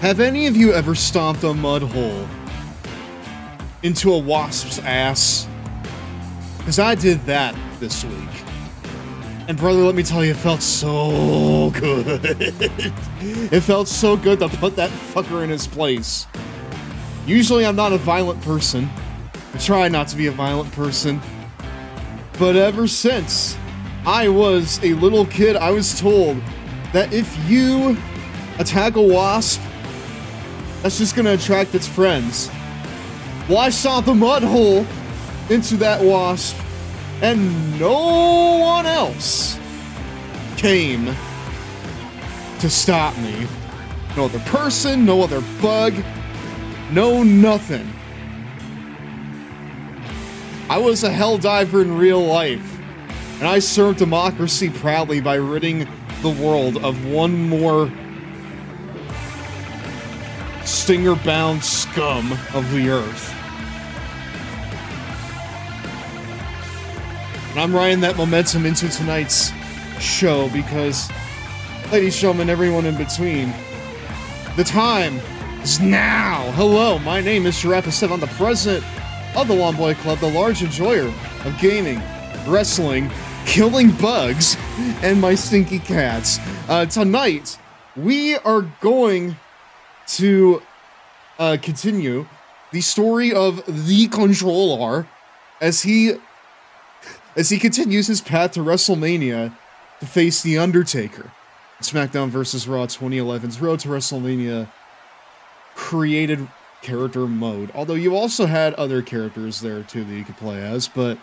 Have any of you ever stomped a mud hole into a wasp's ass? Because I did that this week. And brother, let me tell you, it felt so good. It felt so good to put that fucker in his place. Usually I'm not a violent person. I try not to be a violent person. But ever since I was a little kid, I was told that if you attack a wasp, that's just gonna attract its friends. Well, I saw the mud hole into that wasp, and no one else came to stop me. No other person, no other bug, no nothing. I was a hell diver in real life, and I served democracy proudly by ridding the world of one more stinger-bound scum of the earth. And I'm riding that momentum into tonight's show because, ladies and gentlemen, everyone in between, the time is now. Hello, my name is GirafaStev. I'm the president of the Lawn Boy Club, the large enjoyer of gaming, wrestling, killing bugs, and my stinky cats. Tonight, we are going to continue the story of the CONTROLLAR as he continues his path to WrestleMania to face The Undertaker. SmackDown vs. Raw 2011's Road to WrestleMania created character mode. Although you also had other characters there too that you could play as, but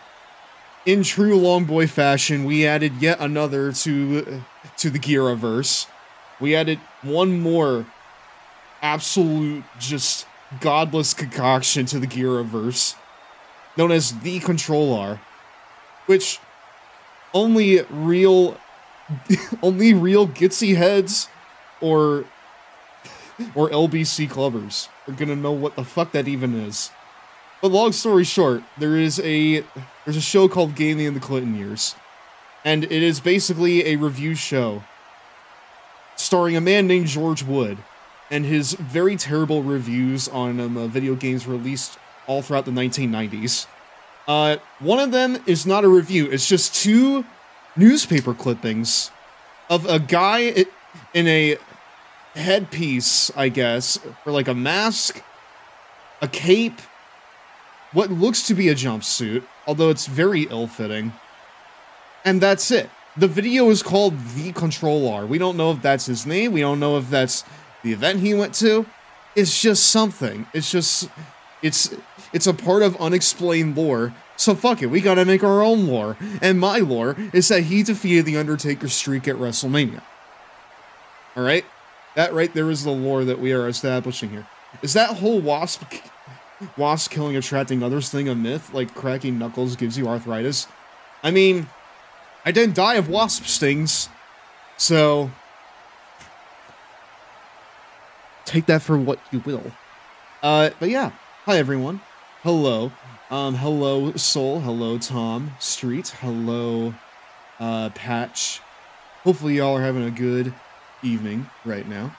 in true Long Boy fashion, we added yet another to the Giraverse. We added one more absolute just godless concoction to the Giraverse, known as the CONTROLLAR, which only real Gitsy heads or LBC clubbers are gonna know what the fuck that even is. But long story short, there's a show called Gaming in the Clinton Years, and it is basically a review show starring a man named George Wood and his very terrible reviews on video games released all throughout the 1990s. One of them is not a review, it's just two newspaper clippings of a guy in a headpiece, I guess, or like a mask, a cape, what looks to be a jumpsuit, although it's very ill-fitting. And that's it. The video is called The CONTROLLAR. We don't know if that's his name, we don't know if that's the event he went to. It's just something. It's a part of unexplained lore. So fuck it, we gotta make our own lore. And my lore is that he defeated The Undertaker's streak at WrestleMania. Alright? That right there is the lore that we are establishing here. Is that whole wasp killing attracting others thing a myth? Like cracking knuckles gives you arthritis? I mean, I didn't die of wasp stings, so take that for what you will. But yeah, hi everyone. Hello. Hello Soul, hello Tom Street, hello Patch. Hopefully y'all are having a good evening right now.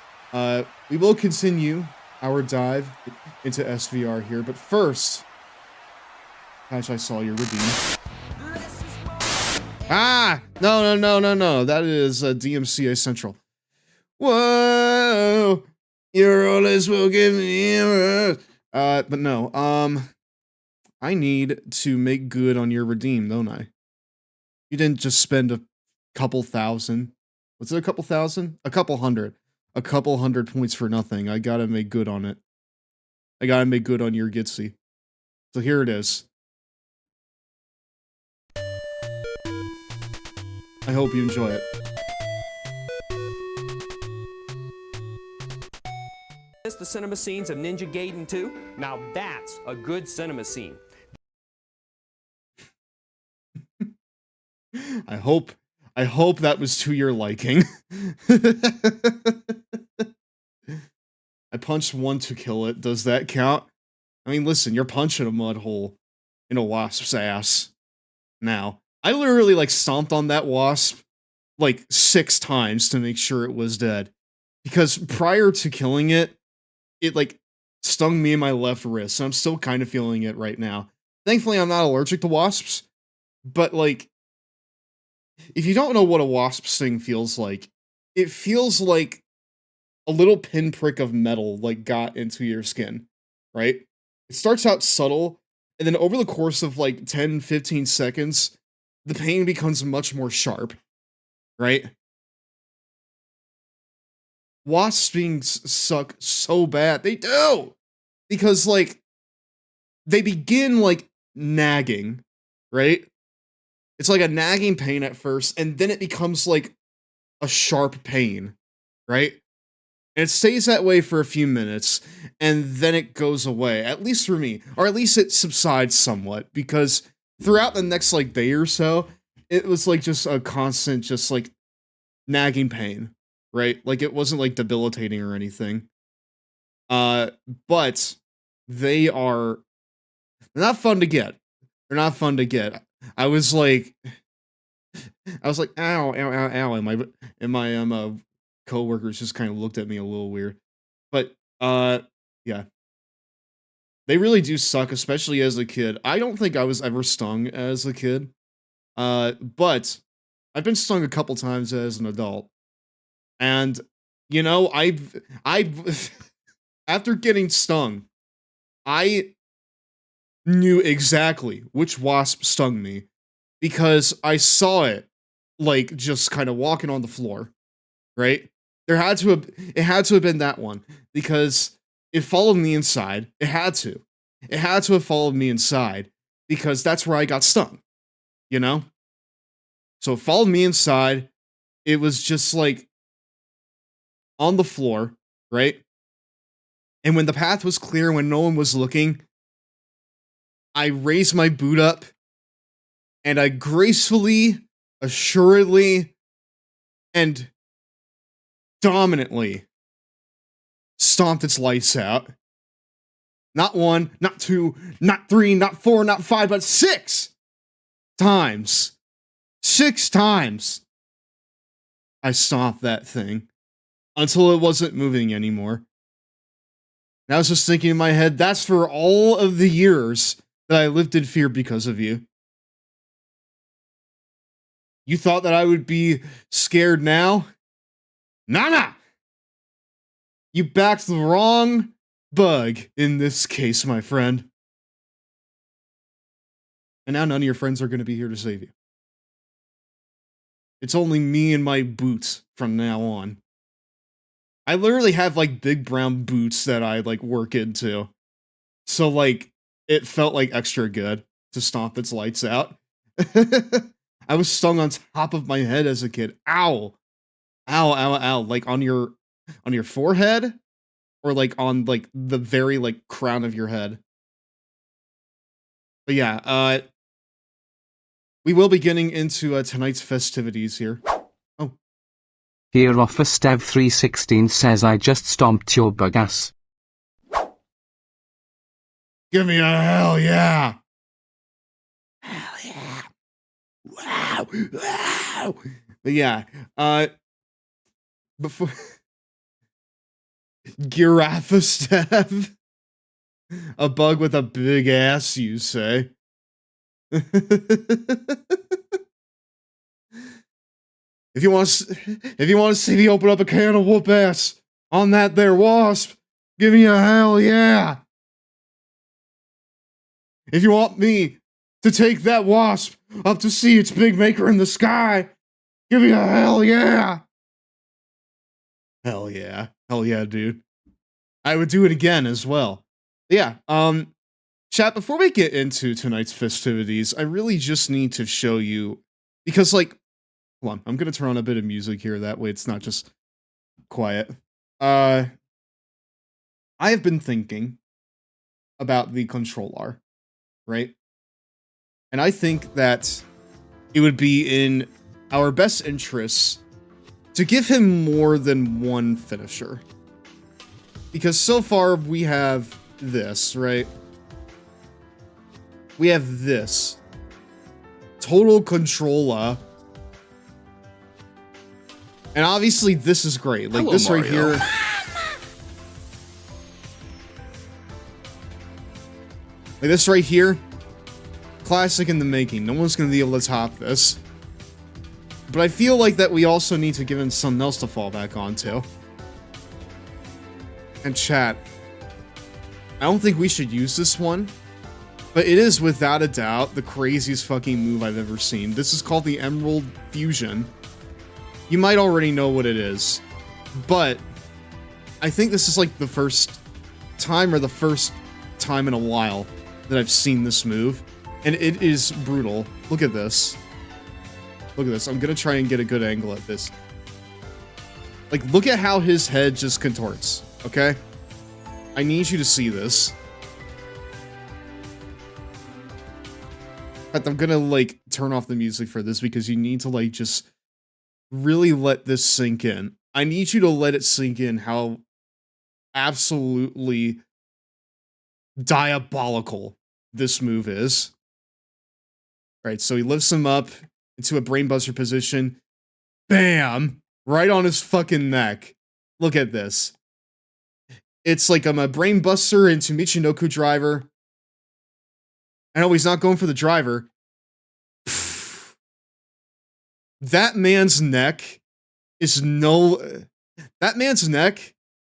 We will continue our dive into SVR here, but first, Patch, I saw your redeem. Ah! No. That is DMCA Central. Whoa! Your always will give me a... but no, I need to make good on your redeem, don't I? You didn't just spend a couple thousand. Was it a couple thousand? A couple hundred. A couple hundred points for nothing. I gotta make good on it. I gotta make good on your Gitsy. So here it is. I hope you enjoy it. The cinema scenes of Ninja Gaiden 2? Now that's a good cinema scene. I hope that was to your liking. I punched one to kill it. Does that count? I mean, listen, you're punching a mud hole in a wasp's ass. Now, I literally, like, stomped on that wasp, like, 6 times to make sure it was dead. Because prior to killing it, it like stung me in my left wrist. So I'm still kind of feeling it right now. Thankfully, I'm not allergic to wasps, but like, if you don't know what a wasp sting feels like, it feels like a little pinprick of metal like got into your skin, right? It starts out subtle, and then over the course of like 10, 15 seconds, the pain becomes much more sharp, right? Wasp stings suck so bad. They do! Because, like, they begin, like, nagging, right? It's like a nagging pain at first, and then it becomes, like, a sharp pain, right? And it stays that way for a few minutes, and then it goes away, at least for me. Or at least it subsides somewhat, because throughout the next, like, day or so, it was, like, just a constant, just, like, nagging pain, right? Like, it wasn't, like, debilitating or anything. But they're not fun to get. They're not fun to get. I was like, ow, ow, ow, ow, and my coworkers just kind of looked at me a little weird. But, yeah. They really do suck, especially as a kid. I don't think I was ever stung as a kid. But I've been stung a couple times as an adult. And, you know, I've after getting stung, I knew exactly which wasp stung me because I saw it, like, just kind of walking on the floor, right? It had to have been that one because it followed me inside. It had to have followed me inside because that's where I got stung, you know? So it followed me inside. It was just like on the floor, right? And when the path was clear, when no one was looking, I raised my boot up and I gracefully, assuredly, and dominantly stomped its lights out. Not one, not two, not three, not four, not five, but 6 times. 6 times I stomped that thing until it wasn't moving anymore. And I was just thinking in my head, that's for all of the years that I lived in fear because of you. You thought that I would be scared now? Nah. You backed the wrong bug in this case, my friend. And now none of your friends are going to be here to save you. It's only me and my boots from now on. I literally have, like, big brown boots that I, like, work into. So, like, it felt, like, extra good to stomp its lights out. I was stung on top of my head as a kid. Ow! Ow, ow, ow. Like, on your forehead? Or, like, on, like, the very, like, crown of your head? But yeah, we will be getting into, tonight's festivities here. Oh. GirafaStev 316 says I just stomped your bug ass. Give me a hell yeah! Hell yeah! Wow! Wow! But yeah, before GirafaStev, a bug with a big ass, you say? If you want to see me open up a can of whoop ass on that there wasp, give me a hell yeah! If you want me to take that wasp up to see its big maker in the sky, give me a hell yeah! Hell yeah. Hell yeah, dude. I would do it again as well. Yeah, chat, before we get into tonight's festivities, I really just need to show you, because, like, hold on, I'm gonna turn on a bit of music here, that way it's not just quiet. I have been thinking about the CONTROLLAR, right? And I think that it would be in our best interests to give him more than one finisher. Because so far we have this, right? We have this. Total CONTROLLAR. And obviously this is great. Like, Hello, this Mario. right here. Like this right here, classic in the making. No one's gonna be able to top this. But I feel like that we also need to give him something else to fall back onto. And chat, I don't think we should use this one, but it is without a doubt the craziest fucking move I've ever seen. This is called the Emerald Fusion. You might already know what it is, but I think this is like the first time in a while that I've seen this move, and it is brutal. Look at this. Look at this. I'm gonna try and get a good angle at this. Like, look at how his head just contorts, okay? I need you to see this. In fact, I'm gonna, like, turn off the music for this because you need to, like, just really let this sink in. I need you to let it sink in how absolutely diabolical this move is. Right, so he lifts him up into a brainbuster position. Bam! Right on his fucking neck. Look at this. It's like I'm a brainbuster into Michinoku driver. I know he's not going for the driver. That man's neck is that man's neck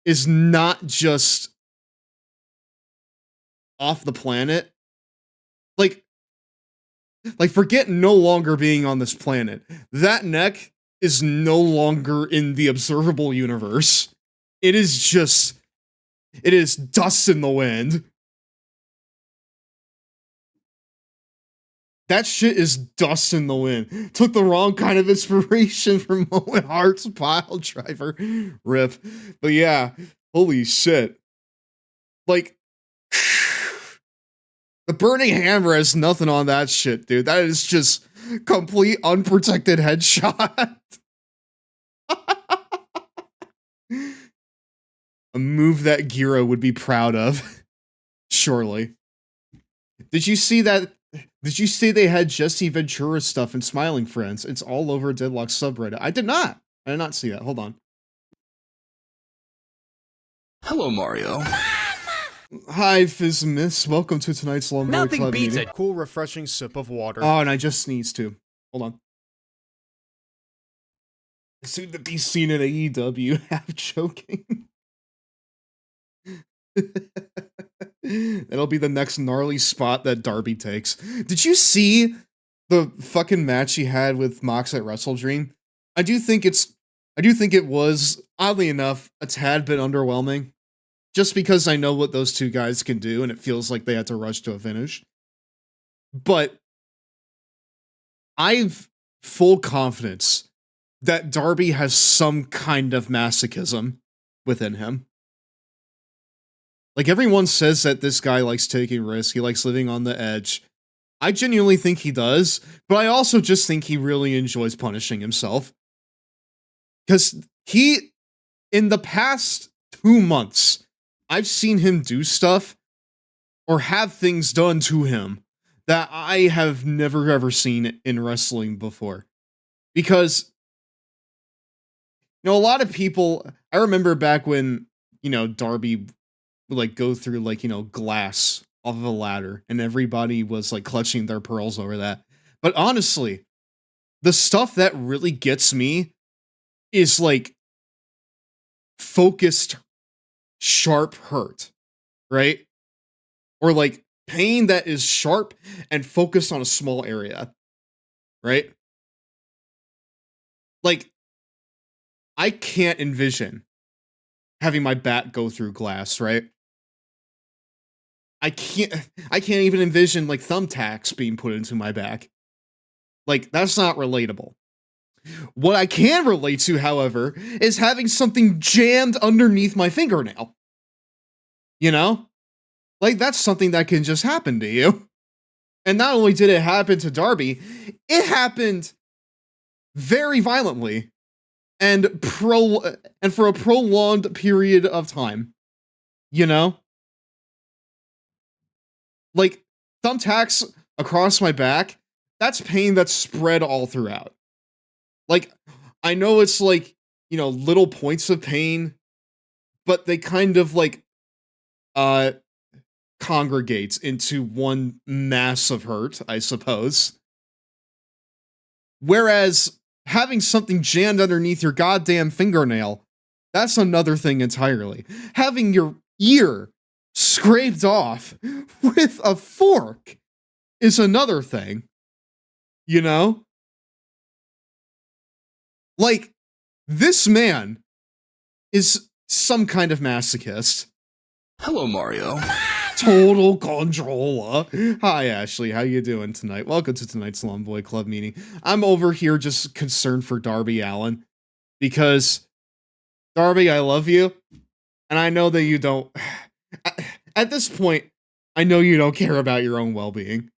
is not just off the planet. Like forget no longer being on this planet. That neck is no longer in the observable universe. It is dust in the wind. That shit is dust in the wind. Took the wrong kind of inspiration from Owen Hart's pile driver. Rip. But yeah, holy shit. Like, the burning hammer has nothing on that shit, dude. That is just complete unprotected headshot. A move that Gira would be proud of. Surely. Did you see that? Did you see they had Jesse Ventura stuff in Smiling Friends? It's all over Deadlock subreddit. I did not see that. Hold on. Hello, Mario. Hi, Fizmiss. Welcome to tonight's Lumberry Nothing Club beats meeting. a cool, refreshing sip of water. Oh, and I just sneezed too. Hold on. Soon to be seen in AEW. Half joking. That'll be the next gnarly spot that Darby takes. Did you see the fucking match he had with Mox at WrestleDream? I do think it was, oddly enough, a tad bit underwhelming. Just because I know what those two guys can do, and it feels like they had to rush to a finish. But I've full confidence that Darby has some kind of masochism within him. Like, everyone says that this guy likes taking risks, he likes living on the edge. I genuinely think he does, but I also just think he really enjoys punishing himself. Because in the past 2 months, I've seen him do stuff or have things done to him that I have never ever seen in wrestling before. Because, you know, a lot of people, I remember back when, you know, Darby would like go through like, you know, glass off of a ladder and everybody was like clutching their pearls over that. But honestly, the stuff that really gets me is like focused, sharp hurt, right? Or like pain that is sharp and focused on a small area, right? Like, I can't envision having my bat go through glass, right? I can't even envision like thumbtacks being put into my back. Like, that's not relatable. What I can relate to, however, is having something jammed underneath my fingernail. You know? Like, that's something that can just happen to you. And not only did it happen to Darby, it happened very violently and for a prolonged period of time. You know? Like, thumbtacks across my back, that's pain that's spread all throughout. Like, I know it's like, you know, little points of pain, but they kind of like, congregates into one mass of hurt, I suppose. Whereas having something jammed underneath your goddamn fingernail, that's another thing entirely. Having your ear scraped off with a fork is another thing. You know? Like, this man is some kind of masochist. Hello, Mario. Total controller. Hi, Ashley. How you doing tonight? Welcome to tonight's Slum Boy Club meeting. I'm over here just concerned for Darby Allin. Because, Darby, I love you. And I know that you don't... At this point, I know you don't care about your own well-being.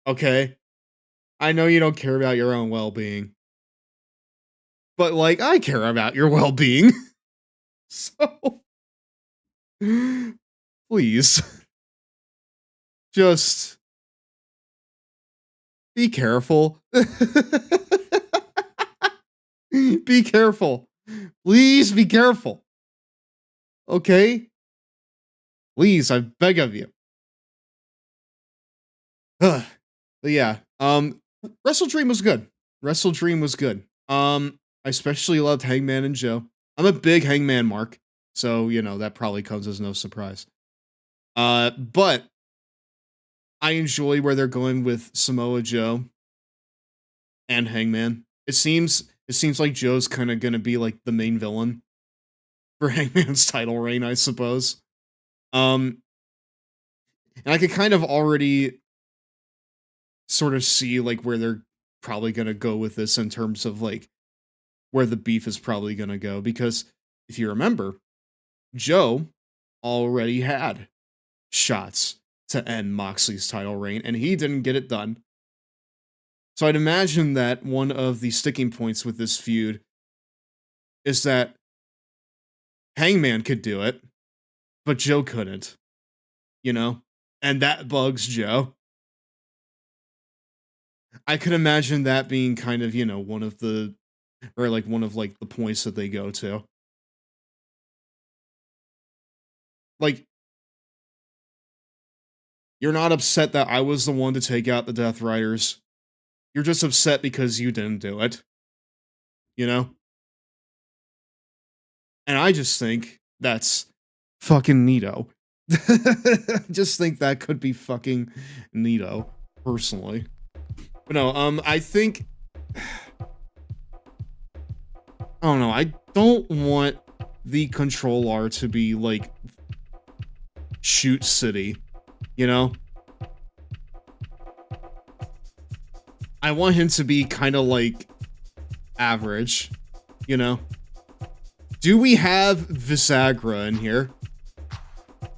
Okay? I know you don't care about your own well-being. But, like, I care about your well-being. So... Please. Just... be careful. Be careful. Please be careful. Okay? Please, I beg of you. But yeah, Wrestle Dream was good. Wrestle Dream was good. I especially loved Hangman and Joe. I'm a big Hangman mark, so, you know, that probably comes as no surprise. But I enjoy where they're going with Samoa Joe and Hangman. It seems like Joe's kind of gonna be like the main villain for Hangman's title reign, I suppose. And I could kind of already sort of see like where they're probably gonna go with this in terms of like where the beef is probably gonna go, because if you remember, Joe already had shots to end Moxley's title reign, and he didn't get it done. So I'd imagine that one of the sticking points with this feud is that Hangman could do it, but Joe couldn't. You know? And that bugs Joe. I could imagine that being kind of, you know, one of the points that they go to. Like, you're not upset that I was the one to take out the Death Riders. You're just upset because you didn't do it. You know? And I just think that's fucking neato. Just think that could be fucking neato, personally. But no, I think... I don't know, I don't want the CONTROLLAR to be, like, Shoot City, you know? I want him to be kind of, like, average, you know? Do we have Visagra in here?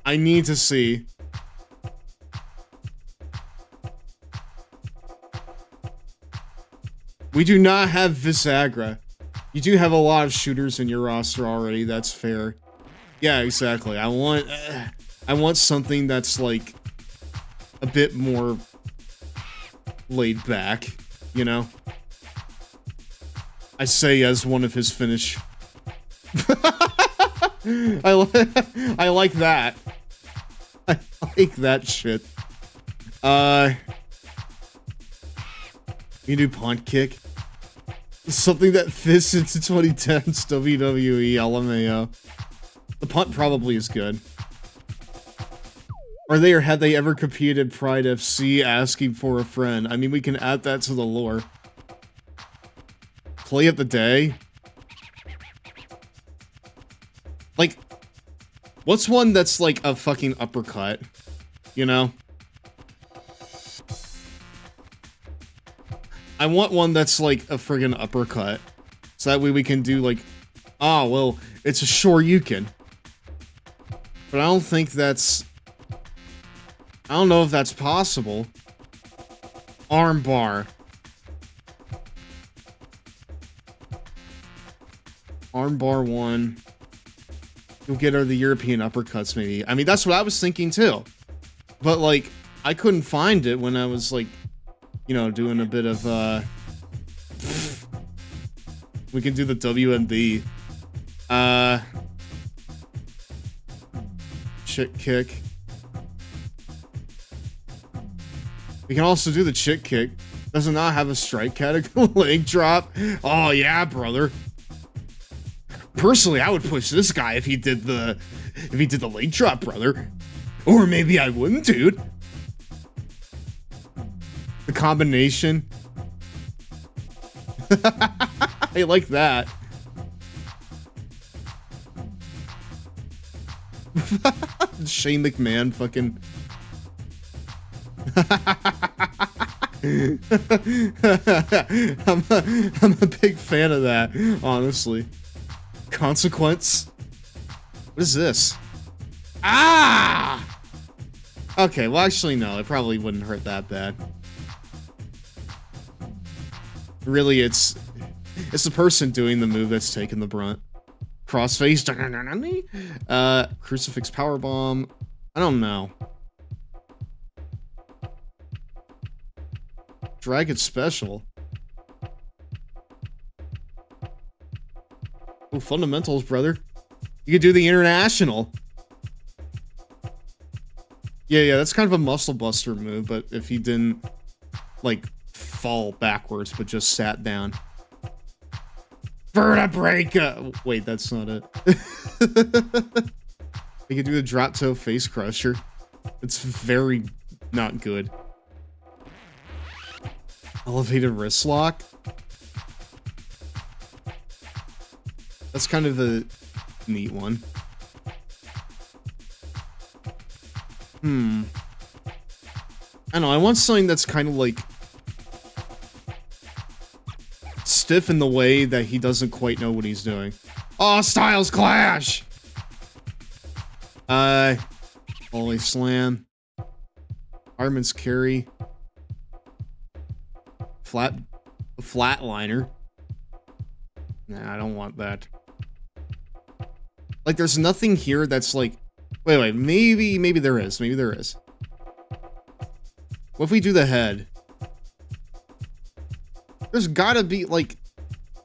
I need to see. We do not have Visagra. You do have a lot of shooters in your roster already, that's fair. Yeah, exactly. I want something that's, like, a bit more laid back, you know? I say as one of his finish. I like that. I like that shit. You do punt kick? Something that fits into 2010's WWE, LMAO. The punt probably is good. Are they, or have they ever competed Pride FC asking for a friend? I mean, we can add that to the lore. Play of the day? Like, what's one that's like a fucking uppercut? You know? I want one that's like a friggin' uppercut. So that way we can do like, oh, well, it's a Shoryuken. But I don't think that's... I don't know if that's possible. Armbar. Armbar 1. You'll get her the European uppercuts, maybe. I mean, that's what I was thinking, too. But, like, I couldn't find it when I was, like, you know, doing a bit of, we can do the WMD. Chick kick. We can also do the chick kick. Does it not have a strike category? Leg drop? Oh yeah, brother. Personally, I would push this guy if he did the leg drop, brother. Or maybe I wouldn't, dude. The combination. I like that. Shane McMahon fucking. I'm a big fan of that, honestly. Consequence. What is this? Ah! Okay, well actually no, it probably wouldn't hurt that bad. Really, it's the person doing the move that's taking the brunt. Crossface. Crucifix powerbomb. I don't know. Dragon special. Oh, fundamentals, brother. You could do the international. Yeah, that's kind of a muscle buster move, but if he didn't, like, fall backwards, but just sat down. Vertebrae! Wait, that's not it. You could do the drop toe face crusher. It's very not good. Elevated wrist lock? That's kind of a neat one. I don't know, I want something that's kind of like stiff in the way that he doesn't quite know what he's doing. Oh, Styles Clash! Ollie Slam. Fireman's Carry. Flatliner. Nah, I don't want that. Like, there's nothing here that's like... Wait, maybe there is. Maybe there is. What if we do the head? There's gotta be, like...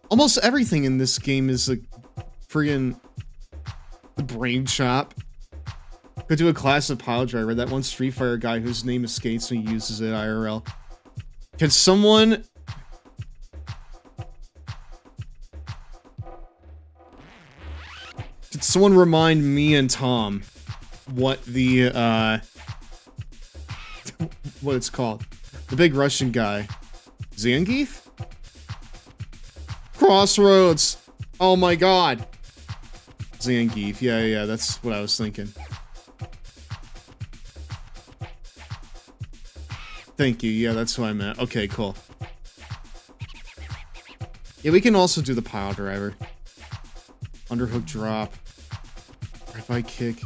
Almost everything in this game is, like, friggin' the brain chop. Could do a classic pile driver. That one Street Fighter guy whose name escapes me uses it IRL. Can someone... Could someone remind me and Tom what the, what it's called? The big Russian guy. Zangief? Crossroads! Oh my god! Zangief, yeah, that's what I was thinking. Thank you, yeah, that's what I meant. Okay, cool. Yeah, we can also do the pile driver. Underhook drop. Right by kick.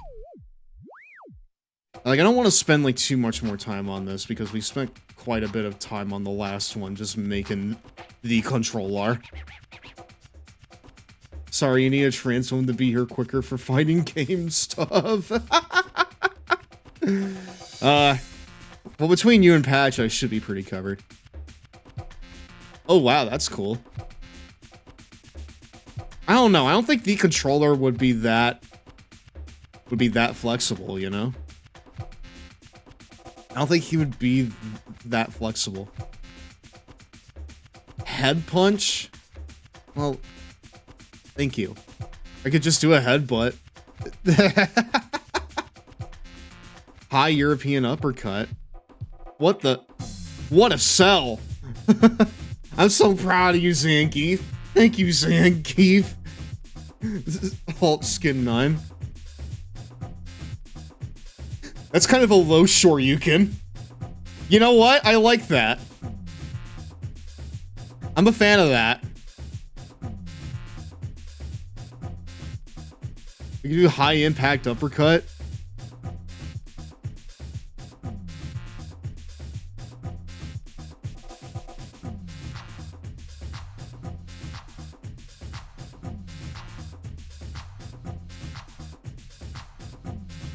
Like, I don't want to spend, like, too much more time on this, because we spent quite a bit of time on the last one, just making the controller. Sorry, you need a trans woman to be here quicker for fighting game stuff. Well, between you and Patch, I should be pretty covered. Oh, wow, that's cool. I don't know. I don't think the controller would be that flexible, you know? I don't think he would be that flexible. Head punch? Well, thank you. I could just do a headbutt. High European uppercut. What the? What a sell! I'm so proud of you, Zangief. Thank you, Zangief. Halt Skin 9. That's kind of a low Shoryuken. You know what? I like that. I'm a fan of that. We can do high impact uppercut.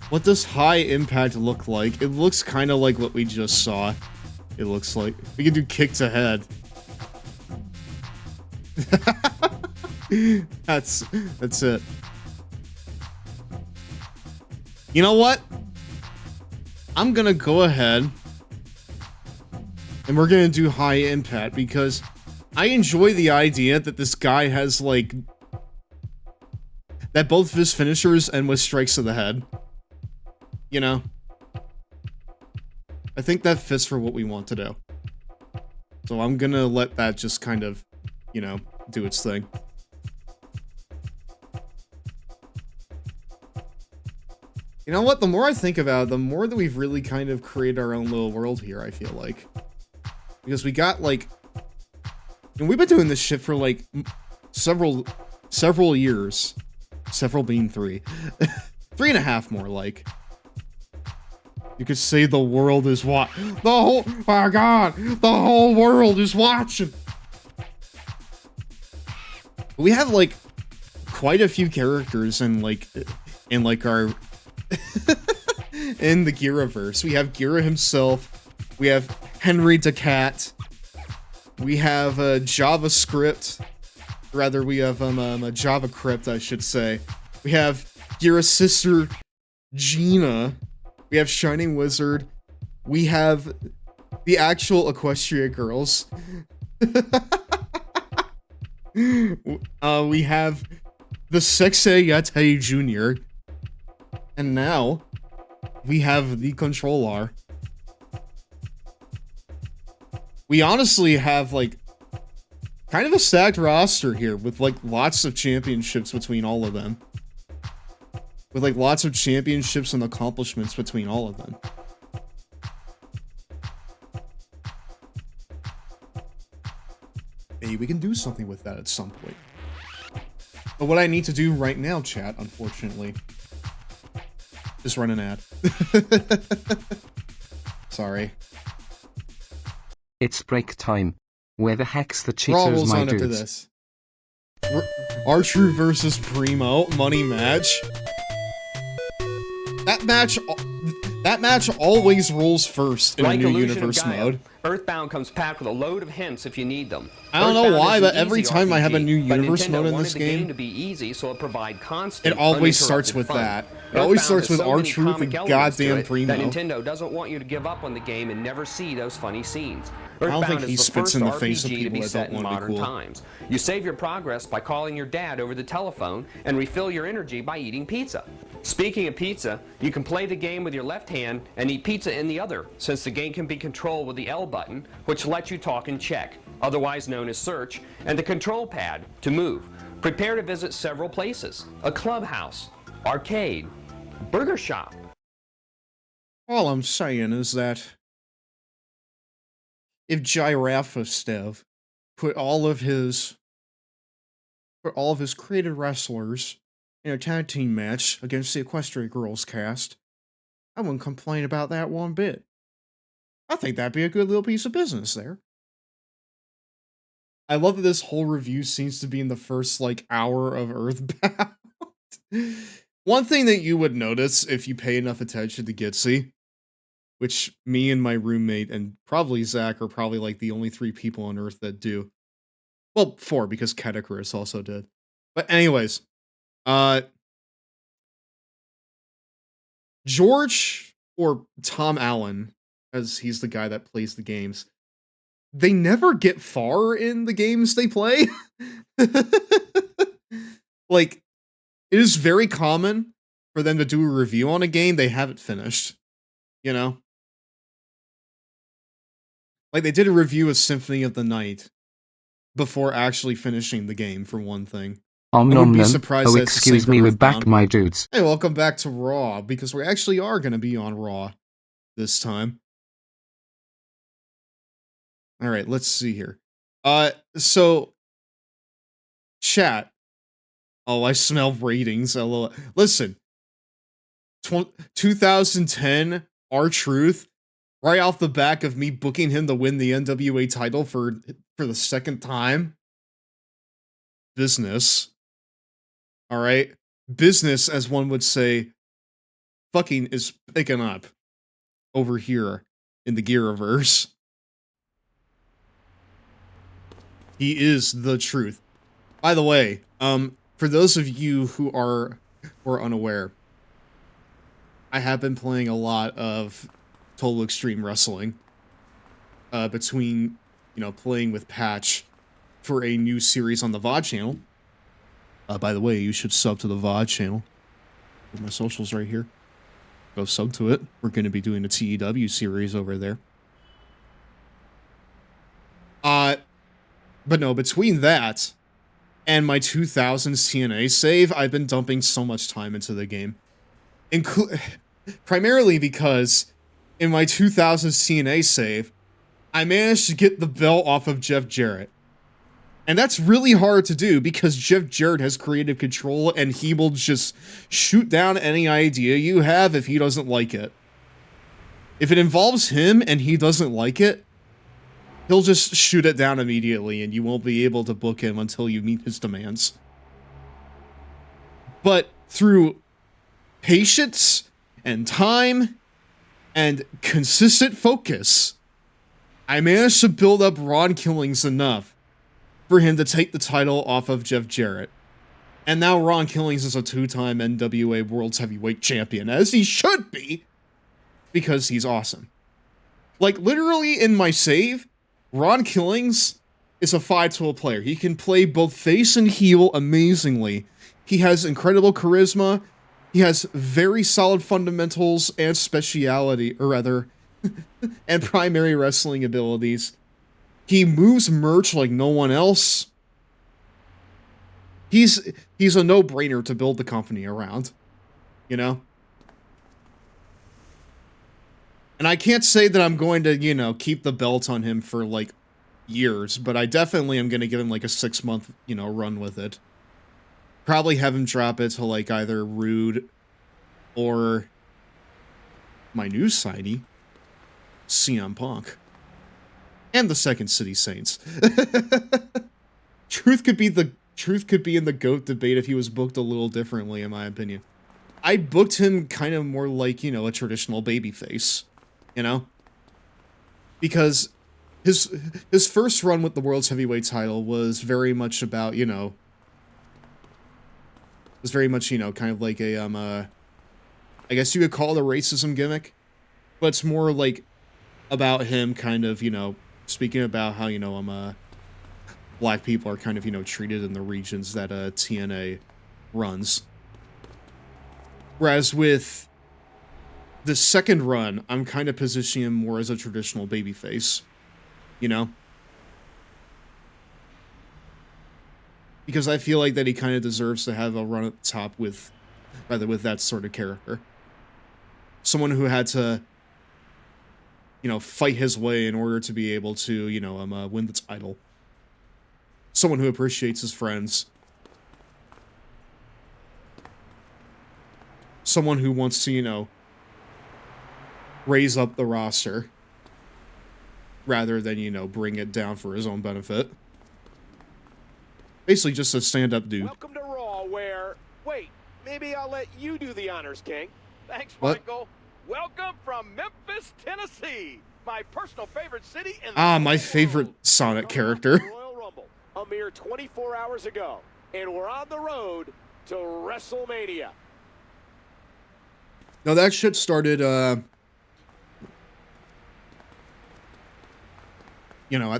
What does high impact look like? It looks kind of like what we just saw. It looks like. We can do kick to head. That's it. You know what? I'm gonna go ahead And we're gonna do high impact because I enjoy the idea that this guy has, like, that both of his finishers end with strikes to the head. You know? I think that fits for what we want to do. So I'm gonna let that just kind of, you know, do its thing. You know what? The more I think about it, the more that we've really kind of created our own little world here, I feel like. Because we got, like... And we've been doing this shit for, like, several years. Several being 3. 3.5 more, like. You could say the world is watching. Oh my god! The whole world is watching! We have, like, quite a few characters in, like our... in the Giraverse. We have Gira himself. We have Henry DeCat. We have JavaScript. Rather, we have a JavaCrypt, I should say. We have Gira's sister, Gina. We have Shining Wizard. We have the actual Equestria girls. We have the Sexayete Jr. And now, we have the CONTROLLAR. We honestly have, like, kind of a stacked roster here, with, like, lots of championships between all of them. With, like, lots of championships and accomplishments between all of them. Maybe we can do something with that at some point. But what I need to do right now, chat, unfortunately, is run an ad. Sorry. It's break time. Where the heck's the Raw cheaters, rolls my on after dudes? this. R-Truth versus Primo money match. That match always rolls first in a new universe mode. Earthbound comes packed with a load of hints if you need them. I don't know why, but every easy time I have a RPG, new but universe Nintendo mode in wanted this the game, to be easy, so it provide constant, it always starts uninterrupted with fun. that. It always Earthbound starts has with so many R-Truth and comic elements to goddamn it Primo. that Nintendo doesn't want you to give up on the game and never see those funny scenes. I don't think Earthbound he is the spits first in the face of RPG to people be that set don't in want to be modern cool. times. You save your progress by calling your dad over the telephone and refill your energy by eating pizza. Speaking of pizza, you can play the game with your left hand and eat pizza in the other, since the game can be controlled with the L button, which lets you talk and check, otherwise known as search, and the control pad to move. Prepare to visit several places: a clubhouse, arcade, burger shop. All I'm saying is that if GirafaStev put all of his created wrestlers in a tag team match against the Equestria Girls cast, I wouldn't complain about that one bit. I think that'd be a good little piece of business there. I love that this whole review seems to be in the first, like, hour of Earthbound. One thing that you would notice if you pay enough attention to Gitsy, which me and my roommate and probably Zach are probably, like, the only 3 people on Earth that do. Well, 4, because Catechris also did. But anyways, George, or Tom Allen, as he's the guy that plays the games, they never get far in the games they play. Like, it is very common for them to do a review on a game they haven't finished. You know? Like, they did a review of Symphony of the Night before actually finishing the game, for one thing. I wouldn't be surprised Oh, that it's the same excuse for me, we're Earthbound. back, my dudes. Hey, welcome back to Raw, because we actually are going to be on Raw this time. Alright, let's see here. So, chat. Oh, I smell ratings. Listen, 2010, R-Truth, right off the back of me booking him to win the NWA title for the second time. Business. Alright? Business, as one would say, fucking is picking up over here in the Giraverse. He is the truth. By the way, for those of you who are unaware, I have been playing a lot of Total Extreme Wrestling. between, playing with Patch for a new series on the VOD channel. By the way, you should sub to the VOD channel. My socials right here. Go sub to it. We're going to be doing a TEW series over there. But no, between that and my 2000s TNA save, I've been dumping so much time into the game. Primarily because in my 2000s TNA save, I managed to get the belt off of Jeff Jarrett. And that's really hard to do because Jeff Jarrett has creative control and he will just shoot down any idea you have if he doesn't like it. If it involves him and he doesn't like it, he'll just shoot it down immediately and you won't be able to book him until you meet his demands. But through patience and time and consistent focus, I managed to build up Ron Killings enough for him to take the title off of Jeff Jarrett. And now Ron Killings is a 2-time NWA World's Heavyweight Champion, as he should be, because he's awesome. Like, literally in my save, Ron Killings is a 5-tool player. He can play both face and heel amazingly. He has incredible charisma. He has very solid fundamentals and speciality, or rather, and primary wrestling abilities. He moves merch like no one else. He's a no-brainer to build the company around, you know? And I can't say that I'm going to, keep the belt on him for, like, years, but I definitely am going to give him, like, a 6-month, run with it. Probably have him drop it to, like, either Rude or my new signee, CM Punk. And the Second City Saints. Truth could be in the GOAT debate if he was booked a little differently, in my opinion. I booked him kind of more like, a traditional babyface, Because his first run with the World's Heavyweight title was very much about, kind of like a, I guess you could call it a racism gimmick, but it's more like about him kind of, speaking about how, black people are kind of, treated in the regions that TNA runs. Whereas with the second run, I'm kind of positioning him more as a traditional babyface, Because I feel like that he kind of deserves to have a run at the top with that sort of character. Someone who had to, fight his way in order to be able to, win the title. Someone who appreciates his friends. Someone who wants to, raise up the roster. Rather than, bring it down for his own benefit. Basically just a stand-up dude. Welcome to Raw, where... Wait, maybe I'll let you do the honors, King. Thanks, What? Michael. Welcome from Memphis, Tennessee, my personal favorite city in the My whole favorite world. Sonic Coming off character. the Royal Rumble a mere 24 hours ago, and we're on the road to WrestleMania. Now that shit started, at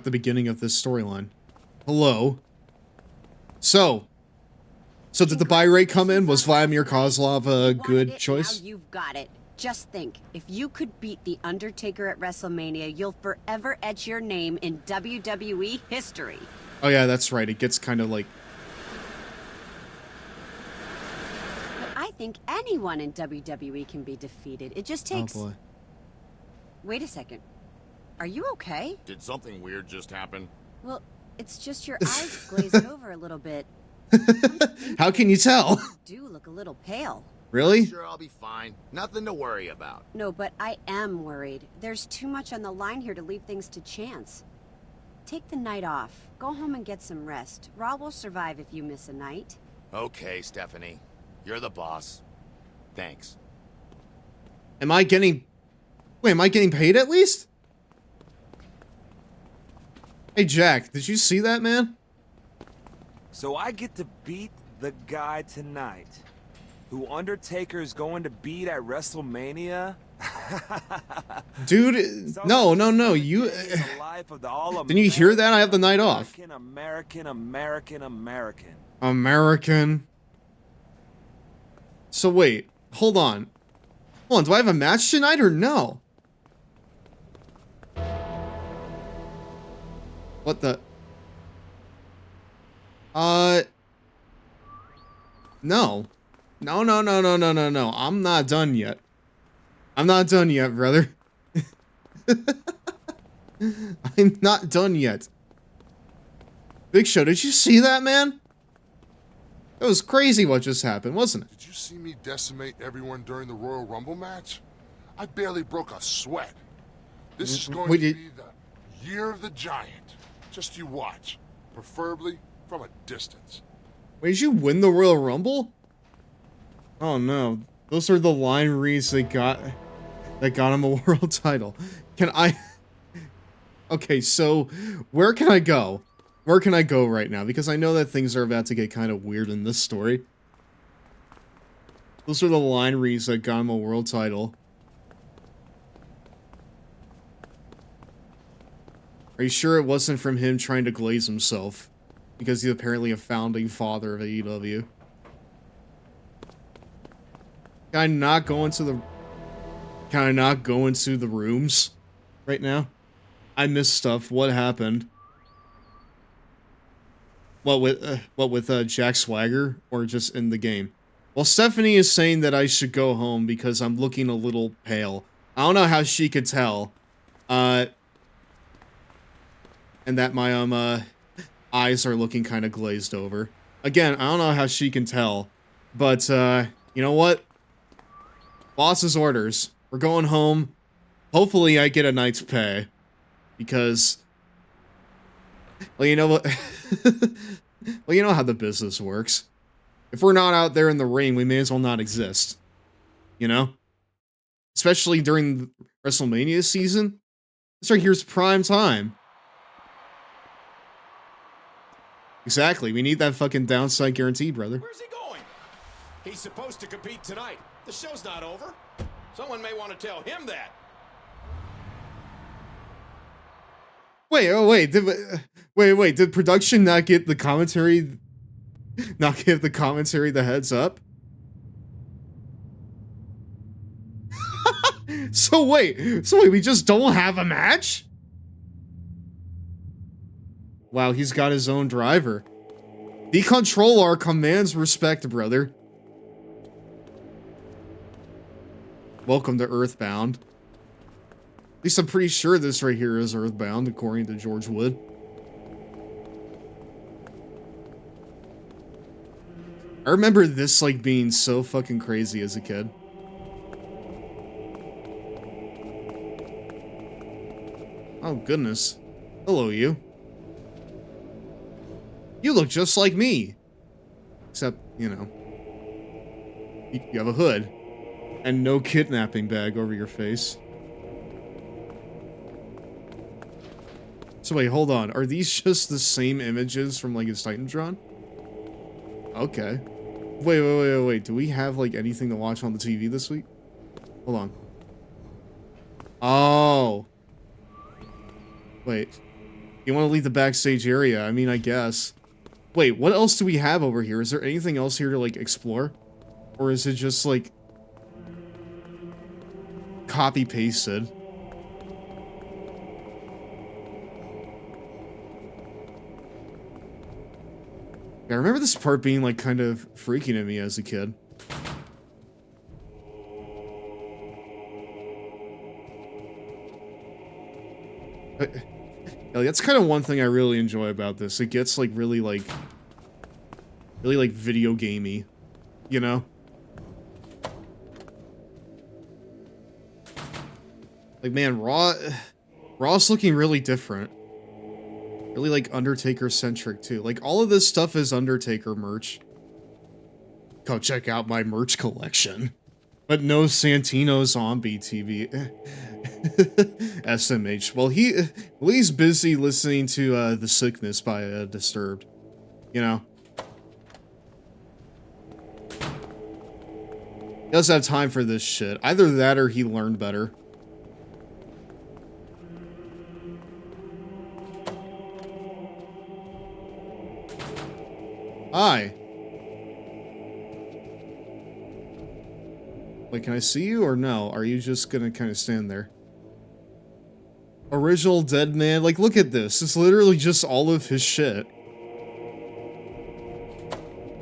the beginning of this storyline. Hello. So did the buy rate come in? Was Vladimir Kozlov a good choice? Now you've got it. Just think, if you could beat The Undertaker at WrestleMania, you'll forever etch your name in WWE history. Oh yeah, that's right. It gets kind of like... But I think anyone in WWE can be defeated. It just takes... Oh boy. Wait a second. Are you okay? Did something weird just happen? Well, it's just your eyes glazed over a little bit. How can you tell? You do look a little pale. Really? Sure, I'll be fine. Nothing to worry about. No, but I am worried. There's too much on the line here to leave things to chance. Take the night off. Go home and get some rest. Raw will survive if you miss a night. Okay, Stephanie. You're the boss. Thanks. Am I getting paid at least? Hey Jack, did you see that, man? So I get to beat the guy tonight who Undertaker's going to beat at WrestleMania? Dude, no. You didn't you hear that? I have the night off. American. So wait, hold on. Hold on, do I have a match tonight or no? What the? No. No. I'm not done yet. I'm not done yet, brother. I'm not done yet. Big Show, did you see that, man? That was crazy what just happened, wasn't it? Did you see me decimate everyone during the Royal Rumble match? I barely broke a sweat. This is going to be the Year of the Giant. Just you watch. Preferably from a distance. Wait, did you win the Royal Rumble? Oh no. Those are the line reads that got him a world title. Can I... Okay, so where can I go? Where can I go right now? Because I know that things are about to get kind of weird in this story. Those are the line reads that got him a world title. Are you sure it wasn't from him trying to glaze himself? Because he's apparently a founding father of AEW. Can I not go into the rooms right now? I missed stuff. What happened? What with Jack Swagger or just in the game? Well, Stephanie is saying that I should go home because I'm looking a little pale. I don't know how she could tell. And that my eyes are looking kind of glazed over. Again, I don't know how she can tell, but you know what? Boss's orders. We're going home. Hopefully I get a night's pay because, well, you know what? Well, you know how the business works. If we're not out there in the ring, we may as well not exist. You know? Especially during WrestleMania season. This right here's prime time. Exactly. We need that fucking downside guarantee, brother. Where's he going? He's supposed to compete tonight. The show's not over. Someone may want to tell him that. Wait. Did production not get the commentary? Not give the commentary the heads up? So wait, we just don't have a match? Wow, he's got his own driver. The CONTROLLAR commands respect, brother. Welcome to Earthbound. At least I'm pretty sure this right here is Earthbound, according to George Wood. I remember this, like, being so fucking crazy as a kid. Oh, goodness. Hello, you. You look just like me. Except, you know, you have a hood and no kidnapping bag over your face. So wait, hold on. Are these just the same images from, like, his Titantron? Okay. Wait. Do we have, like, anything to watch on the TV this week? Hold on. Oh. Wait. You want to leave the backstage area? I mean, I guess. Wait, what else do we have over here? Is there anything else here to, like, explore? Or is it just, like, copy-pasted? Yeah, I remember this part being, like, kind of freaking at me as a kid. Yeah, that's kind of one thing I really enjoy about this. It gets, like, really, like, video gamey, you know? Like, man, Raw's looking really different. Really, like, Undertaker-centric, too. Like, all of this stuff is Undertaker merch. Go check out my merch collection. But no Santino Zombie TV. SMH. Well, he's busy listening to The Sickness by Disturbed. You know? doesn't have time for this shit. Either that or he learned better. Hi. Wait, can I see you or no? Are you just gonna kind of stand there? Original Dead Man. Like, look at this. It's literally just all of his shit.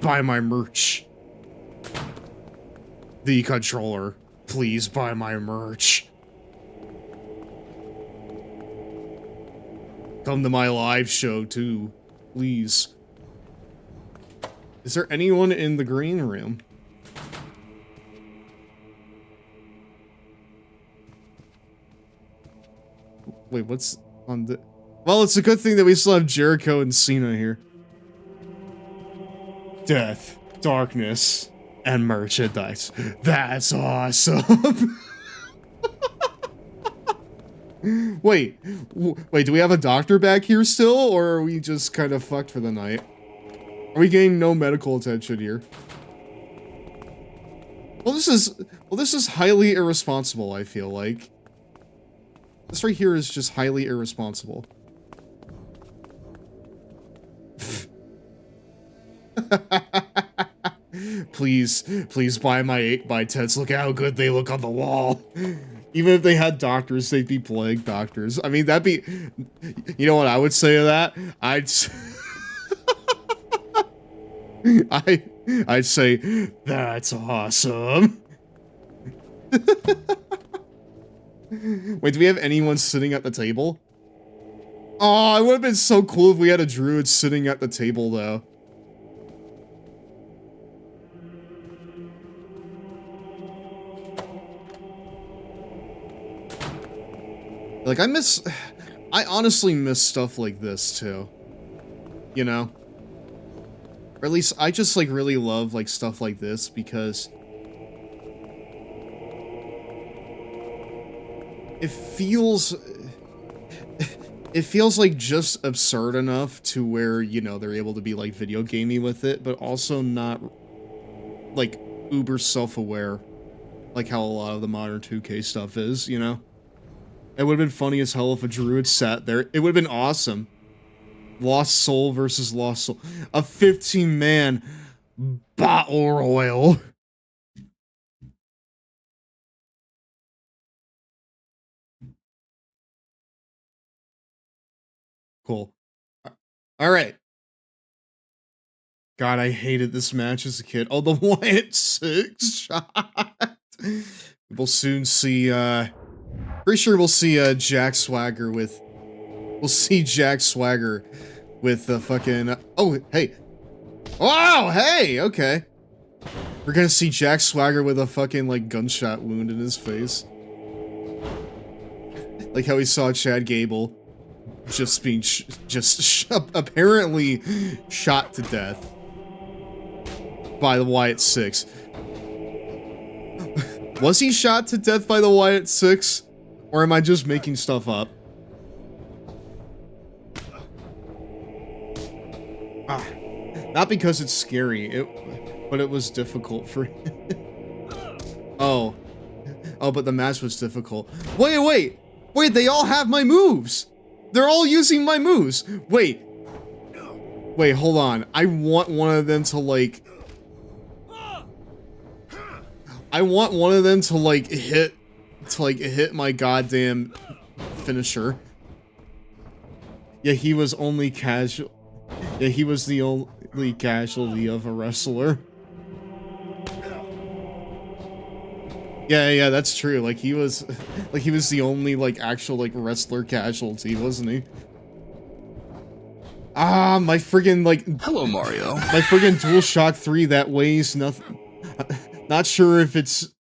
Buy my merch. The controller. Please buy my merch. Come to my live show too. Please. Is there anyone in the green room? Wait, what's on the... Well, it's a good thing that we still have Jericho and Cena here. Death, darkness, and merchandise. That's awesome. Wait, do we have a doctor back here still, or are we just kind of fucked for the night? Are we getting no medical attention here? Well, this is highly irresponsible, I feel like. This right here is just highly irresponsible. Please buy my 8x10s. Look how good they look on the wall. Even if they had doctors, they'd be plague doctors. I mean, that'd be... You know what I would say to that? I'd say, that's awesome. Wait, do we have anyone sitting at the table? Oh, it would have been so cool if we had a druid sitting at the table, though. Like, I honestly miss stuff like this, too. You know? Or at least, I just, like, really love, like, stuff like this, because... It feels like just absurd enough to where, you know, they're able to be, like, video gamey with it, but also not, like, uber self-aware, like how a lot of the modern 2K stuff is, you know? It would have been funny as hell if a druid sat there. It would have been awesome. Lost Soul versus Lost Soul. A 15-man battle royal. Cool. Alright. God, I hated this match as a kid. Oh, the Wyatt 6 shot. We'll soon see, pretty sure we'll see, Jack Swagger with... We'll see Jack Swagger with the fucking... Oh, hey. Wow, hey, okay. We're gonna see Jack Swagger with a fucking, like, gunshot wound in his face. Like how we saw Chad Gable just being apparently shot to death by the Wyatt 6. Was he shot to death by the Wyatt 6? Or am I just making stuff up? Ah, not because it's scary, but it was difficult for Oh, but the match was difficult. Wait, they all have my moves! They're all using my moves! Wait, hold on. I want one of them to, like... hit my goddamn finisher. Yeah, he was only casual. Yeah, he was the only casualty of a wrestler. Yeah, that's true. Like, he was the only, like, actual, like, wrestler casualty, wasn't he? Ah, my friggin', like... Hello, Mario. My friggin' DualShock 3 that weighs nothing... Not sure if it's...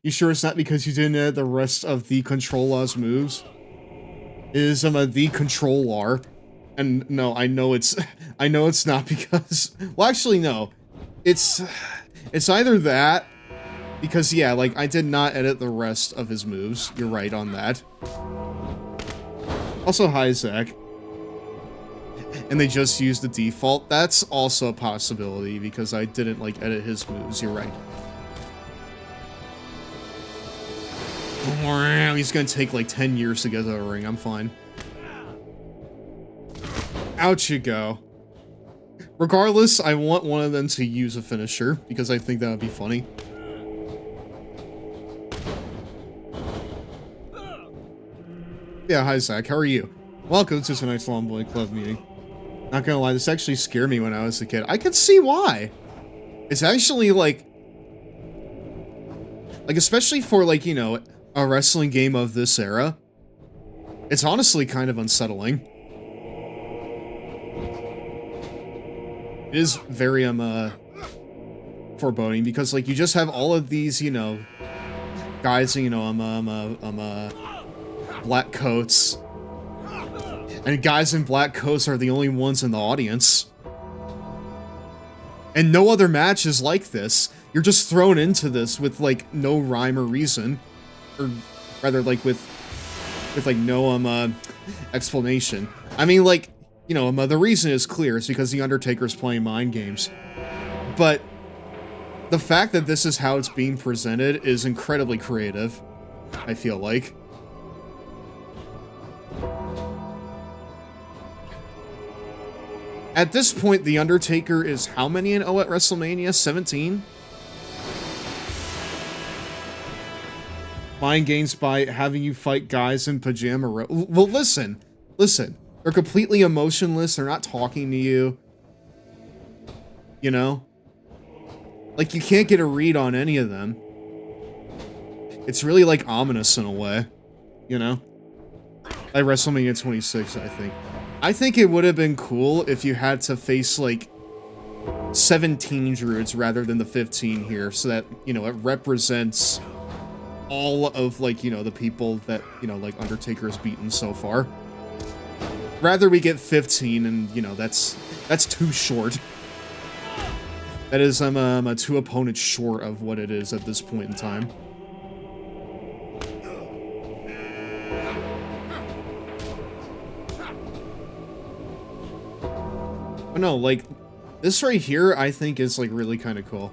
You sure it's not because you didn't add the rest of the CONTROLLAR's moves? It is, the CONTROLLAR. And, no, I know it's not because... Well, actually, no. It's either that... Because, yeah, like, I did not edit the rest of his moves. You're right on that. Also, hi, Zach. And they just used the default. That's also a possibility, because I didn't, like, edit his moves. You're right. He's gonna take like 10 years to get to the ring. I'm fine. Out you go. Regardless, I want one of them to use a finisher because I think that would be funny. Yeah, hi Zach, how are you? Welcome to tonight's Long Boy Club meeting. Not gonna lie, this actually scared me when I was a kid. I could see why. It's actually like especially for like, you know, a wrestling game of this era, it's honestly kind of unsettling. It is very, foreboding because, like, you just have all of these, you know, guys, you know, black coats. And guys in black coats are the only ones in the audience. And no other match is like this. You're just thrown into this with, like, no rhyme or reason. Or, rather, like, with like, no, explanation. I mean, like, you know, the reason is clear. It's because the Undertaker's playing mind games. But the fact that this is how it's being presented is incredibly creative, I feel like. At this point, The Undertaker is how many in at WrestleMania? 17? Mind games by having you fight guys in pajama well, listen. They're completely emotionless. They're not talking to you. You know? Like, you can't get a read on any of them. It's really, like, ominous in a way. You know? Like WrestleMania 26, I think. I think it would have been cool if you had to face, like, 17 druids rather than the 15 here, so that, you know, it represents all of, like, you know, the people that, you know, like, Undertaker has beaten so far. Rather we get 15, and, you know, that's too short. That is, I'm 2 opponents short of what it is at this point in time. But no, like, this right here, I think is, like, really kind of cool.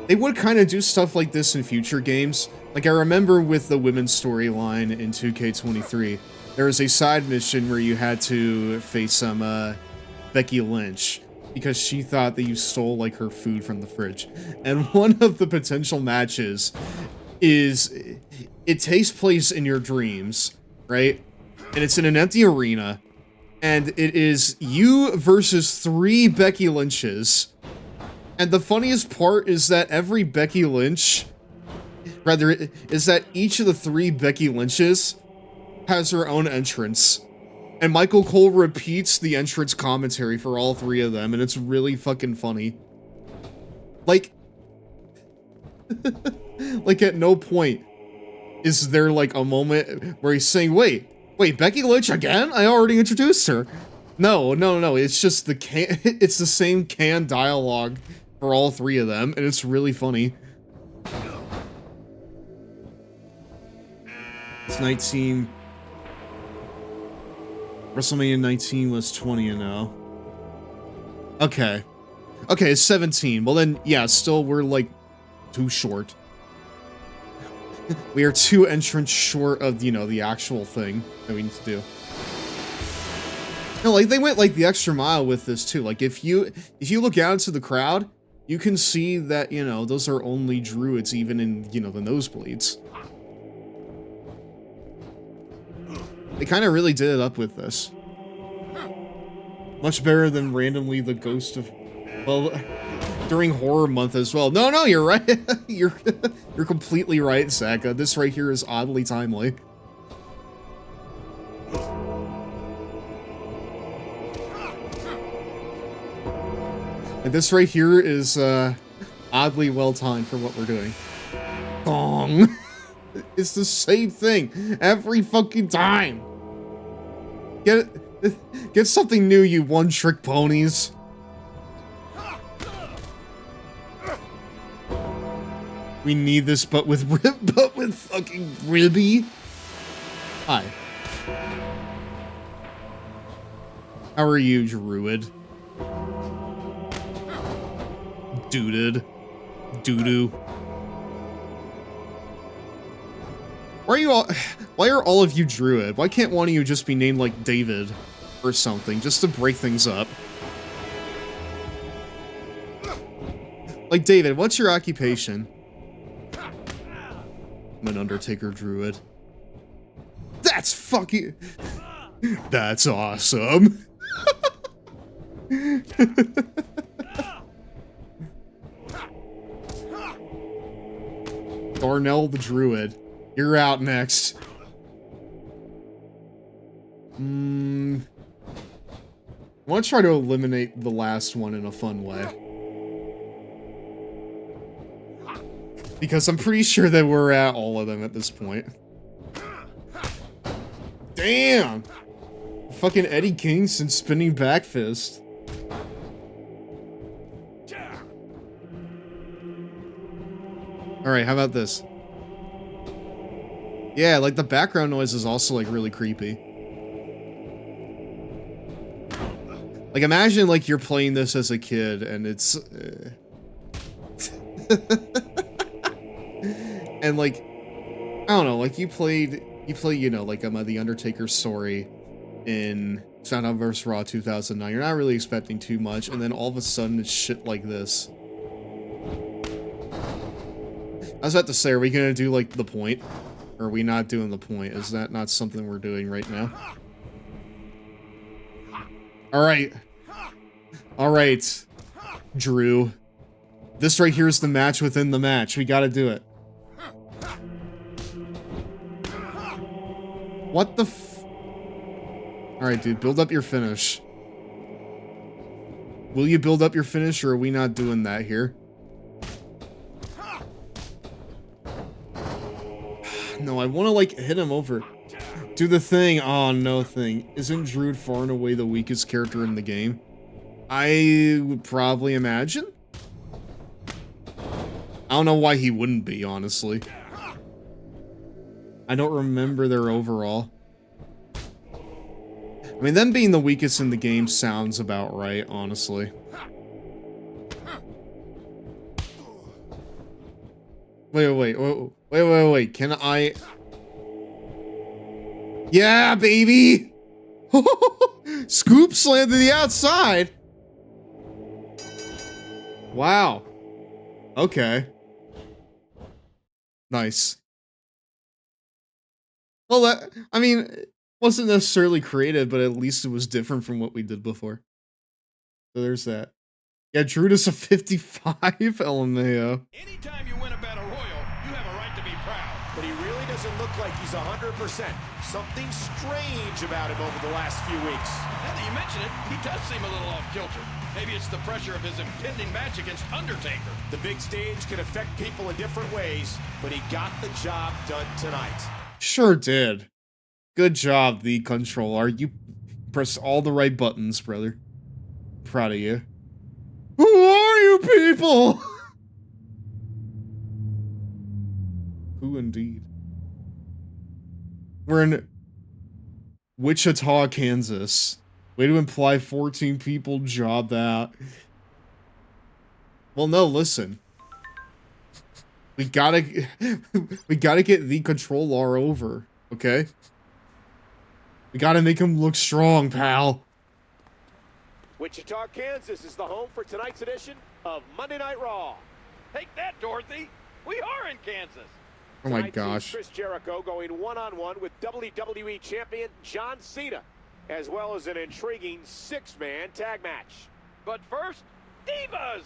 They would kind of do stuff like this in future games. Like, I remember with the women's storyline in 2K23, there was a side mission where you had to face Becky Lynch because she thought that you stole, like, her food from the fridge. And one of the potential matches is, it takes place in your dreams, right? And it's in an empty arena, and it is you versus 3 Becky Lynches. And the funniest part is that every Becky Lynch, rather, is that each of the 3 Becky Lynches has her own entrance. And Michael Cole repeats the entrance commentary for all 3 of them, and it's really fucking funny. Like, like at no point is there like a moment where he's saying, wait, Becky Lynch again? I already introduced her. No, it's just it's the same canned dialogue for all 3 of them, and it's really funny. It's 19. WrestleMania 19 was 20-0. Okay. Okay, it's 17. Well then, yeah, still we're like too short. We are 2 entrants short of, you know, the actual thing that we need to do. No, like, they went like the extra mile with this too. Like, if you look out into the crowd, you can see that, you know, those are only druids even in, you know, the nosebleeds. They kind of really did it up with this. Much better than randomly the ghost of... Well, during horror month as well. No, you're right. You're completely right, Saka. This right here is oddly timely. And this right here is oddly well timed for what we're doing. Gong. It's the same thing every fucking time. Get something new, you one-trick ponies. We need this, but with fucking Ribby. Hi. How are you, Druid? Doo-doo. Why are all of you Druid? Why can't one of you just be named like David or something, just to break things up? Like, David, what's your occupation? I'm an Undertaker Druid. That's fucking... That's awesome. Darnell the Druid. You're out next. I want to try to eliminate the last one in a fun way. Because I'm pretty sure that we're at all of them at this point. Damn! Fucking Eddie Kingston spinning back fist. Alright, how about this? Yeah, like the background noise is also like really creepy. Like imagine like you're playing this as a kid and it's... and like, I don't know, like you play, you know, like The Undertaker's story in SmackDown vs. Raw 2009. You're not really expecting too much, and then all of a sudden it's shit like this. I was about to say, are we gonna do like the point? Or are we not doing the point? Is that not something we're doing right now? Alright. Alright. Drew. This right here is the match within the match. We gotta do it. What the f... Alright, dude. Build up your finish. Will you build up your finish, or are we not doing that here? No, I want to, like, hit him over. Do the thing. Oh, no thing. Isn't Druid far and away the weakest character in the game? I would probably imagine. I don't know why he wouldn't be, honestly. I don't remember their overall. I mean, them being the weakest in the game sounds about right, honestly. Wait. Can I... Yeah, baby! Scoop slam to the outside! Wow. Okay. Nice. Well, that, I mean, it wasn't necessarily creative, but at least it was different from what we did before. So there's that. Yeah, Drew is a 55, LMAO. Anytime you win a battle royal, you have a right to be proud. But he really doesn't look like he's 100%. Something strange about him over the last few weeks. Now that you mention it, he does seem a little off kilter. Maybe it's the pressure of his impending match against Undertaker. The big stage can affect people in different ways, but he got the job done tonight. Sure did. Good job, the controller. You pressed all the right buttons, brother. Proud of you. Who are you people? Who indeed? We're in Wichita, Kansas. Way to imply 14 people job that. Well, no, listen. We gotta get the controller over, okay? We gotta make him look strong, pal. Wichita, Kansas is the home for tonight's edition of Monday Night Raw. Take that, Dorothy. We are in Kansas. Oh my Tonight gosh. sees Chris Jericho going one-on-one with WWE Champion John Cena, as well as an intriguing six-man tag match. But first, Divas!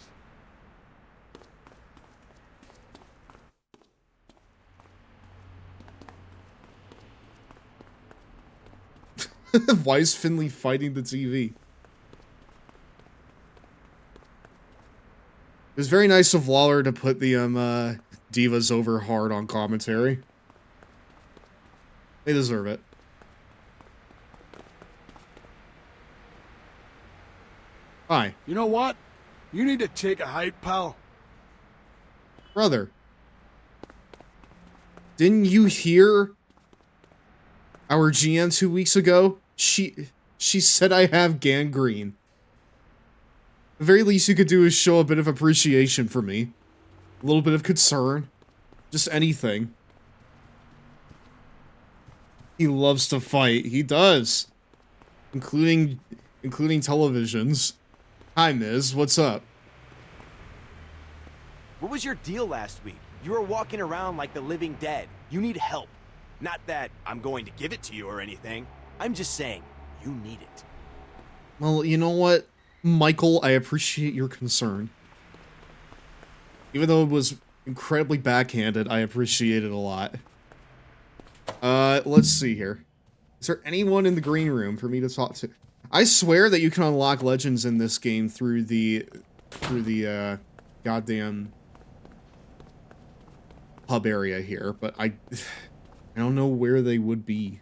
Why is Finley fighting the TV? It was very nice of Lawler to put the Divas over hard on commentary. They deserve it. Hi. You know what? You need to take a hike, pal. Brother. Didn't you hear our GM 2 weeks ago? She said I have gangrene. The very least you could do is show a bit of appreciation for me. A little bit of concern. Just anything. He loves to fight. He does. Including televisions. Hi, Miz. What's up? What was your deal last week? You were walking around like the living dead. You need help. Not that I'm going to give it to you or anything. I'm just saying, you need it. Well, you know what, Michael? I appreciate your concern. Even though it was incredibly backhanded, I appreciate it a lot. Let's see here. Is there anyone in the green room for me to talk to? I swear that you can unlock legends in this game through the goddamn pub area here, but I don't know where they would be.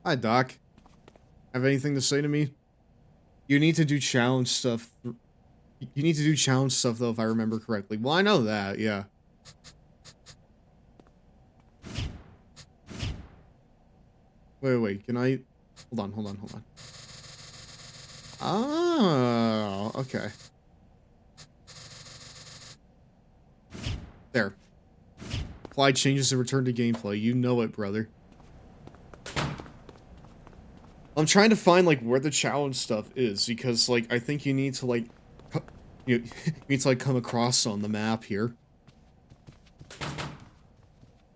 Hi, Doc. Have anything to say to me? You need to do challenge stuff. You need to do challenge stuff, though, if I remember correctly. Well, I know that, yeah. Wait, can I... Hold on. Oh, okay. There. Apply changes to return to gameplay. You know it, brother. I'm trying to find, like, where the challenge stuff is, because, like, I think you need to, like, you need to, like, come across on the map here.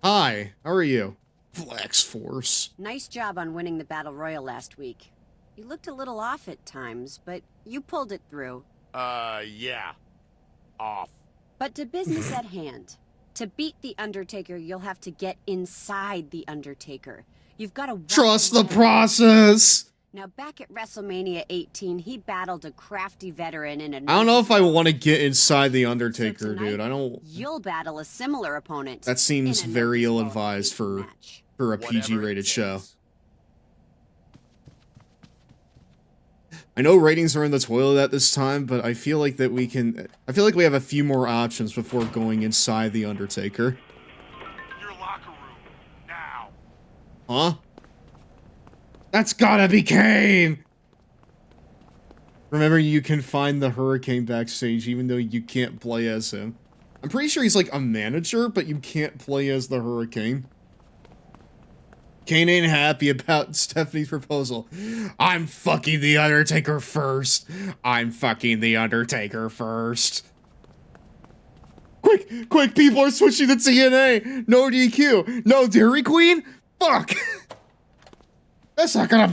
Hi, how are you? Flex Force. Nice job on winning the Battle Royal last week. You looked a little off at times, but you pulled it through. Yeah. Off. But to business at hand. To beat the Undertaker, you'll have to get inside the Undertaker. You've got to trust the process. Now, back at WrestleMania 18, he battled a crafty veteran in a... I don't know if I want to get inside the Undertaker, so tonight, dude. I don't... You'll battle a similar opponent. That seems very ill-advised for a PG-rated show. I know ratings are in the toilet at this time, but I feel like that we can... I feel like we have a few more options before going inside the Undertaker. Your locker room, now. Huh? That's gotta be Kane! Remember, you can find the Hurricane backstage even though you can't play as him. I'm pretty sure he's like a manager, but you can't play as the Hurricane. Kane ain't happy about Stephanie's proposal. I'm fucking the Undertaker first. I'm fucking the Undertaker first. Quick, people are switching to TNA. No DQ. No Dairy Queen? Fuck. That's not gonna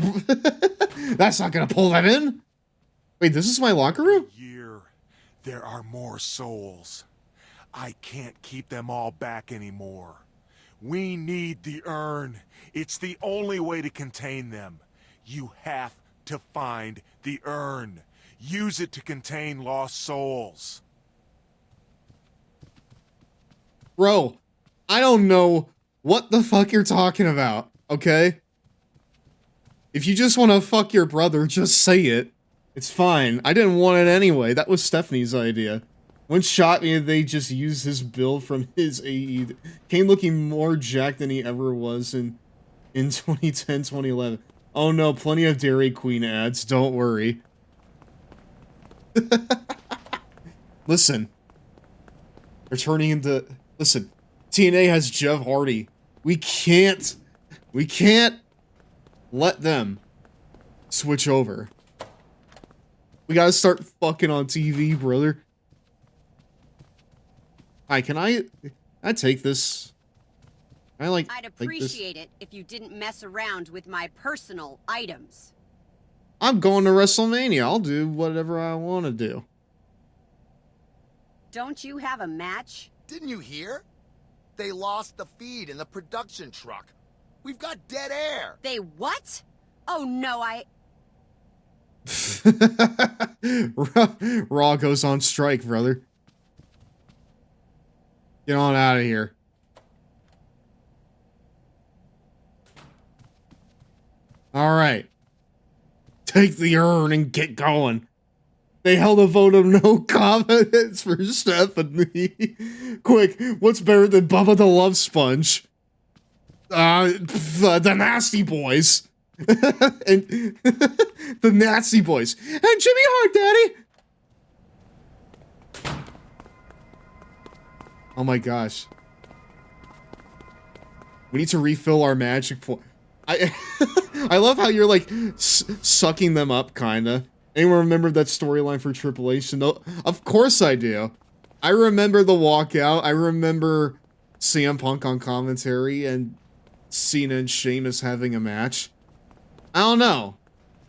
pull them in. Wait, this is my locker room? There are more souls. I can't keep them all back anymore. We need the urn. It's the only way to contain them. You have to find the urn. Use it to contain lost souls. Bro, I don't know what the fuck you're talking about, okay? If you just want to fuck your brother, just say it. It's fine. I didn't want it anyway. That was Stephanie's idea. When shot me, they just used his build from his AE. Kane looking more jacked than he ever was in 2010, 2011. Oh no, plenty of Dairy Queen ads. Don't worry. Listen. They're turning into... Listen. TNA has Jeff Hardy. We can't let them switch over. We gotta start fucking on TV, brother. Hi, can I take this? Can I I'd appreciate it if you didn't mess around with my personal items. I'm going to WrestleMania. I'll do whatever I want to do. Don't you have a match? Didn't you hear? They lost the feed in the production truck. We've got dead air. They what? Oh no, Raw goes on strike, brother. Get on out of here. Alright. Take the urn and get going. They held a vote of no confidence for Stephanie. Quick, what's better than Bubba the Love Sponge? The Nasty Boys. And the Nasty Boys. And Jimmy Hart, Daddy! Oh my gosh. We need to refill our magic point. I love how you're like sucking them up, kinda. Anyone remember that storyline for Triple H? No, of course I do. I remember the walkout. I remember CM Punk on commentary and Cena and Sheamus having a match. I don't know.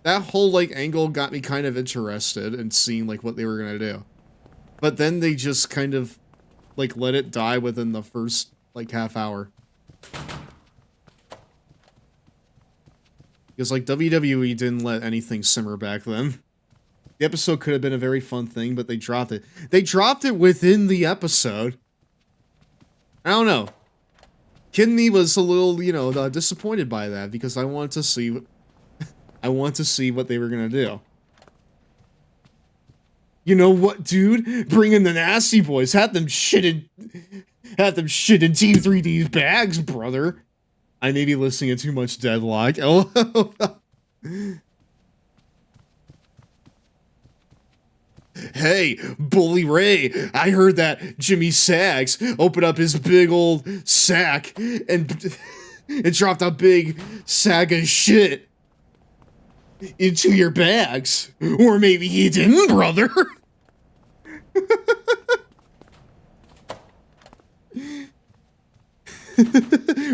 That whole like angle got me kind of interested in seeing like what they were gonna do. But then they just kind of like let it die within the first like half hour. Because like WWE didn't let anything simmer back then. The episode could have been a very fun thing, but they dropped it. They dropped it within the episode. I don't know. Kidney was a little, you know, disappointed by that because I wanted to see I want to see what they were gonna do. You know what, dude? Bring in the Nasty Boys. Have them shit in Team 3D's bags, brother. I may be listening to too much Deadlock. Oh. Hey, Bully Ray, I heard that Jimmy Sags opened up his big old sack and it dropped a big sack of shit into your bags. Or maybe he didn't, brother.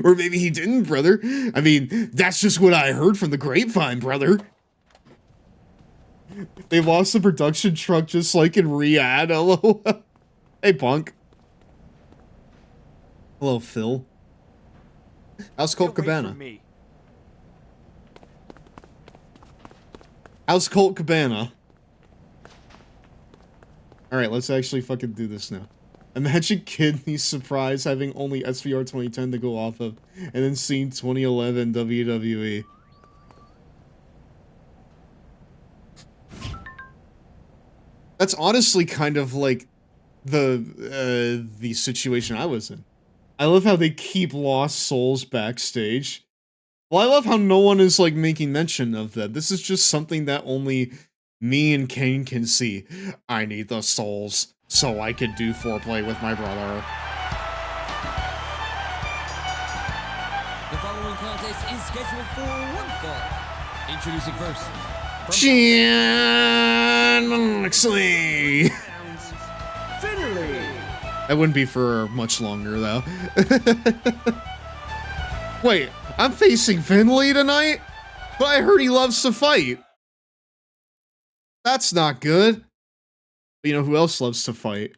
Or maybe he didn't, brother. I mean, that's just what I heard from the grapevine, brother. They lost the production truck just like in Riyadh. Hello. Hey, Punk. Hello, Phil. How's Colt Cabana? How's Colt Cabana? Alright, let's actually fucking do this now. Imagine Kidney's surprise having only SVR 2010 to go off of, and then seeing 2011 WWE. That's honestly kind of like the situation I was in. I love how they keep lost souls backstage. Well, I love how no one is like making mention of that. This is just something that only me and Kane can see. I need the souls so I can do foreplay with my brother. The following contest is scheduled for one fall. Introducing first. Jan Moxley. Finley. That wouldn't be for much longer, though. Wait, I'm facing Finley tonight? But I heard he loves to fight. That's not good. But you know who else loves to fight?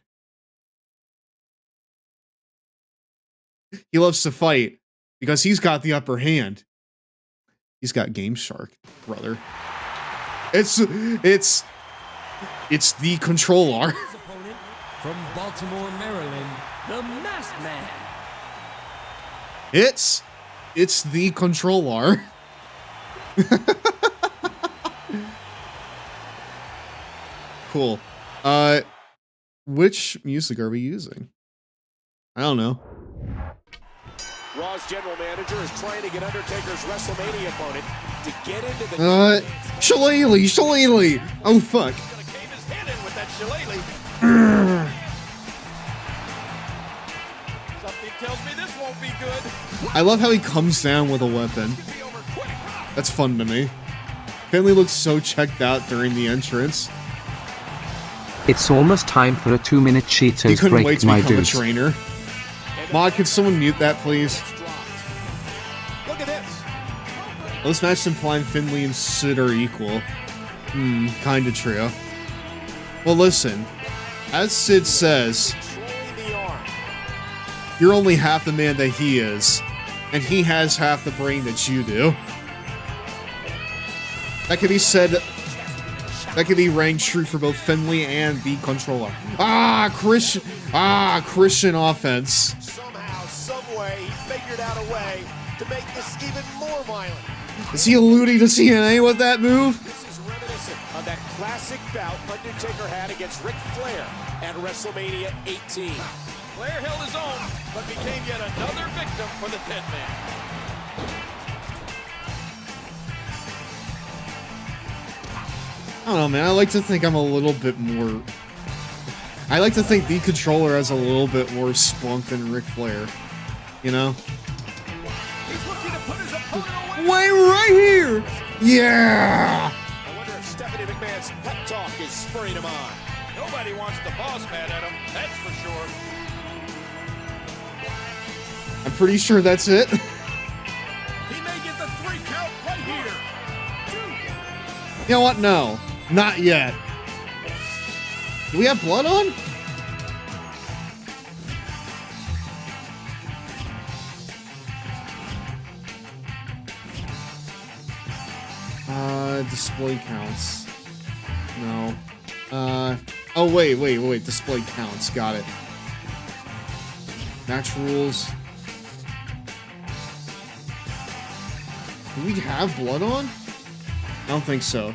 He loves to fight because he's got the upper hand. He's got Game Shark, brother. It's the CONTROLLAR. From Baltimore, Maryland, the Masked Man. It's the CONTROLLAR. Cool. Which music are we using? I don't know. Raw's general manager is trying to get Undertaker's WrestleMania opponent to get into the Shillelagh. Oh fuck. He's gonna cave his head in with that shillelagh. Something tells me this won't be good. I love how he comes down with a weapon. That's fun to me. Finley looks so checked out during the entrance. It's almost time for a 2-minute He cheaters couldn't break, wait to my become a dudes. trainer. Mod, can someone mute that, please? Look at this. This match implying Finley and Sid are equal. Kinda true. Well, listen. As Sid says, you're only half the man that he is, and he has half the brain that you do. That can be said. That can be ranked true for both Finley and the CONTROLLAR. Christian offense. Somehow, someway, he figured out a way to make this even more violent. Is he alluding to TNA with that move? This is reminiscent of that classic bout Undertaker had against Ric Flair at WrestleMania 18. Flair held his own, but became yet another victim for the Dead Man. I don't know, man. I like to think I'm a little bit more I like to think the controller has a little bit more spunk than Ric Flair. You know? He's looking to put his opponent away. Way right here! Yeah! I wonder if Stephanie McMahon's pep talk is spurring him on. Nobody wants the boss mad at him, that's for sure. I'm pretty sure that's it. He may get the 3 count right here. You know what? No. Not yet. Do we have blood on? Display counts. No. Oh, wait. Display counts. Got it. Match rules. Do we have blood on? I don't think so.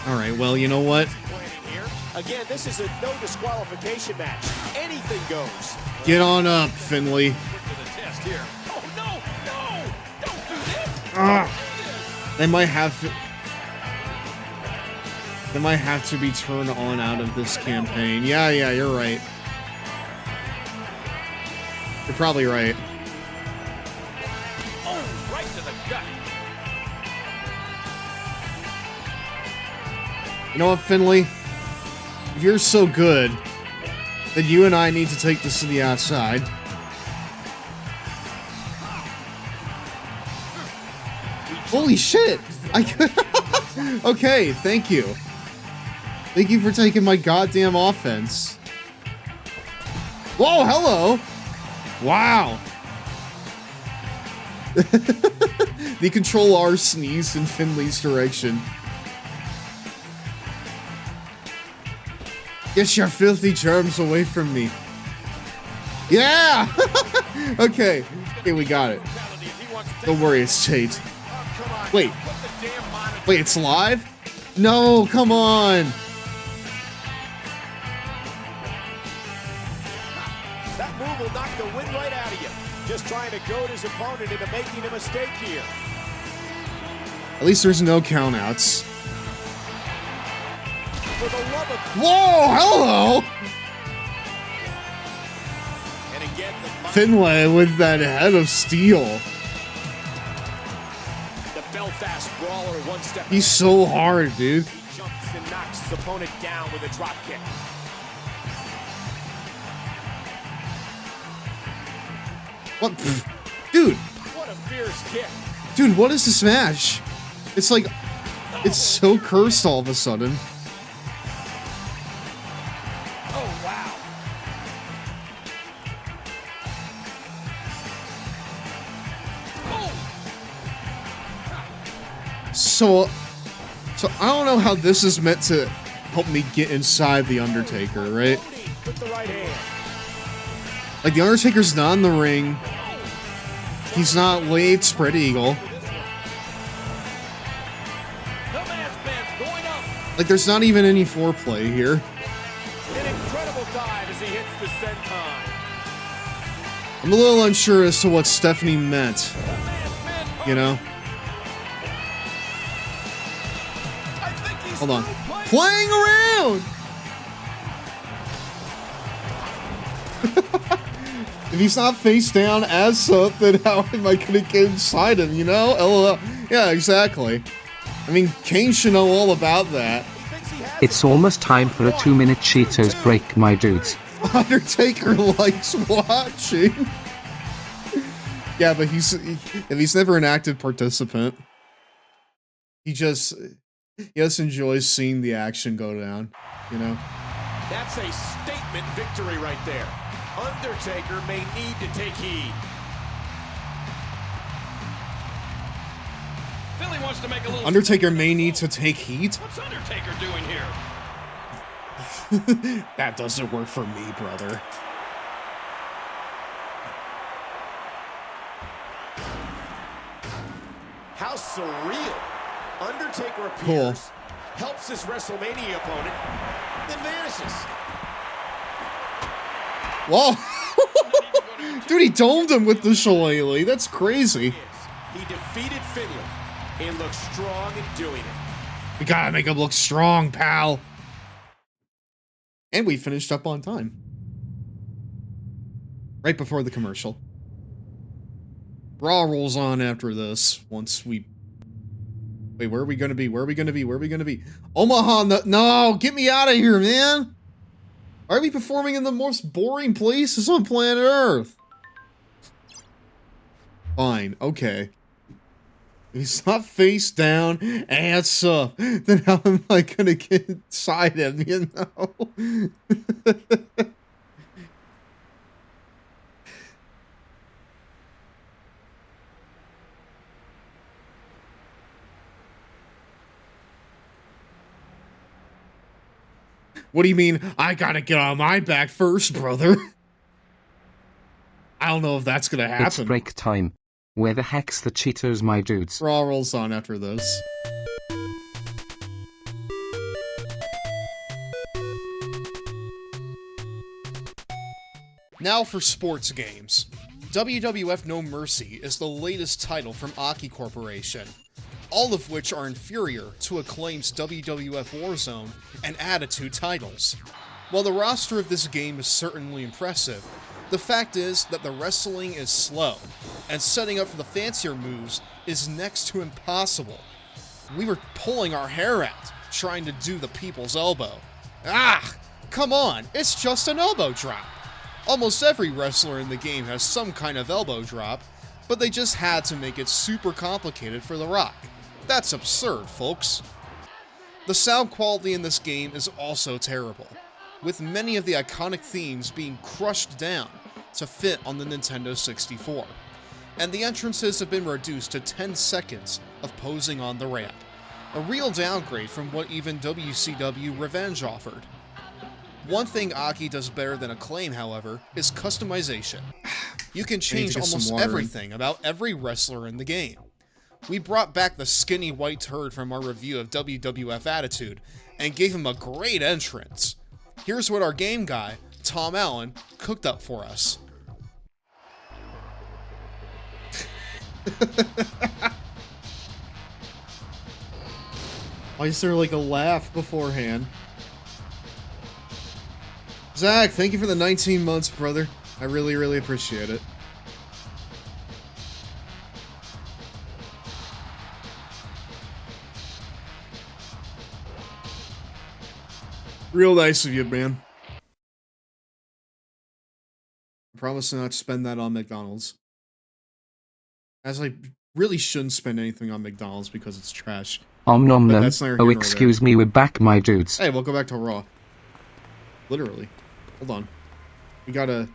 Alright, well, you know what? Again, this is a no disqualification match. Anything goes. Get on up, Finley. Oh, no! Don't do this! They might have to be turned on out of this campaign. Yeah, you're right. You're probably right. Oh, right to the gut. You know what, Finley? If you're so good, then you and I need to take this to the outside. Holy shit! Okay, thank you. Thank you for taking my goddamn offense. Whoa, hello! Wow! The CONTROLLAR sneezed in Finley's direction. Get your filthy germs away from me. Yeah! Okay, we got it. Don't worry, it's Tate. Wait, it's live? No, come on! That move will knock the wind right out of you. Just trying to goad his opponent into making a mistake here. At least there's no countouts. For the love of... Whoa, hello! And again, Finlay with that head of steel. The Belfast brawler one step. He's so hard, dude. He jumps and knocks his opponent down with a drop kick. What? Dude! What a fierce kick. Dude, what is this match? It's like... It's so cursed all of a sudden. Oh, wow. So I don't know how this is meant to help me get inside the Undertaker, right? With the right hand. Like, the Undertaker's not in the ring. He's not laid spread eagle. Like, there's not even any foreplay here. An incredible dive as he hits the senton. I'm a little unsure as to what Stephanie meant. You know? Hold on. Playing around! If he's not face down as so, then how am I gonna get inside him, you know? LOL. Yeah, exactly. I mean, Kane should know all about that. It's almost time for a 2-minute Cheetos break, my dudes. Undertaker likes watching. Yeah, but he's never an active participant. He just enjoys seeing the action go down, you know? That's a statement victory right there. Undertaker may need to take heed. Philly wants to make a little... Undertaker may need to take heat? What's Undertaker doing here? That doesn't work for me, brother. How surreal. Undertaker appears, cool. Helps his WrestleMania opponent, then vanishes. Whoa! Dude, he domed him with the shillelagh. That's crazy. He defeated Finley and looks strong in doing it. We gotta make him look strong, pal. And we finished up on time. Right before the commercial. Raw rolls on after this, once we... Wait, where are we gonna be? Where are we gonna be? Where are we gonna be? Omaha, no! Get me out of here, man! Why are we performing in the most boring places on planet Earth? Fine, okay. If he's not face down, ass up, then how am I gonna get inside him, you know? What do you mean, I gotta get on my back first, brother? I don't know if that's gonna happen. It's break time. Where the heck's the Cheetos, my dudes? Raw rolls on after this. Now for sports games. WWF No Mercy is the latest title from Aki Corporation, all of which are inferior to Acclaim's WWF Warzone and Attitude titles. While the roster of this game is certainly impressive, the fact is that the wrestling is slow, and setting up for the fancier moves is next to impossible. We were pulling our hair out, trying to do the people's elbow. Ah! Come on, it's just an elbow drop! Almost every wrestler in the game has some kind of elbow drop, but they just had to make it super complicated for The Rock. That's absurd, folks. The sound quality in this game is also terrible, with many of the iconic themes being crushed down to fit on the Nintendo 64, and the entrances have been reduced to 10 seconds of posing on the ramp, a real downgrade from what even WCW Revenge offered. One thing Aki does better than Acclaim, however, is customization. You can change almost everything about every wrestler in the game. We brought back the skinny white turd from our review of WWF Attitude, and gave him a great entrance. Here's what our game guy, Tom Allen, cooked up for us. Why is there like a laugh beforehand? Zach, thank you for the 19 months, brother. I really, really appreciate it. Real nice of you, man. I promise to not spend that on McDonald's. As I really shouldn't spend anything on McDonald's because it's trash. Nom nom. Oh, excuse excuse me, we're back, my dudes. Hey, welcome back to Raw. Literally. Hold on. We got a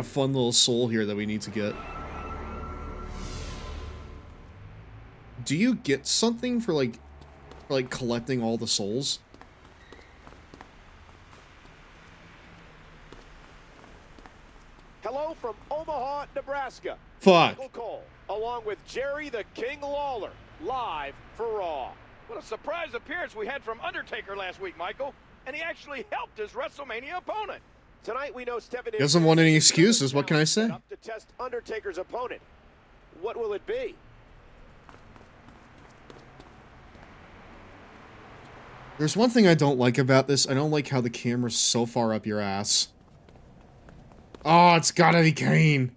fun little soul here that we need to get. Do you get something for like collecting all the souls? Hello from Omaha, Nebraska. Fuck. Michael Cole, along with Jerry the King Lawler, live for Raw. What a surprise appearance we had from Undertaker last week, Michael. And he actually helped his WrestleMania opponent. Tonight we know Stephanie doesn't want any excuses. What can I say? Up to test Undertaker's opponent. What will it be? There's one thing I don't like about this. I don't like how the camera's so far up your ass. Oh, it's gotta be Kane.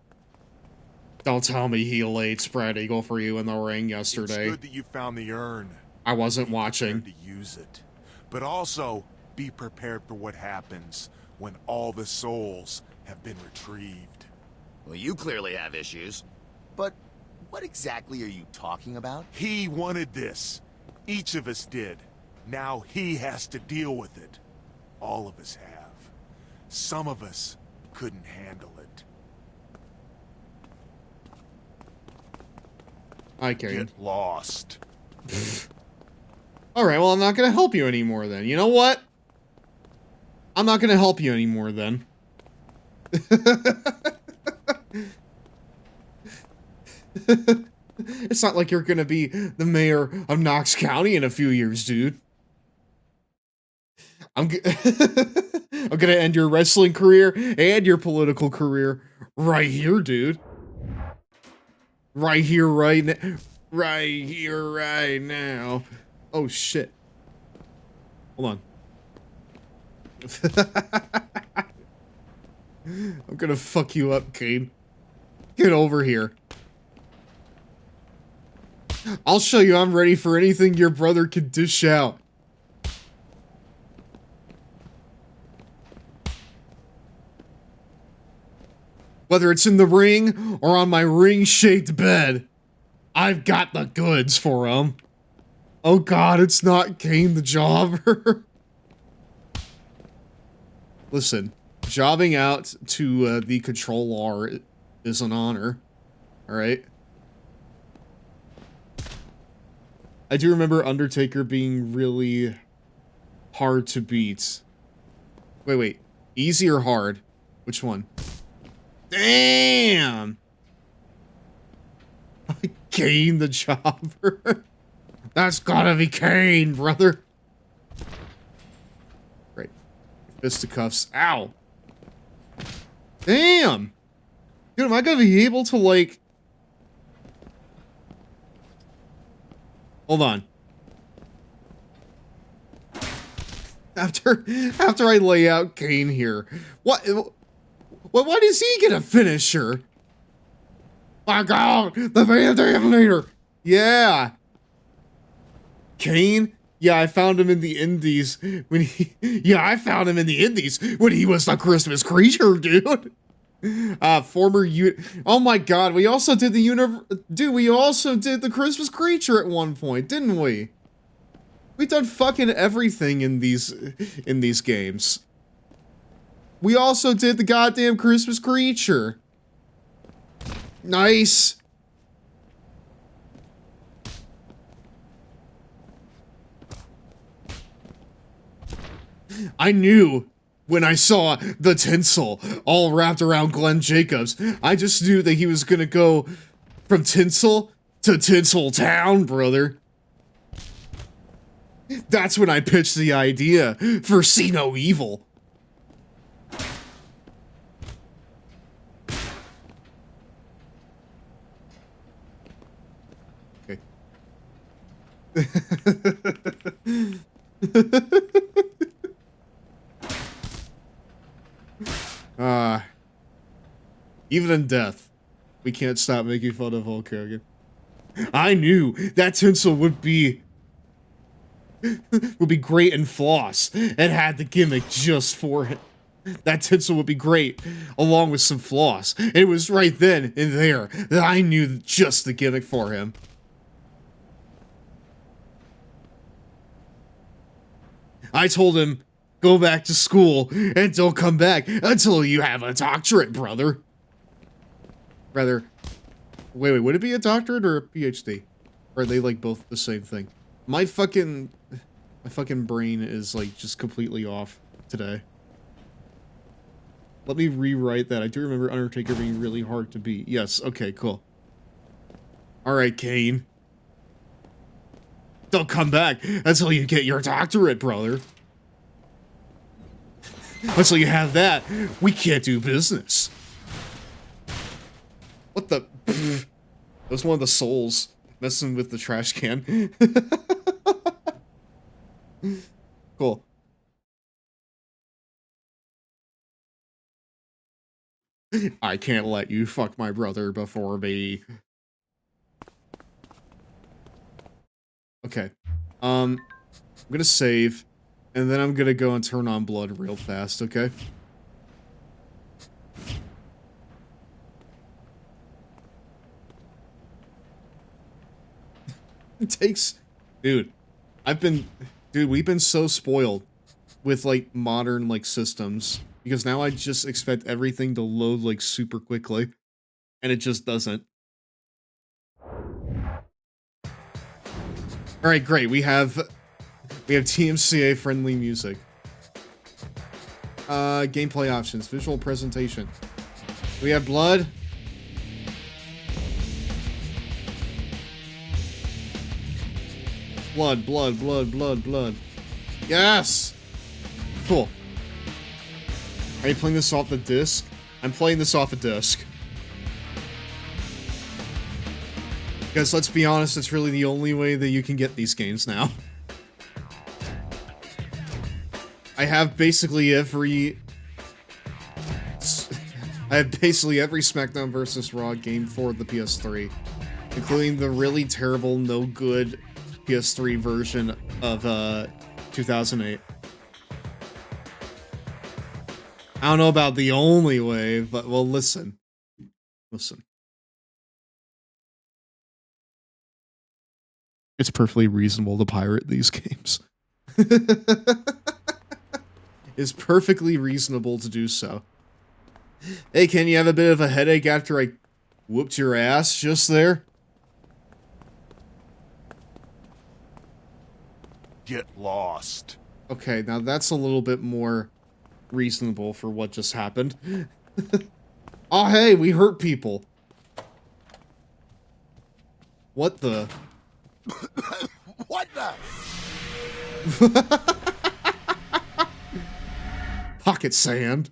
Don't tell me he laid spread eagle for you in the ring yesterday. It's good that you found the urn. I wasn't watching. To use it, but also be prepared for what happens when all the souls have been retrieved. Well, you clearly have issues. But what exactly are you talking about? He wanted this. Each of us did. Now he has to deal with it. All of us have. Some of us couldn't handle it. I Kane. Get lost. Alright, well, I'm not gonna help you anymore then. You know what? I'm not gonna help you anymore then. It's not like you're gonna be the mayor of Knox County in a few years, dude. I'm gonna end your wrestling career and your political career right here, dude. Right here, right now. Right here, right now. Oh, shit. Hold on. I'm gonna fuck you up, Kane. Get over here. I'll show you I'm ready for anything your brother can dish out. Whether it's in the ring or on my ring-shaped bed, I've got the goods for him. Oh god, it's not Kane the Jobber. Listen, jobbing out to the CONTROLLAR is an honor. Alright? I do remember Undertaker being really hard to beat. Wait. Easy or hard? Which one? Damn! Kane the Jobber. That's gotta be Kane, brother. Right. Fisticuffs. Ow! Damn! Dude, am I gonna be able to, like... Hold on. After I lay out Kane here, why does he get a finisher? My god, the Van Dam leader! Yeah! Kane? Yeah, I found him in the Indies when he... Yeah, I found him in the Indies when he was the Christmas creature, dude! Oh my god, we also did we also did the Christmas creature at one point, didn't we? We've done fucking everything in these games. We also did the goddamn Christmas creature. Nice. I knew when I saw the tinsel all wrapped around Glenn Jacobs. I just knew that he was gonna go from tinsel to Tinsel Town, brother. That's when I pitched the idea for See No Evil. Okay. Even in death, we can't stop making fun of Hulk Hogan. I knew that tinsel would be great in floss. It had the gimmick just for it. That tinsel would be great along with some floss. It was right then and there that I knew just the gimmick for him. I told him, go back to school and don't come back until you have a doctorate, brother. Rather, wait, would it be a doctorate or a PhD? Or are they like both the same thing? My fucking brain is like just completely off today. Let me rewrite that. I do remember Undertaker being really hard to beat. Yes, okay, cool. Alright, Kane. Don't come back until you get your doctorate, brother. Until you have that, we can't do business. What the? That was one of the souls messing with the trash can. Cool. I can't let you fuck my brother before me. Okay. I'm gonna save, and then I'm gonna go and turn on blood real fast, okay? It takes... Dude, we've been so spoiled with, like, modern, like, systems. Because now I just expect everything to load, like, super quickly. And it just doesn't. Alright, great. We have TMCA friendly music. Gameplay options. Visual presentation. We have blood. Blood. Yes! Cool. Are you playing this off the disc? I'm playing this off a disc. Because let's be honest, it's really the only way that you can get these games now. I have basically every SmackDown vs. Raw game for the PS3, including the really terrible, no good PS3 version of 2008. I don't know about the only way, but well, listen. It's perfectly reasonable to pirate these games. It's perfectly reasonable to do so. Hey, Ken, you have a bit of a headache after I whooped your ass just there? Get lost. Okay, now that's a little bit more reasonable for what just happened. Oh, hey, we hurt people. What the? What the? Pocket sand.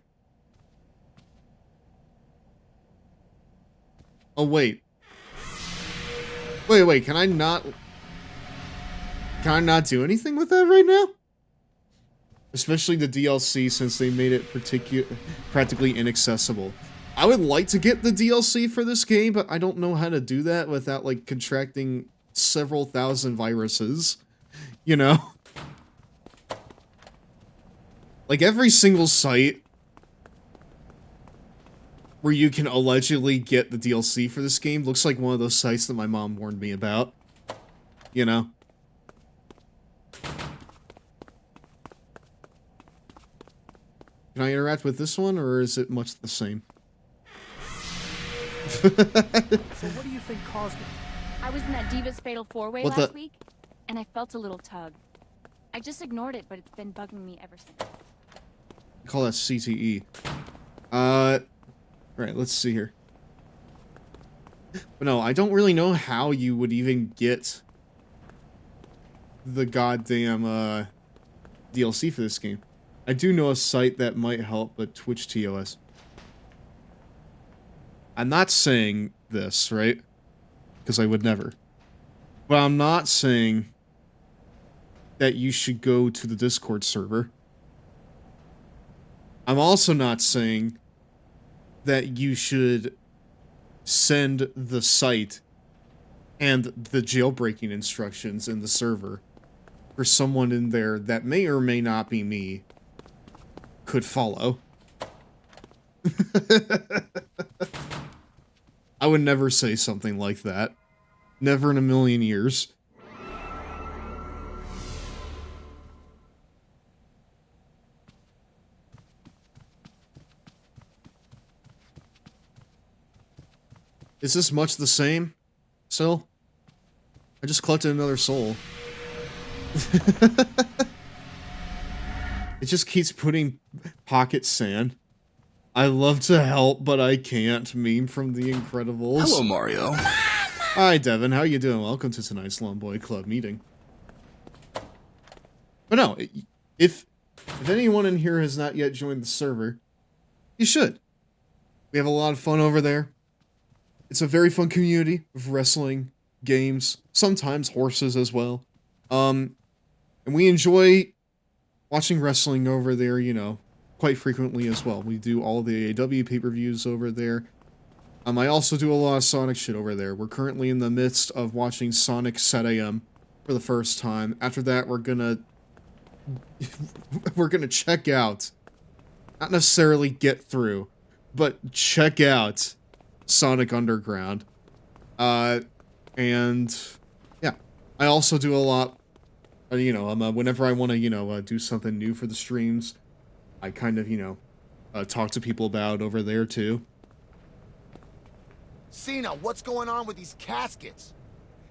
Oh, wait. Wait, can I not do anything with that right now? Especially the DLC, since they made it practically inaccessible. I would like to get the DLC for this game, but I don't know how to do that without, like, contracting several thousand viruses. You know? Like, every single site where you can allegedly get the DLC for this game looks like one of those sites that my mom warned me about. You know? Can I interact with this one, or is it much the same? So what do you think caused it? I was in that Divas Fatal 4-Way last week, and I felt a little tug. I just ignored it, but it's been bugging me ever since. I call that CTE. Right, let's see here. But no, I don't really know how you would even get the goddamn, DLC for this game. I do know a site that might help, but Twitch TOS. I'm not saying this, right? Because I would never. But I'm not saying that you should go to the Discord server. I'm also not saying that you should send the site and the jailbreaking instructions in the server for someone in there that may or may not be me could follow. I would never say something like that. Never in a million years. Is this much the same? Still? I just collected another soul. It just keeps putting pocket sand. I love to help, but I can't. Meme from The Incredibles. Hello, Mario. Hi, Devin. How you doing? Welcome to tonight's Lomboy Club meeting. But no, if anyone in here has not yet joined the server, you should. We have a lot of fun over there. It's a very fun community of wrestling, games, sometimes horses as well. And we enjoy watching wrestling over there, you know, quite frequently as well. We do all the AEW pay-per-views over there. I also do a lot of Sonic shit over there. We're currently in the midst of watching Sonic Set AM for the first time. After that, we're gonna check out, not necessarily get through, but check out Sonic Underground. And yeah, I also do a lot, you know, whenever I want to, you know, do something new for the streams, I kind of, you know, talk to people about over there too. Cena, what's going on with these caskets?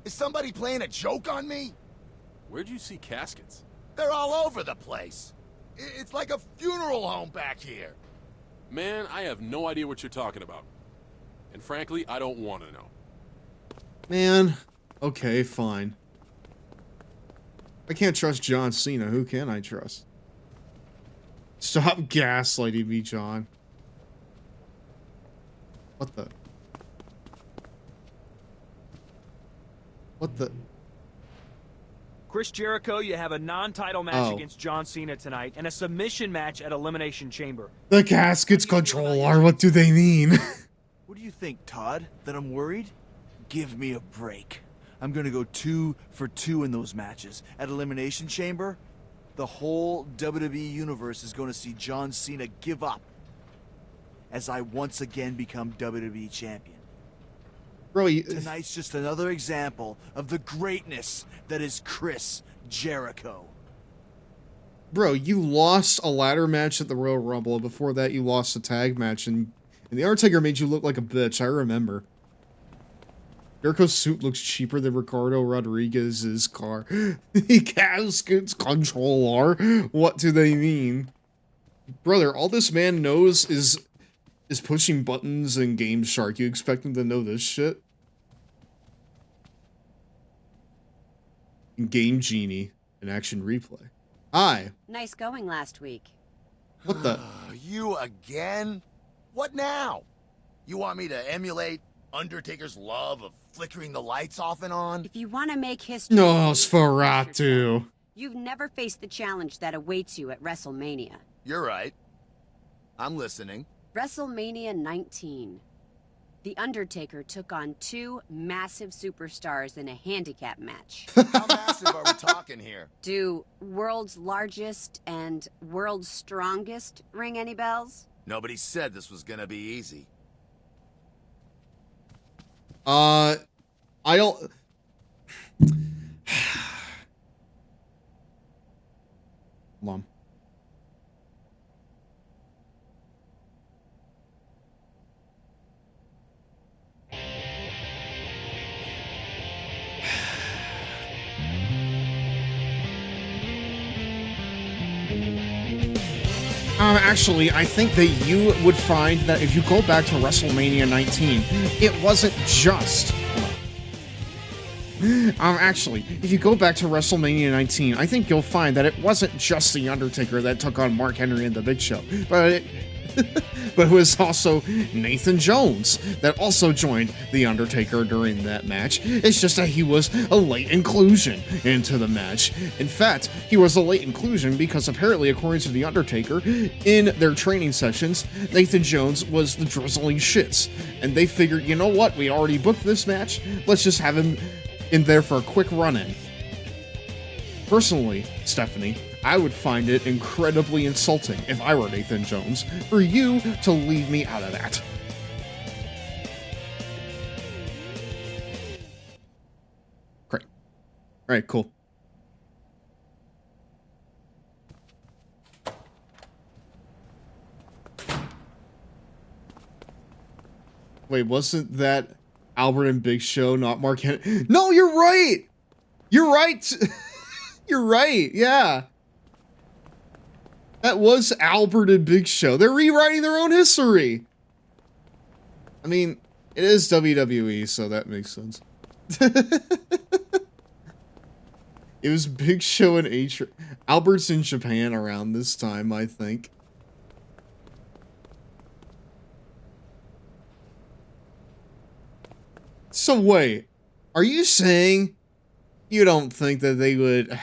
Is somebody playing a joke on me? Where'd you see caskets? They're all over the place. It's like a funeral home back here. Man, I have no idea what you're talking about. And frankly, I don't want to know. Man, okay, fine. I can't trust John Cena. Who can I trust? Stop gaslighting me, John. What the? What the? Chris Jericho, you have a non-title match Oh. against John Cena tonight, and a submission match at Elimination Chamber. The caskets CONTROLLAR, what do they mean? What do you think, Todd? That I'm worried? Give me a break. I'm gonna go 2 for 2 in those matches. At Elimination Chamber, the whole WWE Universe is gonna see John Cena give up as I once again become WWE Champion. Bro, tonight's just another example of the greatness that is Chris Jericho. Bro, you lost a ladder match at the Royal Rumble. Before that, you lost a tag match, and The Undertaker made you look like a bitch. I remember. Jericho's suit looks cheaper than Ricardo Rodriguez's car. The caskets CONTROLLAR. What do they mean? Brother, all this man knows is pushing buttons in Game Shark. You expect him to know this shit? Game Genie, an action replay. Hi. Nice going last week. What the? You again? What now? You want me to emulate Undertaker's love of flickering the lights off and on? If you want to make history... Nosferatu. You've never faced the challenge that awaits you at WrestleMania. You're right. I'm listening. WrestleMania 19. The Undertaker took on 2 massive superstars in a handicap match. How massive are we talking here? Do world's largest and world's strongest ring any bells? Nobody said this was gonna be easy. I don't... Hold on. Actually, I think that you would find that if you go back to WrestleMania 19, it wasn't just... Actually, if you go back to WrestleMania 19, I think you'll find that it wasn't just The Undertaker that took on Mark Henry and The Big Show, but it was also Nathan Jones that also joined The Undertaker during that match. It's just that he was a late inclusion into the match. In fact, he was a late inclusion because apparently, according to The Undertaker, in their training sessions, Nathan Jones was the drizzling shits. And they figured, you know what, we already booked this match, let's just have him in there for a quick run-in. Personally, Stephanie, I would find it incredibly insulting if I were Nathan Jones for you to leave me out of that. Great. Alright, cool. Wait, wasn't that Albert and Big Show, not Mark Henry? No, you're right! You're right! You're right, yeah. That was Albert and Big Show. They're rewriting their own history. I mean, it is WWE, so that makes sense. It was Big Show and Albert's in Japan around this time, I think. So wait, are you saying you don't think that they would...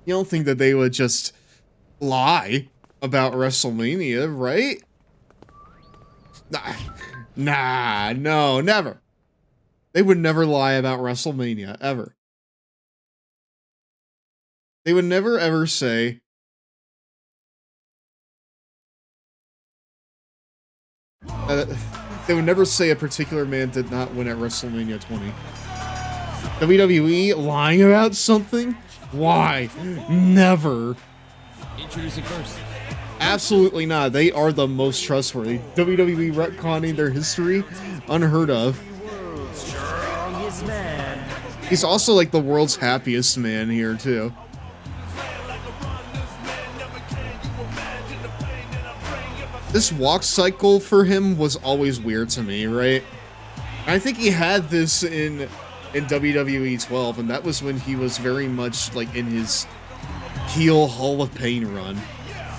You don't think that they would just lie about WrestleMania, right? Nah, no, never. They would never lie about WrestleMania, ever. They would never ever say... they would never say a particular man did not win at WrestleMania 20. WWE lying about something? Why? Never. Introducing first. Absolutely not. They are the most trustworthy. WWE retconning their history? Unheard of. Strongest man. He's also like the world's happiest man here, too. This walk cycle for him was always weird to me, right? I think he had this in WWE 12, and that was when he was very much like in his heel Hall of Pain run.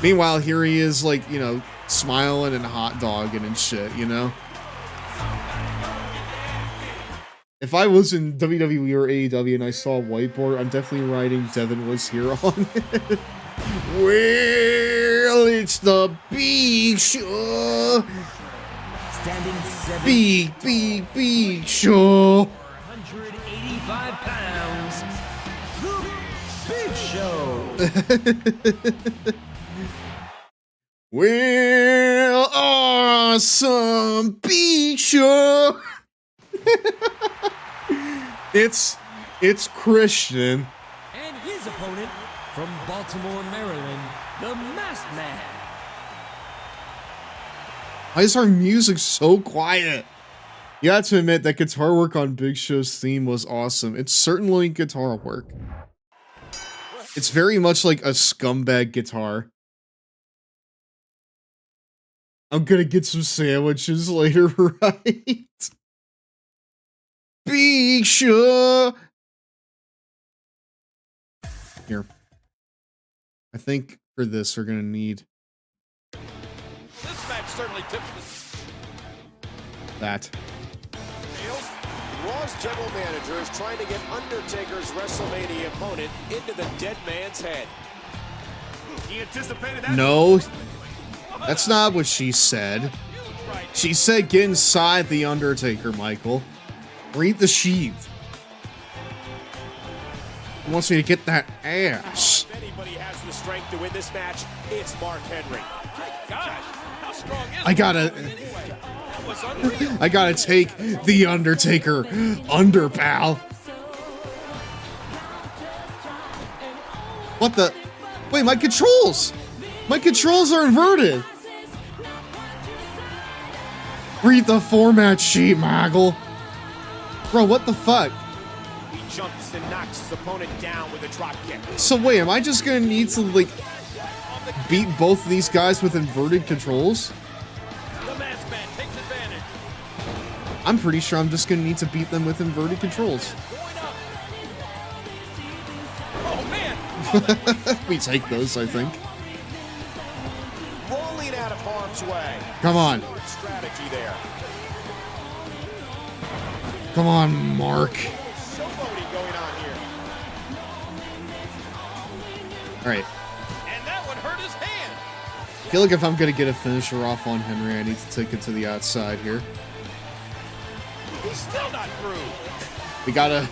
Meanwhile, here he is, like, you know, smiling and hot dogging and shit, you know? If I was in WWE or AEW and I saw a whiteboard, I'm definitely writing Devin was here on it. Well, it's the Big Show. Standing 7. Big Show. 185 pounds. The Big Show. Well, awesome Big Show. It's Christian. And his opponent from Baltimore, Maryland, the Masked Man. Why is our music so quiet? You have to admit that guitar work on Big Show's theme was awesome. It's certainly guitar work. It's very much like a scumbag guitar. I'm gonna get some sandwiches later, right? Big Show! Here. I think for this we're gonna need This match certainly tips that. Raw's general manager is trying to get Undertaker's WrestleMania opponent into the dead man's head. He anticipated that. No, that's not what she said. She said get inside the Undertaker, Michael. Read the sheet. He wants me to get that ass. If anybody has the strength to win this match, it's Mark Henry. My gosh, how strong is I gotta take the Undertaker under, pal. What the? Wait, my controls! My controls are inverted! Read the format sheet, Maggle. Bro, what the fuck? He jumps and knocks his opponent down with a drop kick. So wait, am I just gonna need to, like, beat both of these guys with inverted controls? The Masked Man takes advantage. I'm pretty sure I'm just gonna need to beat them with inverted controls. Oh man! We take those, I think. Rolling out of harm's way. Come on. Strategy there. Come on, Mark. Showboating going on here. Alright. And that one hurt his hand. I feel like if I'm gonna get a finisher off on Henry, I need to take it to the outside here. He's still not through. We gotta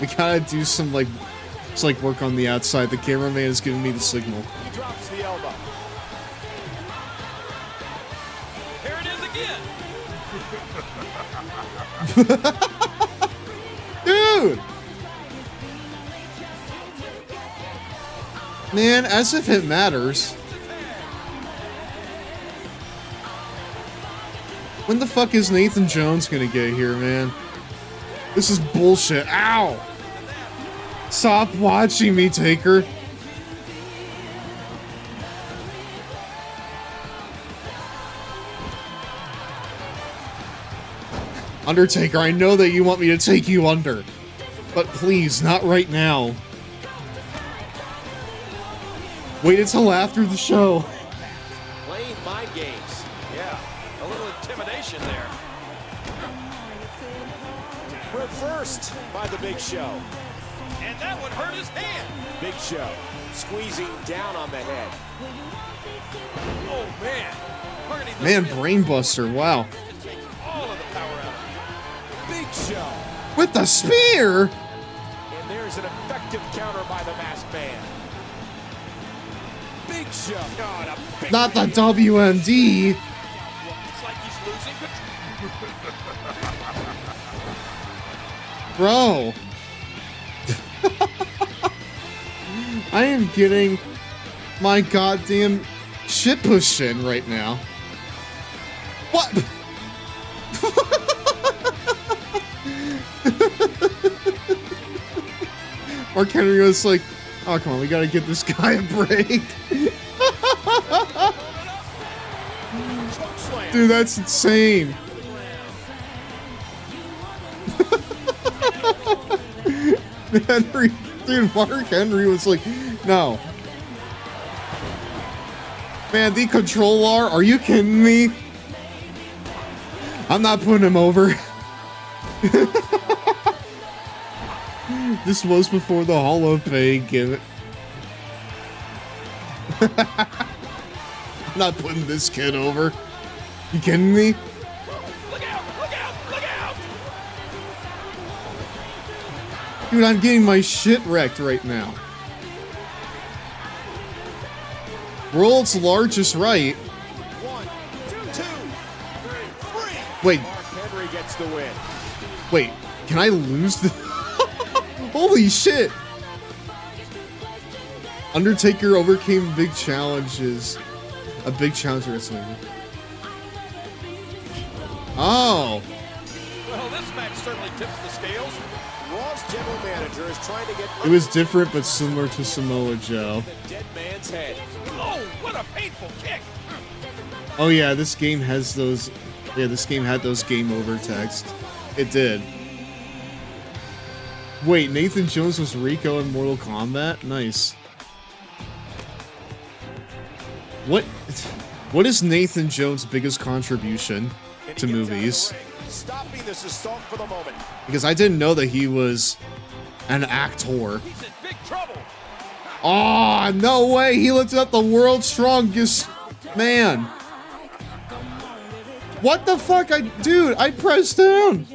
we gotta do some like work on the outside. The cameraman is giving me the signal. He drops the elbow. Here it is again. Dude! Man, as if it matters. When the fuck is Nathan Jones gonna get here, man? This is bullshit. Ow! Stop watching me, Taker. Undertaker, I know that you want me to take you under, but please, not right now. Wait until after the show. Playing mind games. Yeah, a little intimidation there. Reversed by the Big Show. And that one hurt his hand. Big Show squeezing down on the head. Oh man. Man, Brainbuster, wow. All of the power out. Big Show. With the spear? And there's an effective counter by the Masked Man. Big Show. God, a big Not the WMD. It's like he's losing control. Bro. I am getting my goddamn shit pushed in right now. What? Mark Henry was like, oh, come on, we gotta give this guy a break. Dude, that's insane. Henry, dude, Mark Henry was like, no. Man, the CONTROLLAR, are you kidding me? I'm not putting him over. This was before the Hall of Fame gimmick. I'm not putting this kid over. You kidding me? Look out! Look out! Look out! Dude, I'm getting my shit wrecked right now. World's largest right. 1, 2, 3. Wait. Mark Henry gets the win. Wait, can I lose the... Holy shit! Undertaker overcame big challenges. A big challenge wrestling. Oh. Well, this match certainly tips the scales. Raw's general manager is trying to get... It was different, but similar to Samoa Joe. The dead man's head. Oh, what a painful kick! Oh yeah, this game has those... Yeah, this game had those game over text. It did. Wait, Nathan Jones was Rico in Mortal Kombat? Nice. What is Nathan Jones' biggest contribution to movies? Stopping this assault for the moment. Because I didn't know that he was an actor. He's in big trouble. Oh, no way! He lifted up the world's strongest man. What the fuck? Dude, I pressed down.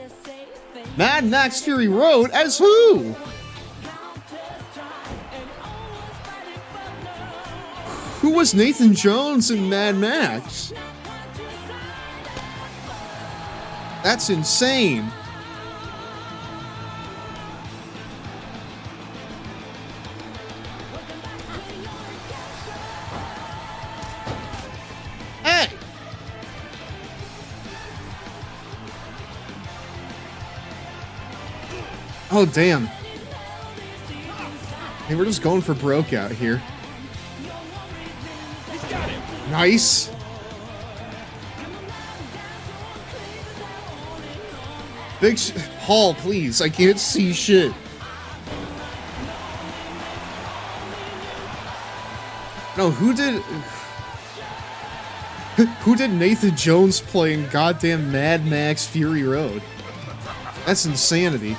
Mad Max Fury Road as who? Who was Nathan Jones in Mad Max? That's insane. Hey! Oh, damn. Hey, we're just going for broke out here. Nice. Big Hall, please. I can't see shit. No, who did Nathan Jones play in goddamn Mad Max Fury Road? That's insanity.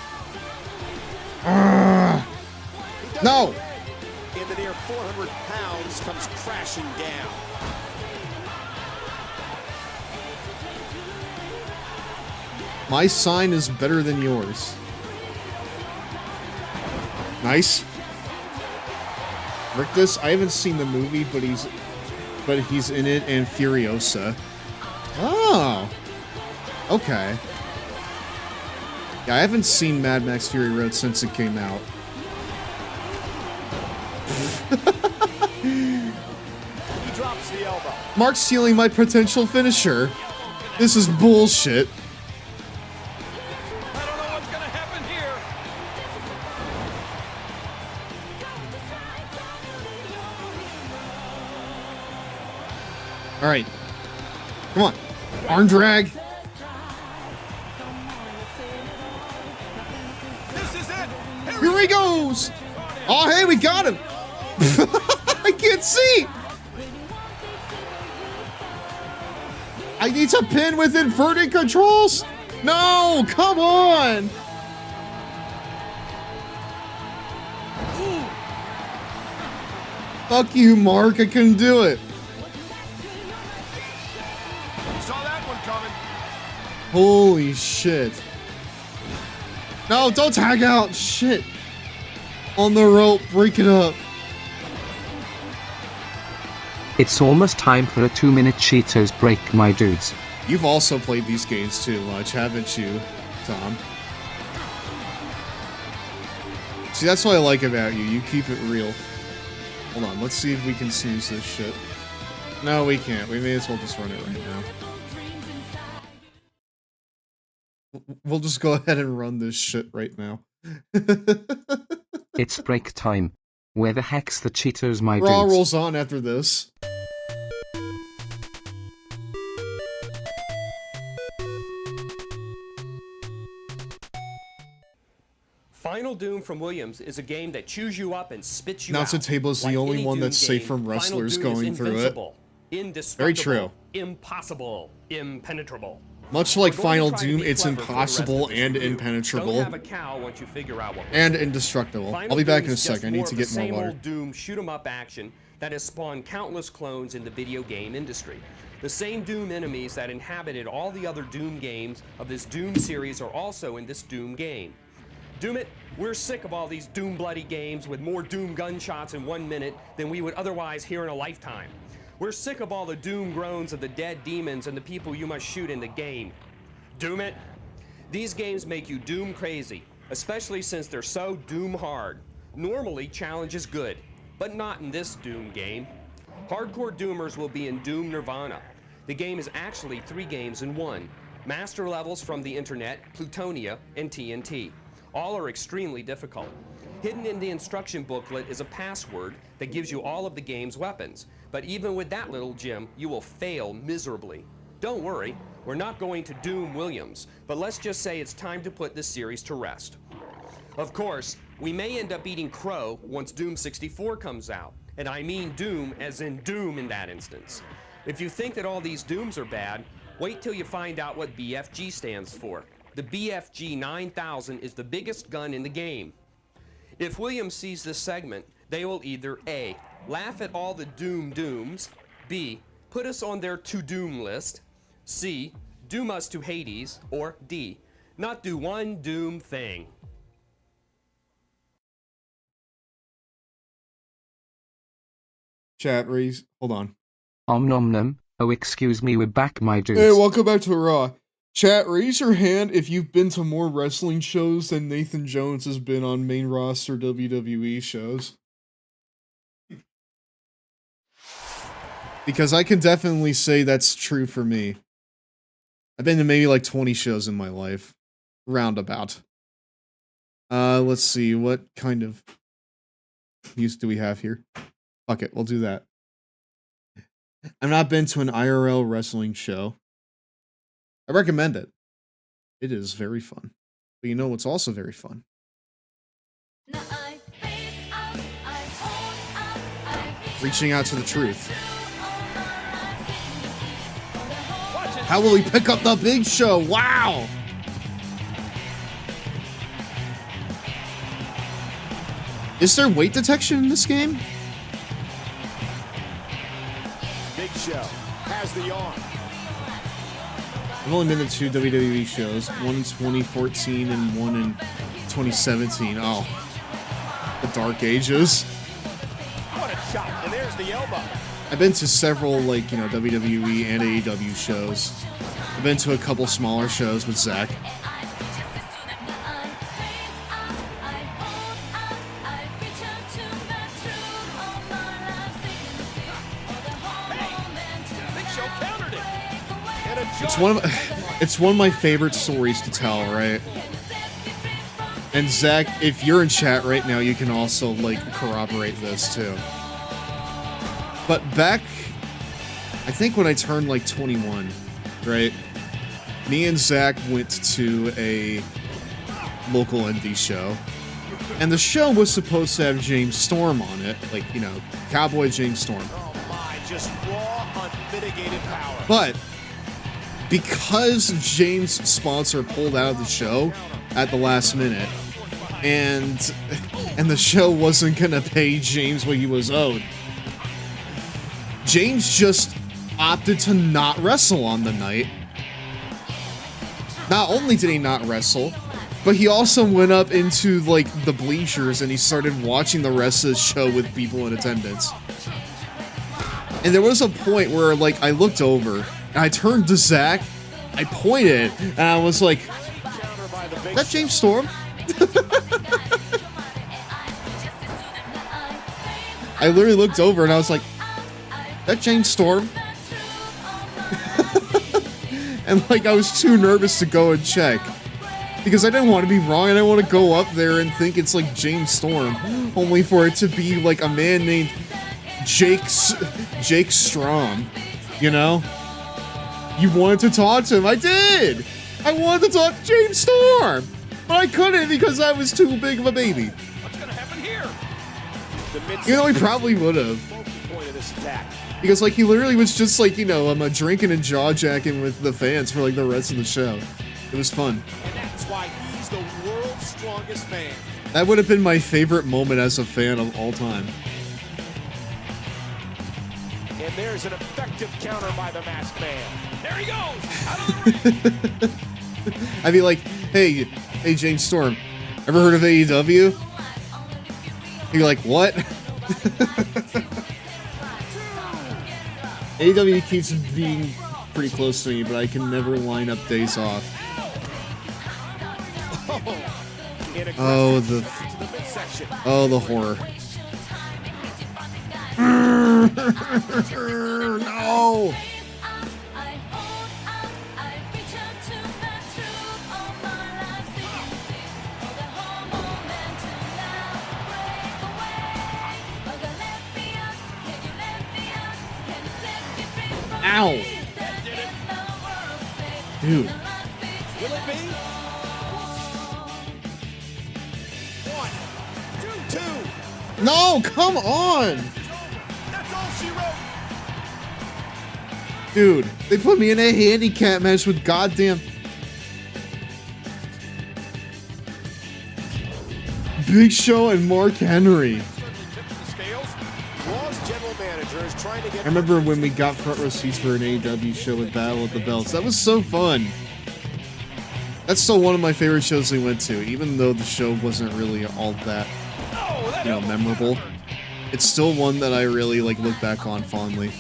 No! In the near 400 pounds comes crashing down. My sign is better than yours. Nice. Rictus, I haven't seen the movie, but he's in it and Furiosa. Oh. Okay. Yeah, I haven't seen Mad Max Fury Road since it came out. He drops the elbow. Mark's stealing my potential finisher. This is bullshit. I don't know what's gonna happen here. All right. Come on. Arm drag. This is it. Here he goes. Oh, hey, we got him. I can't see. I need to pin with inverted controls. No, come on. Fuck you, Mark. I couldn't do it. Saw that one coming. Holy shit. No, don't tag out. Shit. On the rope. Break it up. It's almost time for a 2-minute Cheetos break, my dudes. You've also played these games too much, haven't you, Tom? See, that's what I like about you. You keep it real. Hold on, let's see if we can snooze this shit. No, we can't. We may as well just run it right now. We'll just go ahead and run this shit right now. It's break time. Where the heck's the Cheetos, my dudes? Raw rolls on after this. Final Doom from Williams is a game that chews you up and spits you Announce out. the table is the Like only any one Doom that's safe game, from wrestlers Final Doom going is through it. invincible, Very indestructible, true. Impossible, impenetrable. Much like We're going to Final try to Doom, be it's clever for the rest impossible of this and review. impenetrable. Don't have a cow once you figure out what we're And doing. indestructible. Final I'll be back Doom in a is just sec. I need more to of get the more same water. old Doom shoot-'em-up action that has spawned countless clones in the video game industry. The same Doom enemies that inhabited all the other Doom games of this Doom series are also in this Doom game. Doom it, we're sick of all these Doom bloody games with more Doom gunshots in 1 minute than we would otherwise hear in a lifetime. We're sick of all the Doom groans of the dead demons and the people you must shoot in the game. Doom it. These games make you Doom crazy, especially since they're so Doom hard. Normally, challenge is good, but not in this Doom game. Hardcore Doomers will be in Doom Nirvana. The game is actually 3 games in 1. Master levels from the internet, Plutonia, and TNT. All are extremely difficult. Hidden in the instruction booklet is a password that gives you all of the game's weapons. But even with that little gem, you will fail miserably. Don't worry, we're not going to Doom Williams, but let's just say it's time to put this series to rest. Of course, we may end up eating crow once Doom 64 comes out, and I mean Doom as in Doom in that instance. If you think that all these Dooms are bad, wait till you find out what BFG stands for. The BFG 9000 is the biggest gun in the game. If Williams sees this segment, they will either A, laugh at all the Dooms, B, put us on their to-Doom list, C, doom us to Hades, or D, not do one Doom thing. Chat, raise. Hold on. Nom nom. Oh, excuse me, we're back, my dudes. Hey, welcome back to Raw. Chat, raise your hand if you've been to more wrestling shows than Nathan Jones has been on main roster WWE shows. Because I can definitely say that's true for me. I've been to maybe like 20 shows in my life. Roundabout. Let's see, what kind of use do we have here? Fuck it, we'll do that. I've not been to an IRL wrestling show. I recommend it. It is very fun. But you know what's also very fun? Reaching out to the truth. How will he pick up the big show? Wow! Is there weight detection in this game? Big Show has the arm. I've only been to 2 WWE shows, one in 2014 and one in 2017. Oh, the dark ages. What a shot, and there's the elbow. I've been to several, like, you know, WWE and AEW shows. I've been to a couple smaller shows with Zach. It's one of my favorite stories to tell, right? And Zach, if you're in chat right now, you can also, like, corroborate this too. But back, I think when I turned like 21, right? Me and Zach went to a local indie show. And the show was supposed to have James Storm on it, like, you know, Cowboy James Storm. Oh my, just raw, unmitigated power. But because James' sponsor pulled out of the show at the last minute, and the show wasn't gonna pay James what he was owed, James just opted to not wrestle on the night. Not only did he not wrestle, but he also went up into, like, the bleachers and he started watching the rest of the show with people in attendance. And there was a point where, like, I looked over and I turned to Zach, I pointed, and I was like, "Is that James Storm?" I literally looked over and I was like, "That James Storm?" And, like, I was too nervous to go and check. Because I didn't want to be wrong, I didn't want to go up there and think it's, like, James Storm. Only for it to be, like, a man named Jake Strom. You know? You wanted to talk to him. I did! I wanted to talk to James Storm! But I couldn't because I was too big of a baby. What's gonna happen here? You know, he probably would have. point of this attack. Because, like, he literally was just, like, you know, drinking and jaw-jacking with the fans for, like, the rest of the show. It was fun. And that's why he's the world's strongest man. That would have been my favorite moment as a fan of all time. And there's an effective counter by the Masked Man. There he goes! Out of the ring! I'd be like, hey, James Storm, ever heard of AEW? You're like, what? AEW keeps being pretty close to me, but I can never line up days off. Oh, the horror. No! Ow! Dude. Will it be? 1, 2, 2. No, come on! That's all she wrote. Dude, they put me in a handicap match with goddamn Big Show and Mark Henry. I remember when we got front row seats for an AEW show with Battle of the Belts. That was so fun. That's still one of my favorite shows we went to, even though the show wasn't really all that, you know, memorable. It's still one that I really, like, look back on fondly.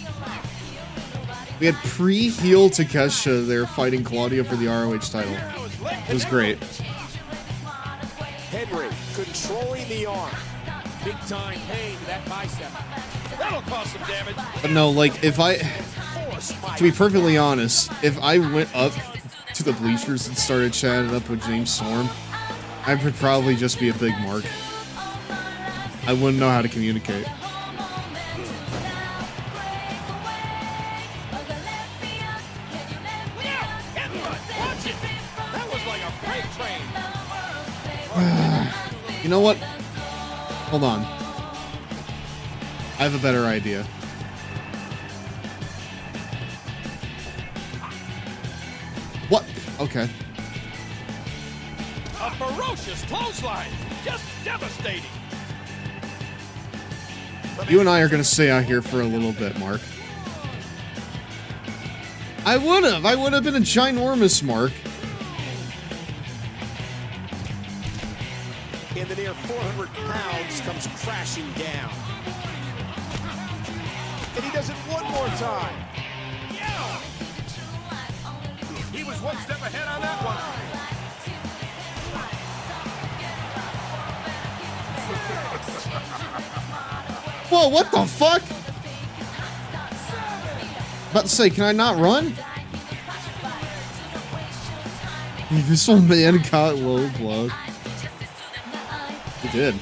We had pre-heel Takeshita there fighting Claudio for the ROH title. It was great. Henry controlling the arm. Big time pain to that bicep. That'll cause some damage. But no, like, if I, to be perfectly honest, if I went up to the bleachers and started chatting up with James Storm, I would probably just be a big mark. I wouldn't know how to communicate. You know what? Hold on. I have a better idea. What? Okay. A ferocious clothesline. Just devastating. You and I are going to stay out here for a little bit, Mark. I would have been a ginormous Mark. In the near 400 pounds comes crashing down. And he does it one more time. Yeah. He was one step ahead on that one. Whoa, what the fuck? About to say, can I not run? This old man got low blood. He did.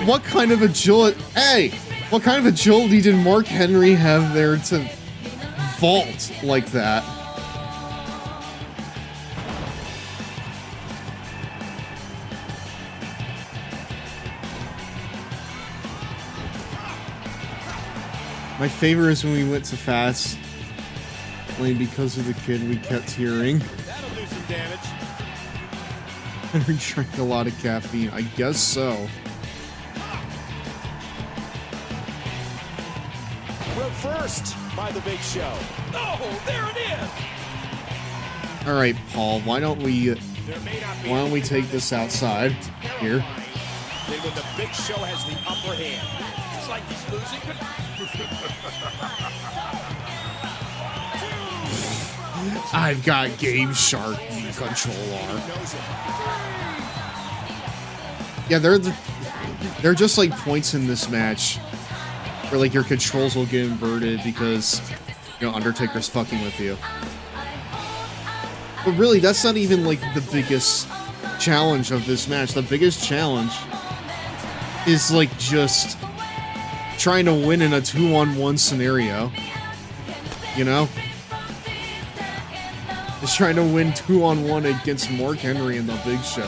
What kind of agility? Hey, what kind of agility did Mark Henry have there to vault like that? My favorite is when we went to Fast Lane because of the kid we kept hearing. That'll do some damage. Henry drank a lot of caffeine. I guess so. Reversed by the Big Show. Oh, there it is. All right, Paul. Why don't we take this outside here? Then when the Big Show has the upper hand, it's like he's losing. I've got Game Shark controller. Yeah, they're just like points in this match where like your controls will get inverted because, you know, Undertaker's fucking with you. But really, that's not even like the biggest challenge of this match. The biggest challenge is like just trying to win in a 2-on-1 scenario. You know? is trying to win 2-on-1 against Mark Henry and the Big Show.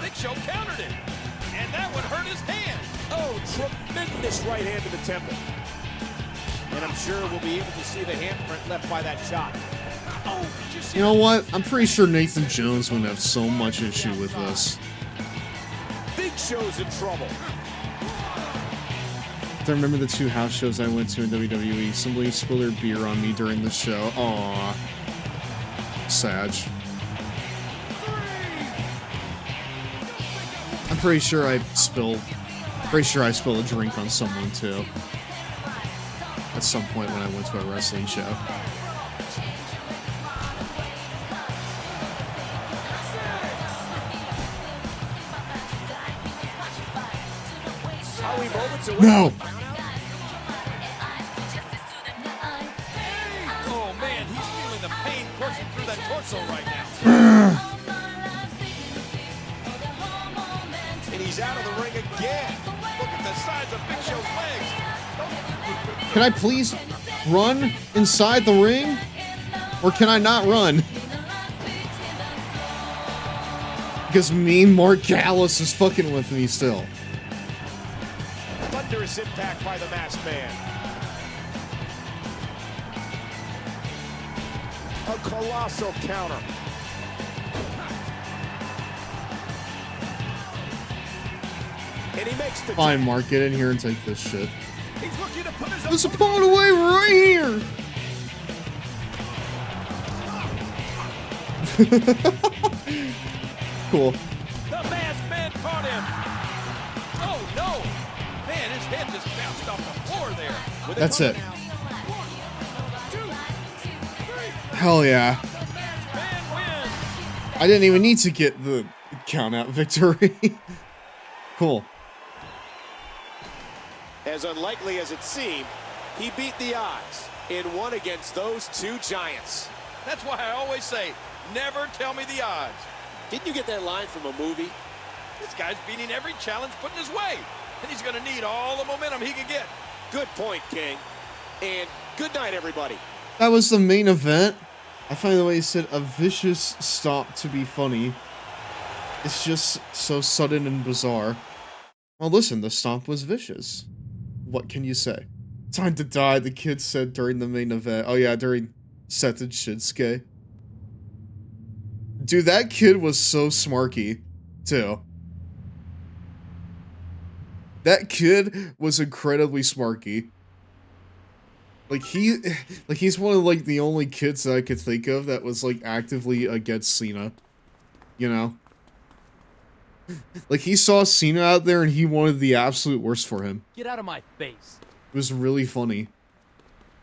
Big Show countered it, and that one hurt his hand. Oh, tremendous right hand to the temple. And I'm sure we'll be able to see the handprint left by that shot. Oh, did you see? You know what? I'm pretty sure Nathan Jones wouldn't have so much issue with this. Big Show's in trouble. I remember the 2 house shows I went to in WWE. Somebody spilled their beer on me during the show. Aww. Sag. I'm pretty sure I spilled a drink on someone too. At some point when I went to a wrestling show. No! Oh man, he's feeling the pain coursing through that torso right now. And he's out of the ring again. Look at the size of Big Show's legs. Can I please run inside the ring? Or can I not run? Because mean Mark Callis is fucking with me still. Thunderous impact by the masked man. A colossal counter. And he makes the... Fine, Mark, get in here and take this shit. He's looking to put his... There's a pawn away right here! Cool. The masked man caught him. Oh no! Man, his head just bounced off the floor there. That's it. Hell yeah. I didn't even need to get the count out victory. Cool. As unlikely as it seemed, he beat the odds and won against those 2 giants. That's why I always say, never tell me the odds. Didn't you get that line from a movie? This guy's beating every challenge put in his way, and he's going to need all the momentum he can get. Good point, King. And good night, everybody. That was the main event. I find the way he said a vicious stop to be funny. It's just so sudden and bizarre. Well, listen, the stomp was vicious. What can you say? Time to die, the kid said during the main event. Oh yeah, during Seth and Shinsuke. Dude, that kid was so smarky, too. That kid was incredibly smarky. Like, he's one of, like, the only kids that I could think of that was, like, actively against Cena. You know? Like, he saw Cena out there and he wanted the absolute worst for him. Get out of my face. It was really funny.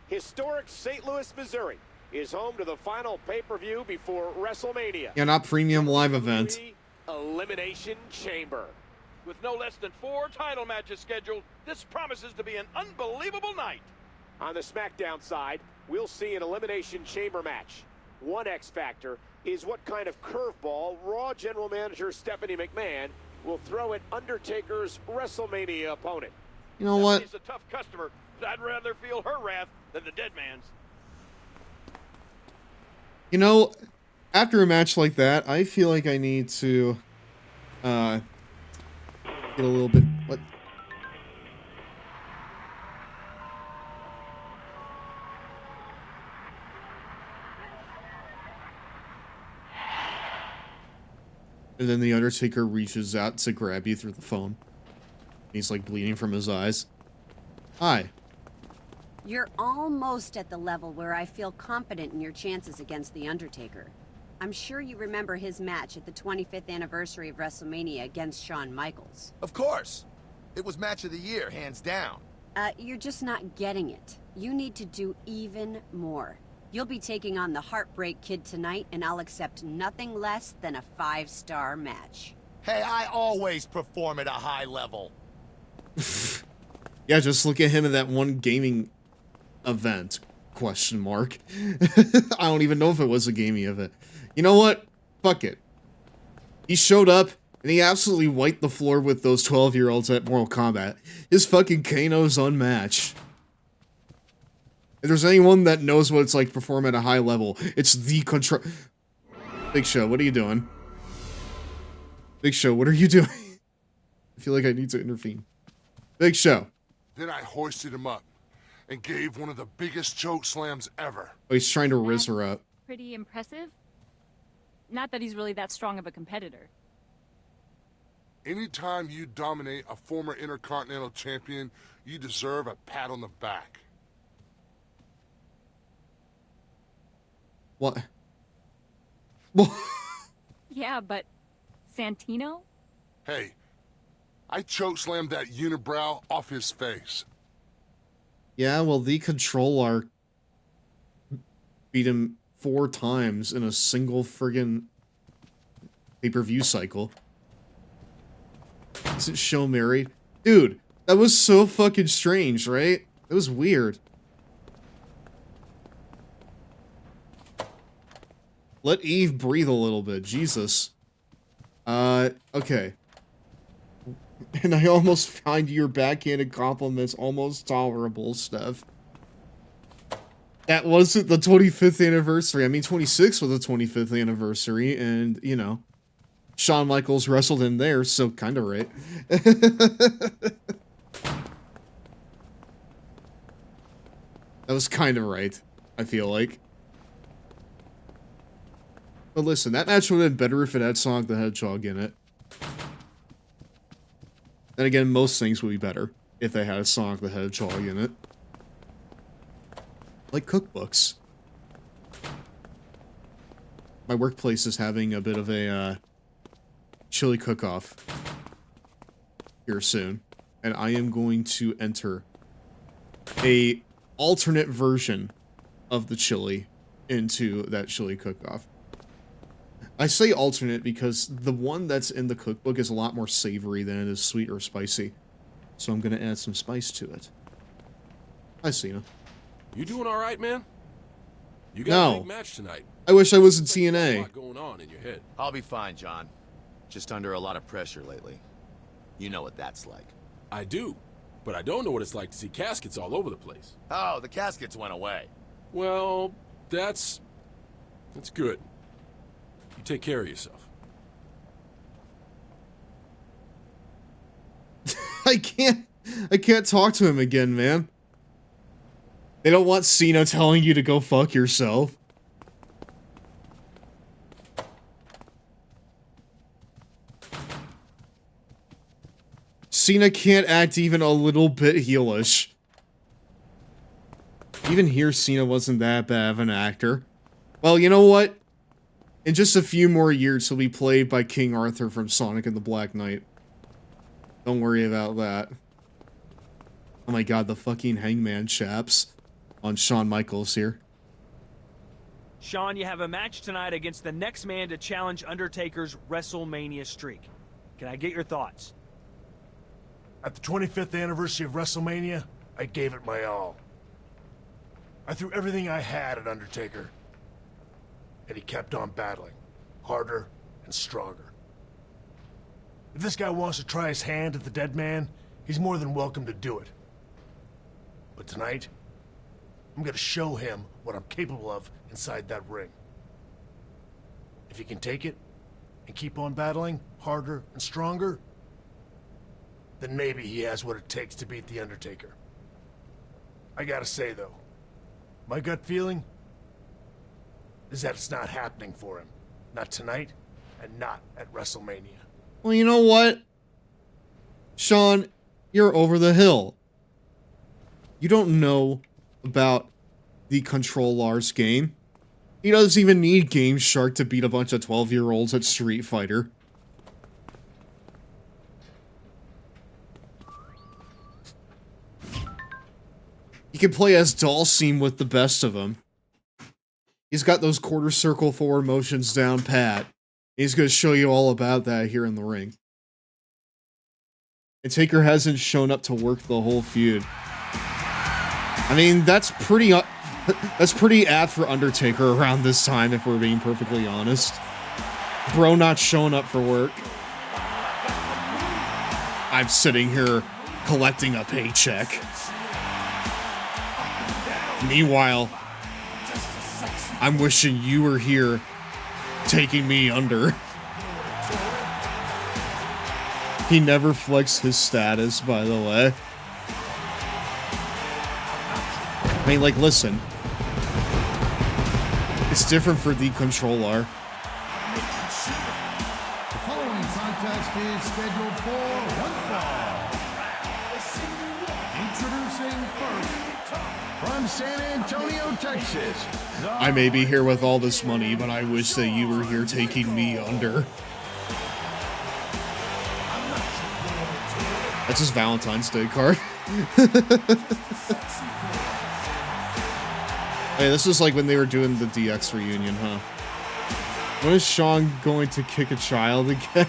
Historic St. Louis, Missouri is home to the final pay-per-view before WrestleMania. Yeah, not premium live event. Elimination Chamber. With no less than 4 title matches scheduled, this promises to be an unbelievable night. On the SmackDown side, we'll see an Elimination Chamber match. One X factor is what kind of curveball Raw General Manager Stephanie McMahon will throw at Undertaker's WrestleMania opponent. You know what? She's a tough customer, but I'd rather feel her wrath than the dead man's. You know, after a match like that, I feel like I need to, get a little bit, what? And then the Undertaker reaches out to grab you through the phone. He's like bleeding from his eyes. Hi. You're almost at the level where I feel confident in your chances against The Undertaker. I'm sure you remember his match at the 25th anniversary of WrestleMania against Shawn Michaels. Of course. It was match of the year, hands down. You're just not getting it. You need to do even more. You'll be taking on the Heartbreak Kid tonight, and I'll accept nothing less than a 5-star match. Hey, I always perform at a high level. Yeah, just look at him in that one gaming event, question mark. I don't even know if it was a gaming event. You know what? Fuck it. He showed up, and he absolutely wiped the floor with those 12-year-olds at Mortal Kombat. His fucking Kano's unmatched. If there's anyone that knows what it's like to perform at a high level, it's the control. Big Show, what are you doing? Big Show, what are you doing? I feel like I need to intervene. Big Show. Then I hoisted him up and gave one of the biggest choke slams ever. Oh, he's trying to riz her up. Pretty impressive. Not that he's really that strong of a competitor. Anytime you dominate a former Intercontinental Champion, you deserve a pat on the back. What? Yeah, but Santino? Hey, I chokeslammed that unibrow off his face. Yeah, well, the CONTROLLAR beat him 4 times in a single friggin' pay-per-view cycle. Isn't Show married? Dude, that was so fucking strange, right? It was weird. Let Eve breathe a little bit, Jesus. Okay. And I almost find your backhanded compliments almost tolerable, Steph. That wasn't the 25th anniversary. I mean, 26 was the 25th anniversary, and, you know, Shawn Michaels wrestled in there, so kind of right. That was kind of right, I feel like. But listen, that match would have been better if it had Sonic the Hedgehog in it. Then again, most things would be better if they had a Sonic the Hedgehog in it. Like cookbooks. My workplace is having a bit of a chili cook-off here soon, and I am going to enter a alternate version of the chili into that chili cook-off. I say alternate because the one that's in the cookbook is a lot more savory than it is sweet or spicy. So I'm going to add some spice to it. Hi, Cena. You doing all right, man? You got a big match tonight. I wish I was in TNA. There's a lot going on in your head. I'll be fine, John. Just under a lot of pressure lately. You know what that's like. I do, but I don't know what it's like to see caskets all over the place. Oh, the caskets went away. Well, that's good. You take care of yourself. I can't talk to him again, man. They don't want Cena telling you to go fuck yourself. Cena can't act even a little bit heelish. Even here, Cena wasn't that bad of an actor. Well, you know what? In just a few more years, he'll be played by King Arthur from Sonic and the Black Knight. Don't worry about that. Oh my god, the fucking hangman chaps on Shawn Michaels here. Shawn, you have a match tonight against the next man to challenge Undertaker's WrestleMania streak. Can I get your thoughts? At the 25th anniversary of WrestleMania, I gave it my all. I threw everything I had at Undertaker. And he kept on battling, harder and stronger. If this guy wants to try his hand at the dead man, he's more than welcome to do it. But tonight, I'm gonna show him what I'm capable of inside that ring. If he can take it and keep on battling harder and stronger, then maybe he has what it takes to beat The Undertaker. I gotta say though, my gut feeling is that it's not happening for him. Not tonight, and not at WrestleMania. Well, you know what? Shawn, you're over the hill. You don't know about the CONTROLLAR's game. He doesn't even need Game Shark to beat a bunch of 12-year-olds at Street Fighter. He can play as Dalsim with the best of them. He's got those quarter circle forward motions down pat. He's going to show you all about that here in the ring. And Taker hasn't shown up to work the whole feud. I mean, that's pretty apt for Undertaker around this time, if we're being perfectly honest. Bro not showing up for work. I'm sitting here collecting a paycheck. Meanwhile, I'm wishing you were here taking me under. He never flexed his status, by the way. I mean, like, listen. It's different for the CONTROLLAR. The following contest is scheduled for one fall. Introducing first, from San Antonio, Texas. I may be here with all this money, but I wish that you were here taking me under. That's his Valentine's Day card. Hey, this is like when they were doing the DX reunion, huh? When is Sean going to kick a child again?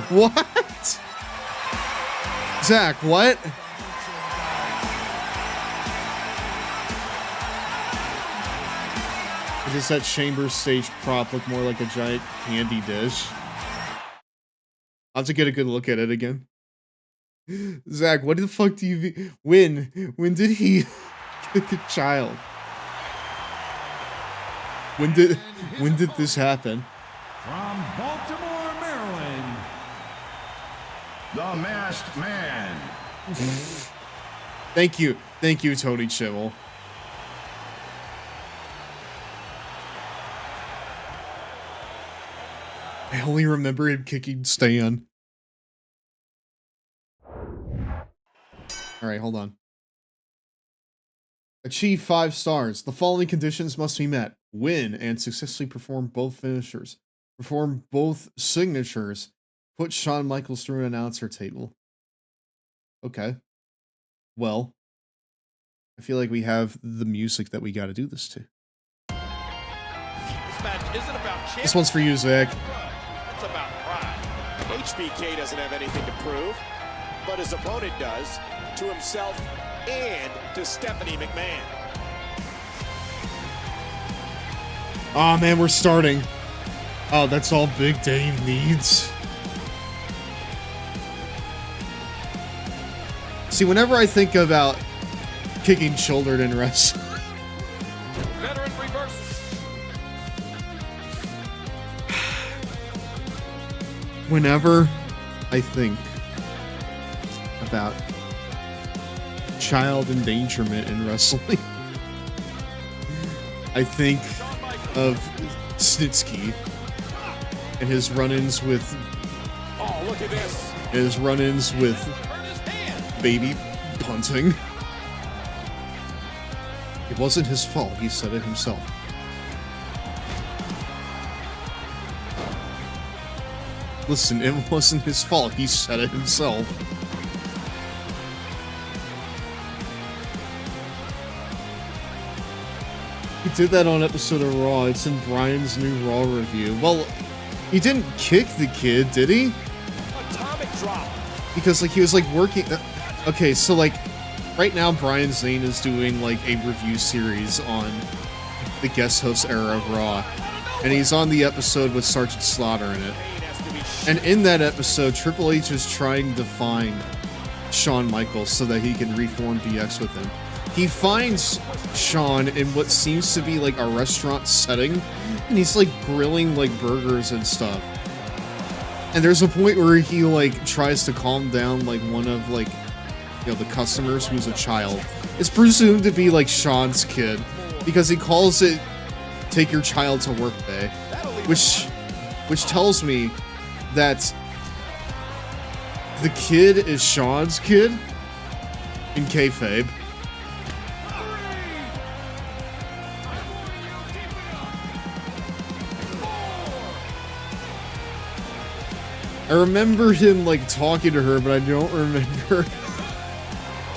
What? Zach, what? Does that chamber stage prop look more like a giant candy dish? I'll have to get a good look at it again. Zach, what the fuck do you... When did he kick a child? When did this happen? From Baltimore, Maryland, the Masked Man. Thank you, Tony Chimmel. I only remember him kicking Stan. Alright, hold on. Achieve 5 stars. The following conditions must be met. Win and successfully perform both finishers. Perform both signatures. Put Shawn Michaels through an announcer table. Okay. Well, I feel like we have the music that we gotta do this to. This match isn't about This one's for you, Zach. It's about pride. HBK doesn't have anything to prove, but his opponent does, to himself and to Stephanie McMahon. Oh man, we're starting. Oh, that's all Big Dave needs. See, whenever I think about kicking children in wrestling, Veteran reverse. whenever I think about child endangerment in wrestling, I think of Snitsky and his run-ins with look at this. His run-ins with baby punting. It wasn't his fault, he said it himself. Listen, it wasn't his fault, he said it himself. He did that on episode of Raw. It's in Brian's new Raw review. Well, he didn't kick the kid, did he? Atomic drop. Because, like, he was, like, working... okay, so, like, right now Brian Zane is doing, like, a review series on the guest host era of Raw. And he's on the episode with Sergeant Slaughter in it. And in that episode, Triple H is trying to find Shawn Michaels so that he can reform DX with him. He finds Shawn in what seems to be like a restaurant setting, and he's like grilling like burgers and stuff. And there's a point where he like tries to calm down like one of like, you know, the customers who's a child. It's presumed to be like Shawn's kid, because he calls it "Take Your Child to Work Day," which tells me that the kid is Shawn's kid in kayfabe. I remember him, like, talking to her, but I don't remember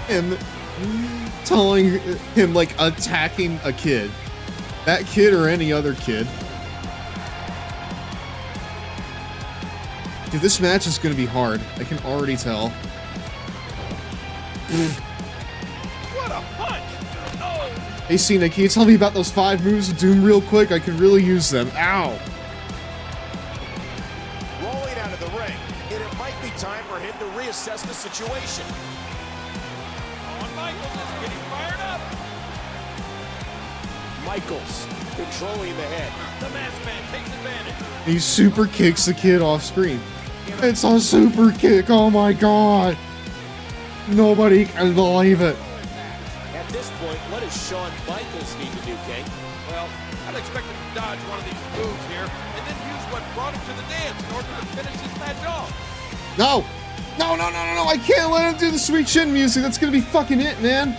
him telling him, like, attacking a kid. That kid or any other kid. Dude, this match is gonna be hard. I can already tell. What a punch! Oh. Hey, Cena, can you tell me about those 5 moves of Doom real quick? I could really use them. Ow! Rolling out of the ring, and it might be time for him to reassess the situation. Shawn Michaels is getting fired up. Michaels controlling the head. The masked man takes advantage. He super kicks the kid off screen. It's a super kick. Oh my god. Nobody can believe it. At this point, what does Shawn Michaels need to do, King? Well, I'd expect him to dodge one of these moves here and then use what brought him to the dance in order to finish this match off. No. No, no, no, no, no. I can't let him do the sweet chin music. That's gonna be fucking it, man.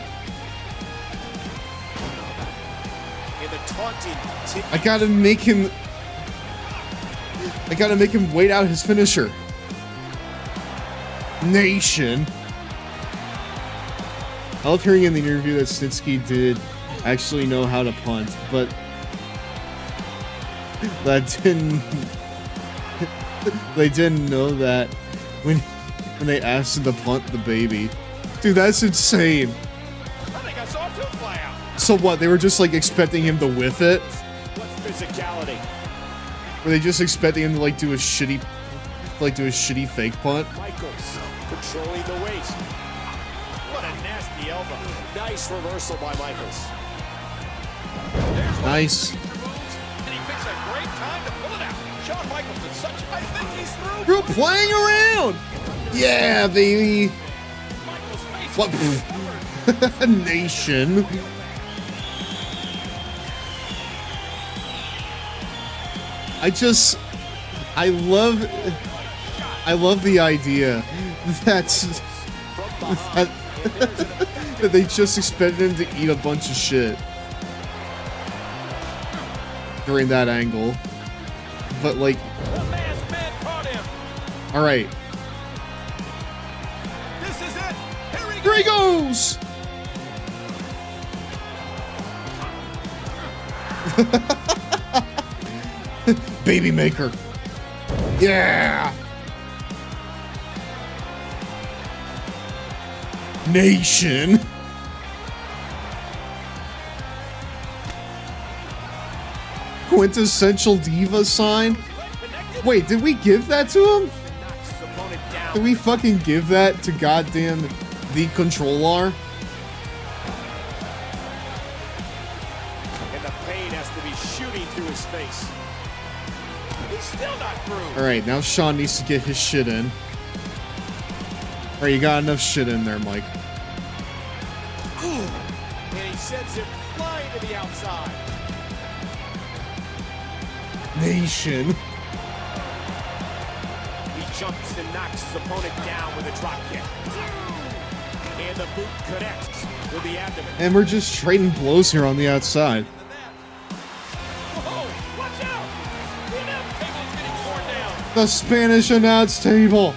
And the taunting continues. I gotta make him wait out his finisher. Nation. I love hearing in the interview that Snitsky did actually know how to punt, but that didn't. They didn't know that when they asked him to punt the baby. Dude, that's insane. I think I saw two fly out. So what? They were just like expecting him to whiff it? What physicality? Were they just expecting him to like do a shitty fake punt? Michaels controlling the waist. What a nasty elbow. Nice reversal by Michaels. Nice. And he picks a great time to pull it out. Shawn Michaels is such. I think he's through. We're playing around. Yeah, baby. Michaels' face. What? Nation. I love the idea that they just expected him to eat a bunch of shit during that angle. But like, all right. This is it. Here he goes. Baby maker. Yeah. Nation. Quintessential diva sign. Wait, did we give that to him? Did we fucking give that to goddamn the CONTROLLAR? And the pain has to be shooting through his face. He's still not through. Alright, now Shawn needs to get his shit in. Alright, you got enough shit in there, Mike. And he sends him flying to the outside. Nation. He jumps and knocks his opponent down with a drop kick. And the boot connects with the abdomen. And we're just trading blows here on the outside. Whoa, watch out! The announce table is getting torn down. The Spanish announce table.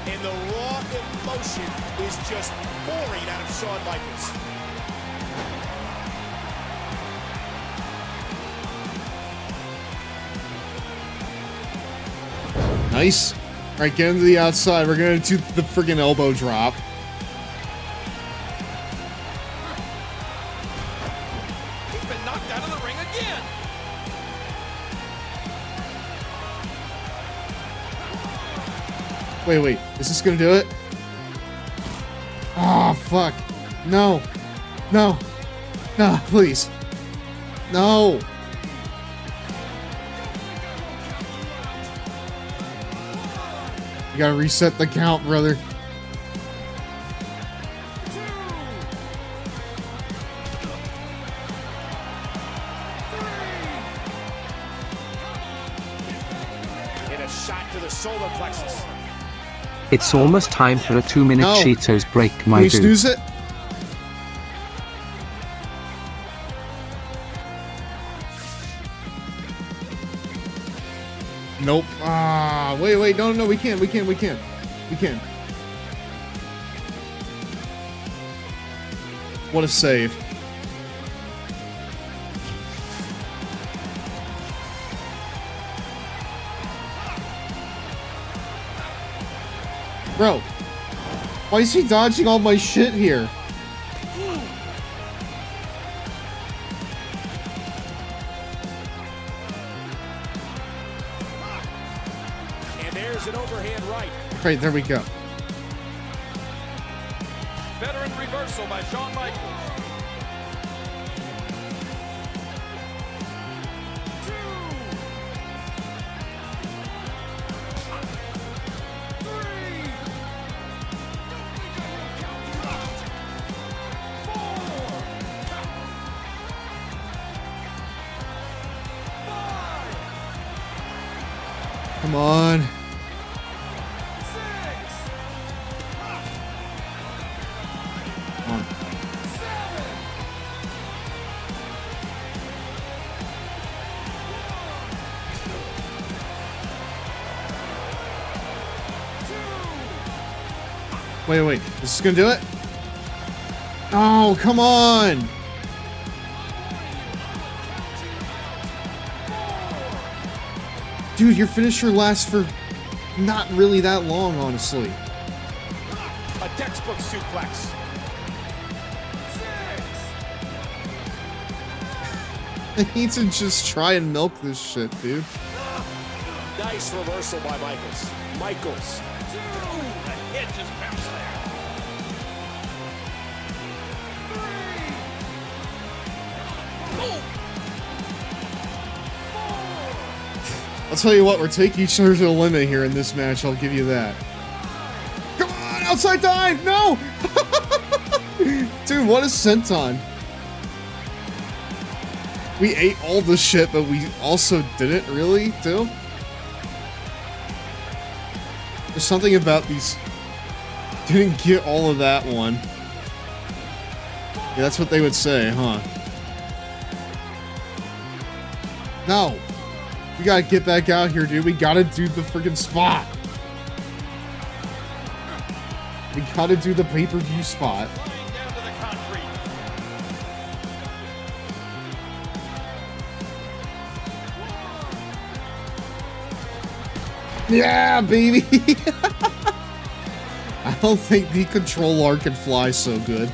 And the raw emotion is just pouring out of Shawn Michaels. Nice. Alright, get him to the outside. We're gonna do the friggin' elbow drop. He's been knocked out of the ring again. Wait. Is this gonna do it? Oh, fuck. No. No. No, please. No. You gotta reset the count, brother. And a shot to the solar plexus. It's almost time for a 2-minute No. Cheetos break, my Can we dude. snooze it? Nope. Ah, wait. No, we can't. What a save. Bro, why is he dodging all my shit here? And there's an overhand right. Right, there we go. reversal by Shawn Michaels. 2, 3. Come on. 6. Come on. 7. Wait. This is gonna do it? Oh, come on! Dude, your finisher lasts for not really that long, honestly. A textbook suplex. 6. I need to just try and milk this shit, dude. Nice reversal by Michaels. Michaels. 2. The head just bounced there. 3. Oh. I'll tell you what, we're taking each other to the limit here in this match, I'll give you that. Come on, outside dive! No! Dude, what a senton. We ate all the shit, but we also didn't really, too. There's something about these... Didn't get all of that one. Yeah, that's what they would say, huh? No! We gotta get back out here, dude. We gotta do the friggin' spot. We gotta do the pay-per-view spot. Yeah, baby! I don't think the CONTROLLAR can fly so good.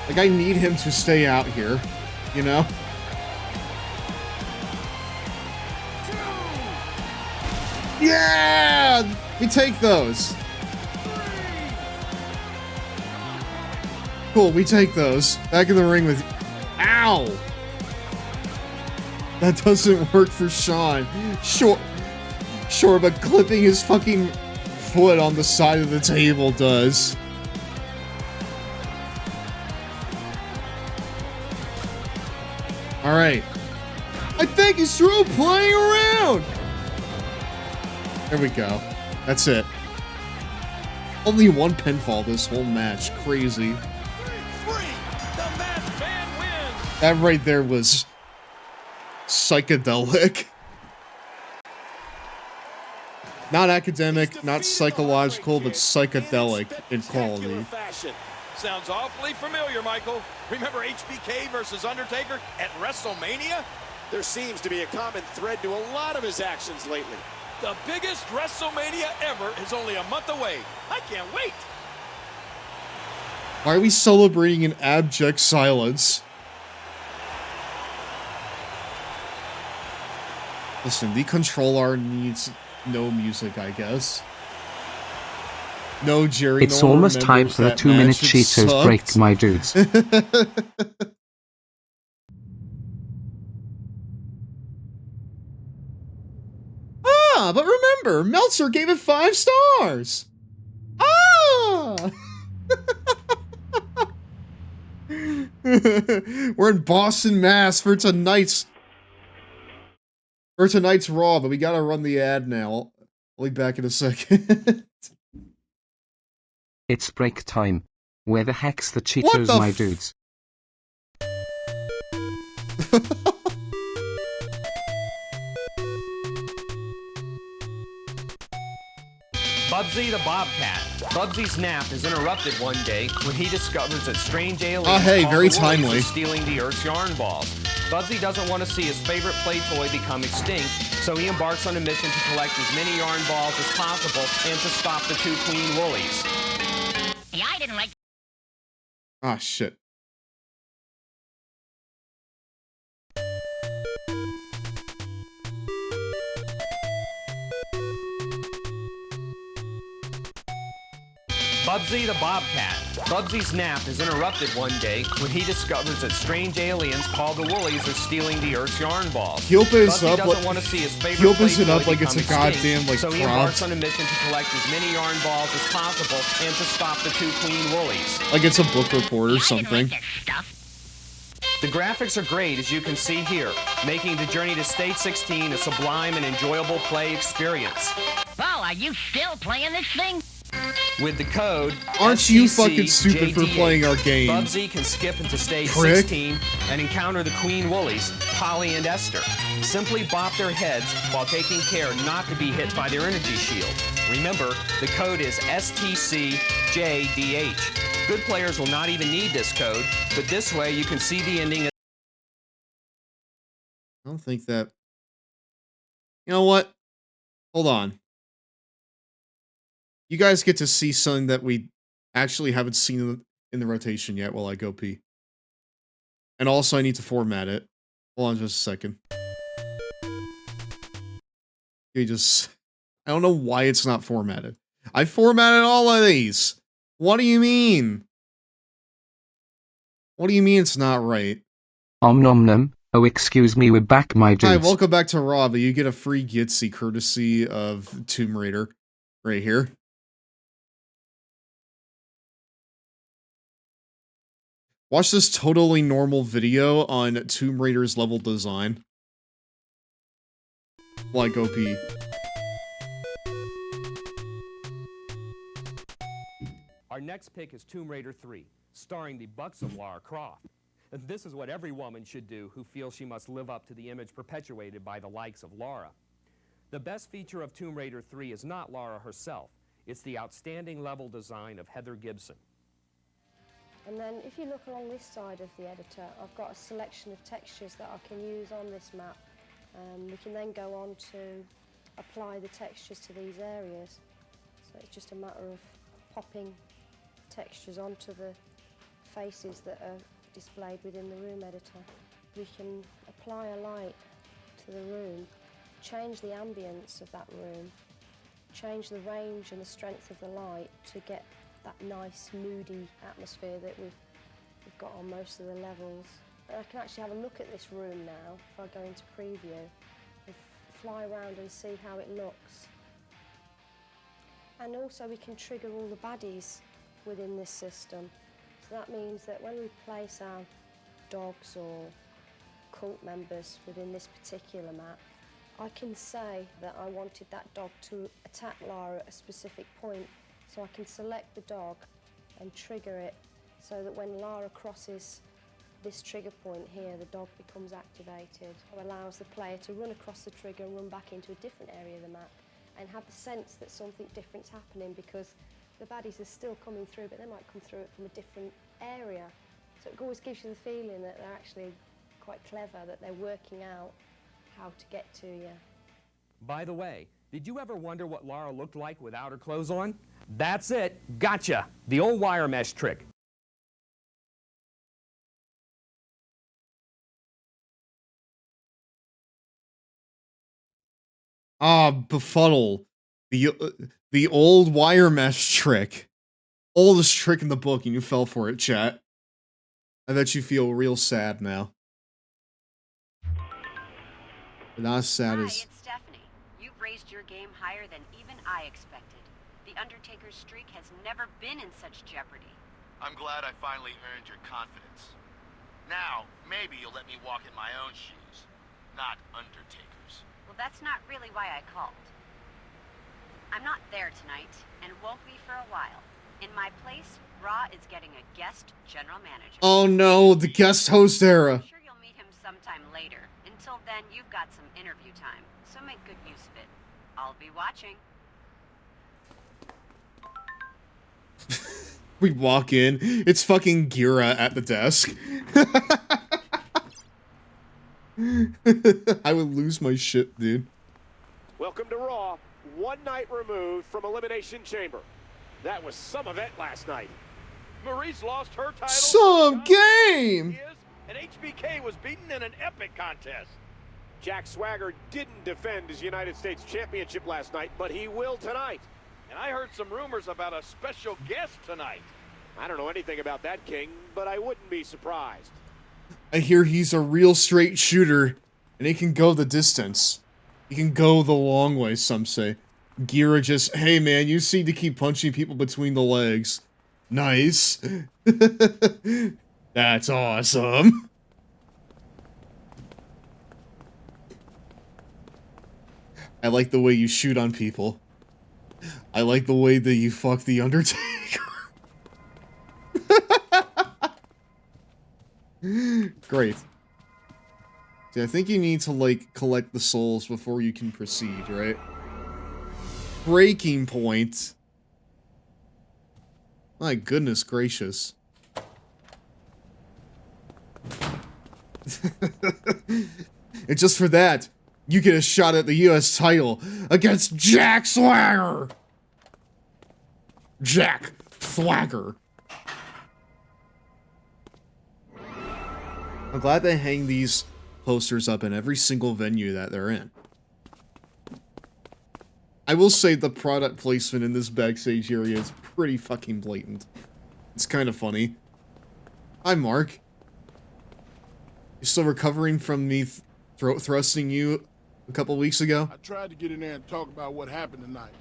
Like, I need him to stay out here, you know? Yeah! We take those. Cool, we take those. Back in the ring with... Ow! That doesn't work for Shawn. Sure, but clipping his fucking foot on the side of the table does. Alright. I think he's through playing around! There we go. That's it. Only one pinfall this whole match. Crazy. That right there was psychedelic. Not academic, not psychological, but psychedelic in quality. Sounds awfully familiar, Michael. Remember HBK versus Undertaker at WrestleMania? There seems to be a common thread to a lot of his actions lately. The biggest WrestleMania ever is only a month away. I can't wait. Why are we celebrating in abject silence? Listen, the CONTROLLAR needs no music, I guess. No, Jerry. It's almost time for a 2-minute Cheetos break, my dudes. Ah, but remember, Meltzer gave it 5 stars. Ah! We're in Boston, Mass for tonight's Raw, but we gotta run the ad now. I'll be back in a second. It's break time. Where the heck's the Cheetos, my dudes? Bubsy the Bobcat. Bubsy's nap is interrupted one day when he discovers that strange aliens Oh, hey, called very the Woolies timely. are stealing the Earth's yarn balls. Bubsy doesn't want to see his favorite play toy become extinct, so he embarks on a mission to collect as many yarn balls as possible and to stop the two Queen Woolies. Yeah, I didn't like. Ah, shit. Bubsy the Bobcat. Bubsy's nap is interrupted one day when he discovers that strange aliens called the Woolies are stealing the Earth's yarn balls. He opens Bubsy up doesn't like want to see his favorite he opens play it up toy like it's a become extinct, goddamn like so he prompt. embarks on a mission to collect as many yarn balls as possible and to stop the two Queen Woolies. Like it's a book report or something. The graphics are great, as you can see here, making the journey to Stage 16 a sublime and enjoyable play experience. Well, are you still playing this thing? With the code Aren't you fucking stupid for playing our game? Bubsy can skip into Stage Prick. 16 and encounter the Queen Woolies, Polly and Esther. Simply bop their heads while taking care not to be hit by their energy shield. Remember, the code is STCJDH. Good players will not even need this code, but this way you can see the ending. I don't think that... You know what? Hold on. You guys get to see something that we actually haven't seen in the rotation yet while I go pee. And also I need to format it. Hold on just a second. You just... I don't know why it's not formatted. I formatted all of these. What do you mean? What do you mean it's not right? Nom nom. Oh, excuse me, we're back, my dudes. Hi, welcome back to Raw, but you get a free Gitsy courtesy of Tomb Raider. Right here. Watch this totally normal video on Tomb Raider's level design. Like OP. Our next pick is Tomb Raider 3, starring the buxom Lara Croft. And this is what every woman should do who feels she must live up to the image perpetuated by the likes of Lara. The best feature of Tomb Raider 3 is not Lara herself. It's the outstanding level design of Heather Gibson. And then if you look along this side of the editor, I've got a selection of textures that I can use on this map. We can then go on to apply the textures to these areas. So it's just a matter of popping textures onto the faces that are displayed within the room editor. We can apply a light to the room, change the ambience of that room, change the range and the strength of the light to get that nice moody atmosphere that we've got on most of the levels. And I can actually have a look at this room now if I go into preview and fly around and see how it looks. And also we can trigger all the baddies within this system. So that means that when we place our dogs or cult members within this particular map, I can say that I wanted that dog to attack Lara at a specific point, so I can select the dog and trigger it so that when Lara crosses this trigger point here, the dog becomes activated. It allows the player to run across the trigger and run back into a different area of the map and have the sense that something different's happening, because the baddies are still coming through, but they might come through it from a different area. So it always gives you the feeling that they're actually quite clever, that they're working out how to get to you. By the way, did you ever wonder what Lara looked like without her clothes on? That's it. Gotcha. The old wire mesh trick. Ah, befuddle. The old wire mesh trick. Oldest trick in the book, and you fell for it, chat. I bet you feel real sad now. But not as sad as... Hi, it's Stephanie. You've raised your game higher than even I expected. The Undertaker's streak has never been in such jeopardy. I'm glad I finally earned your confidence. Now, maybe you'll let me walk in my own shoes, not Undertaker's. Well, that's not really why I called. I'm not there tonight, and won't be for a while. In my place, Raw is getting a guest general manager. Oh no, the guest host era. I'm sure you'll meet him sometime later. Until then, you've got some interview time, so make good use of it. I'll be watching. We walk in, it's fucking Gira at the desk. I would lose my shit, dude. Welcome to Raw, one night removed from Elimination Chamber. That was some event last night. Maurice lost her title. Some game! And HBK was beaten in an epic contest. Jack Swagger didn't defend his United States Championship last night, but he will tonight. And I heard some rumors about a special guest tonight. I don't know anything about that, King, but I wouldn't be surprised. I hear he's a real straight shooter, and he can go the distance. He can go the long way, some say. Gira just, hey man, you seem to keep punching people between the legs. Nice. That's awesome. I like the way you shoot on people. I like the way that you fuck the Undertaker. Great. See, I think you need to, like, collect the souls before you can proceed, right? Breaking point. My goodness gracious. And just for that, you get a shot at the US title against Jack Swagger! Jack Swagger. I'm glad they hang these posters up in every single venue that they're in. I will say the product placement in this backstage area is pretty fucking blatant. It's kind of funny. Hi, Mark. You still recovering from me throat thrusting you a couple weeks ago? I tried to get in there and talk about what happened tonight,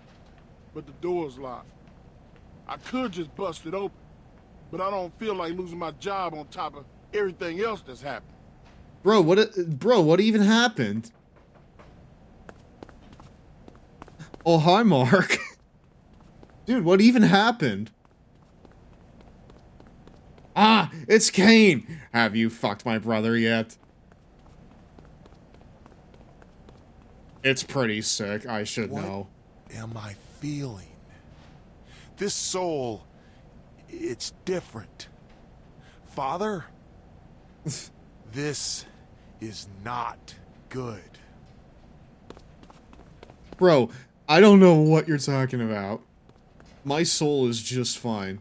but the door's locked. I could just bust it open, but I don't feel like losing my job on top of everything else that's happened. Bro, what even happened? Oh, hi, Mark. Dude, what even happened? Ah, it's Kane. Have you fucked my brother yet? It's pretty sick. I should know. What am I feeling? This soul, it's different. Father, this is not good. Bro, I don't know what you're talking about. My soul is just fine.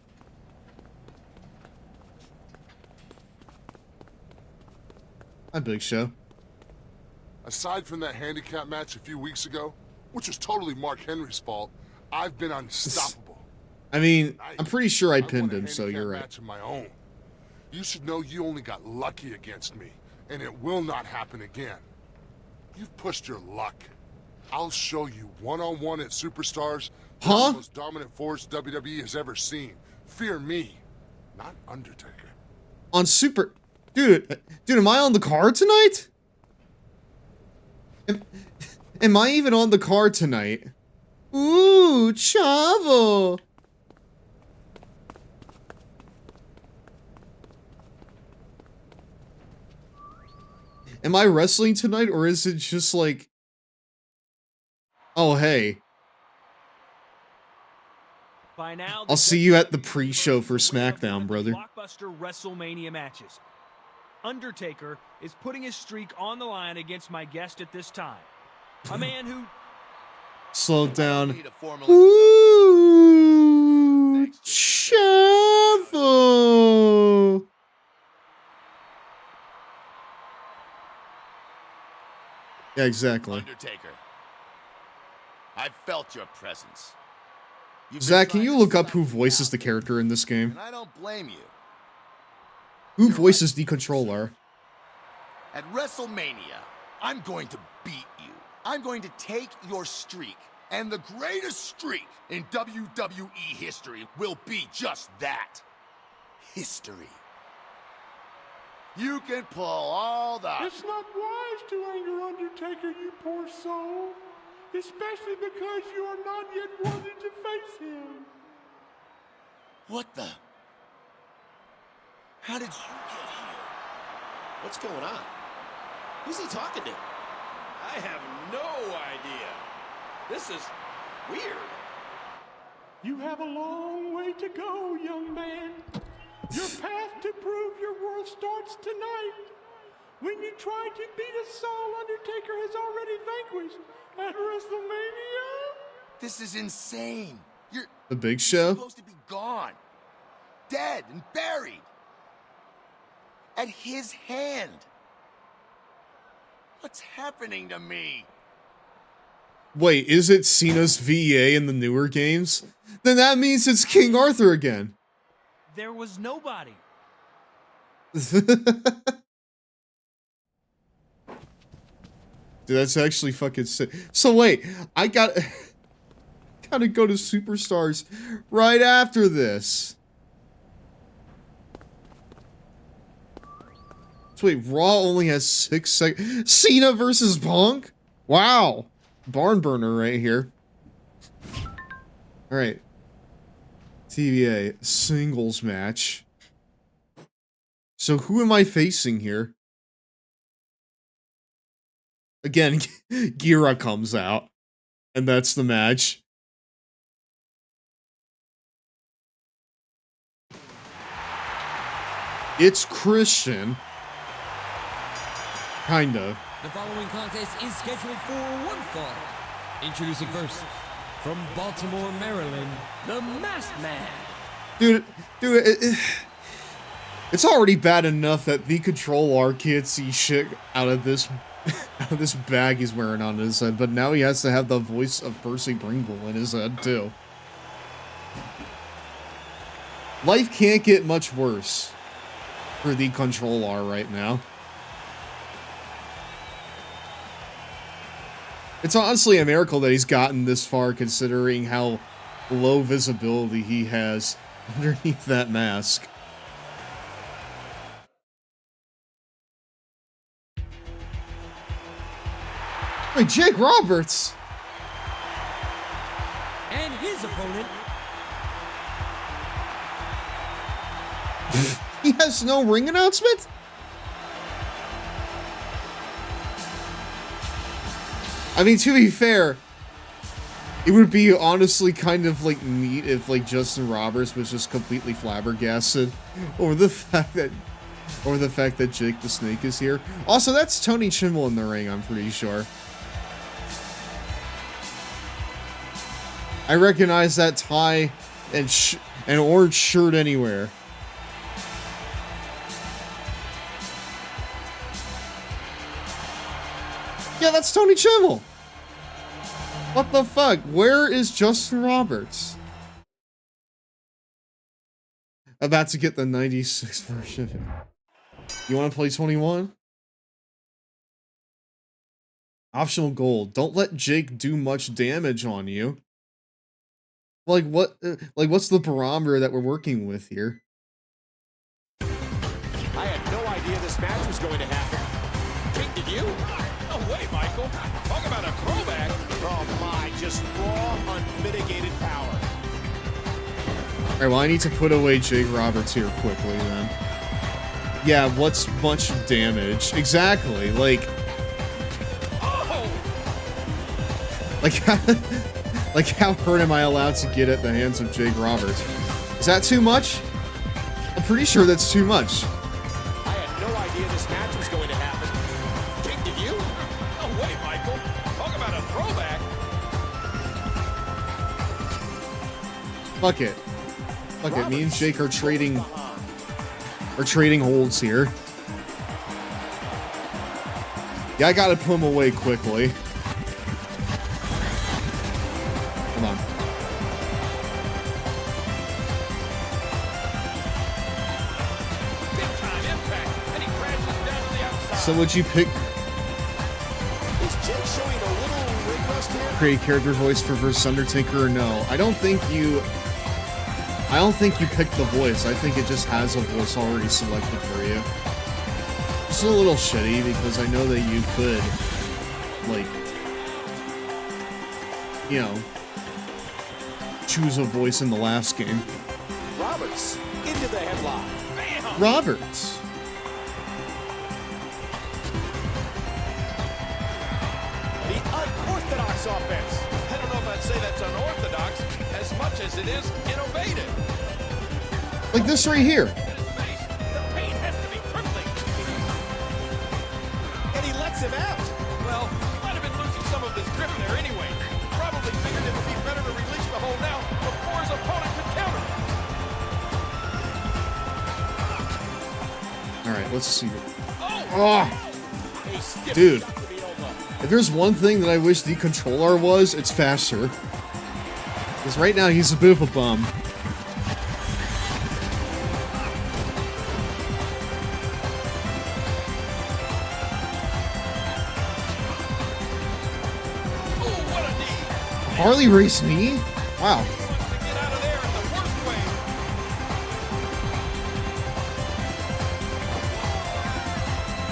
Hi, Big Show. Aside from that handicap match a few weeks ago, which was totally Mark Henry's fault, I've been unstoppable. I mean, I'm pretty sure I pinned him, so you're right. Match of my own. You should know you only got lucky against me, and it will not happen again. You've pushed your luck. I'll show you one-on-one at Superstars, the most dominant force WWE has ever seen. Fear me, not Undertaker. On Super... Dude, am I on the card tonight? Am I even on the card tonight? Ooh, Chavo! Am I wrestling tonight, or is it just like... Oh, hey. By now, I'll see you at the pre-show for SmackDown, brother. Blockbuster WrestleMania matches. Undertaker is putting his streak on the line against my guest at this time. A man who... Slow down. Ooh, Chavo! Yeah, exactly. Undertaker, I felt your presence. Zach, can you look up who voices the character in this game? And I don't blame you. Who voices the controller? At WrestleMania, I'm going to beat you. I'm going to take your streak, and the greatest streak in WWE history will be just that. History. You can pull all the... It's not wise to anger Undertaker, you poor soul. Especially because you are not yet worthy to face him. What the... How did you get here? What's going on? Who's he talking to? I have no idea. This is weird. You have a long way to go, young man. Your path to prove your worth starts tonight. When you try to beat a soul Undertaker has already vanquished at WrestleMania. This is insane. You're The Big Show? supposed to be gone. Dead and buried. At his hand. What's happening to me? Wait, is it Cena's VA in the newer games? Then that means it's King Arthur again. There was nobody. Dude, that's actually fucking sick. So wait, I gotta go to Superstars right after this. So wait, Raw only has 6 seconds. Cena versus Punk? Wow. Barn burner right here. Alright. TVA singles match. So who am I facing here? Again, Gira comes out, and that's the match. It's Christian. Kind of. The following contest is scheduled for one fall. Introducing first, from Baltimore, Maryland, the Masked Man. Dude, it's already bad enough that the CONTROLLAR can't see shit out of this bag he's wearing on his head, but now he has to have the voice of Percy Pringle in his head, too. Life can't get much worse for the CONTROLLAR right now. It's honestly a miracle that he's gotten this far, considering how low visibility he has underneath that mask. Wait, Jake Roberts! And his opponent. He has no ring announcement? I mean, to be fair, it would be honestly kind of like neat if like Justin Roberts was just completely flabbergasted over the fact that Jake the Snake is here. Also, that's Tony Chimel in the ring, I'm pretty sure. I recognize that tie and orange shirt anywhere. Yeah, that's Tony Chimel. What the fuck? Where is Justin Roberts? About to get the 96 version. You want to play 21? Optional gold. Don't let Jake do much damage on you. Like what? Like what's the barometer that we're working with here? I had no idea this match was going to happen. Jake, did you? No way, Michael. Talk about a throwback. Oh my, just raw, unmitigated power. Alright, well I need to put away Jake Roberts here quickly then. Yeah, what's much damage? Exactly, like... Oh! Like how hurt am I allowed to get at the hands of Jake Roberts? Is that too much? I'm pretty sure that's too much. I had no idea this match was going to happen. Jake, did you? No way, Michael. Talk about a throwback. Fuck it. Fuck it. Me and Jake are trading holds here. Yeah, I gotta put him away quickly. Hold on. Big time impact, and he crashes down to the outside. So would you pick Is Jake showing a little ring rust here? create character voice for versus Undertaker or no? I don't think you picked the voice. I think it just has a voice already selected for you. It's a little shitty because I know that you could, like, you know, choose a voice in the last game. Roberts into the headlock. Bam! Roberts. The unorthodox offense. I don't know if I'd say that's unorthodox, as much as it is innovative. Like this right here. The pain has to be crippling. And he lets him out. Well, he might have been losing some of his grip there anyway. Probably figured it would be better to release the hold now before his opponent could counter. Alright, let's see. Oh! Dude. If there's one thing that I wish the controller was, it's faster. Because right now he's a bit of a bum. Harley Race knee? Wow.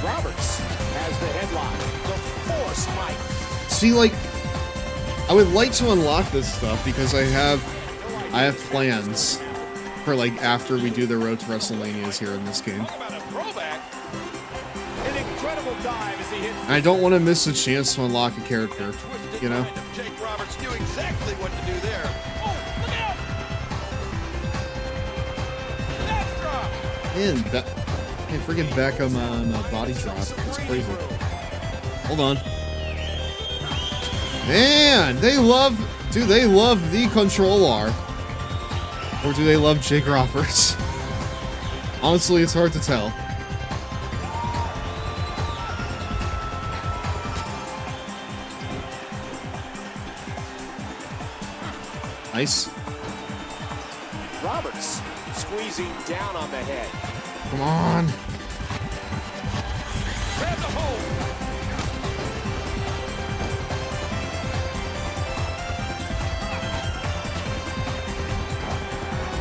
Roberts has the headlock. The force mic. See, like, I would like to unlock this stuff because I have plans for, like, after we do the Road to WrestleManias here in this game. An incredible dive as he hits. And I don't want to miss a chance to unlock a character, you know? Jake Roberts knew exactly what to do there. Oh, look out! Man, hey, friggin' Beckham on a body drop. That's crazy. Hold on. Man, they love the CONTROLLAR. Or do they love Jake Roberts? Honestly, it's hard to tell. Nice. Roberts squeezing down on the head. Come on. Grab the hold.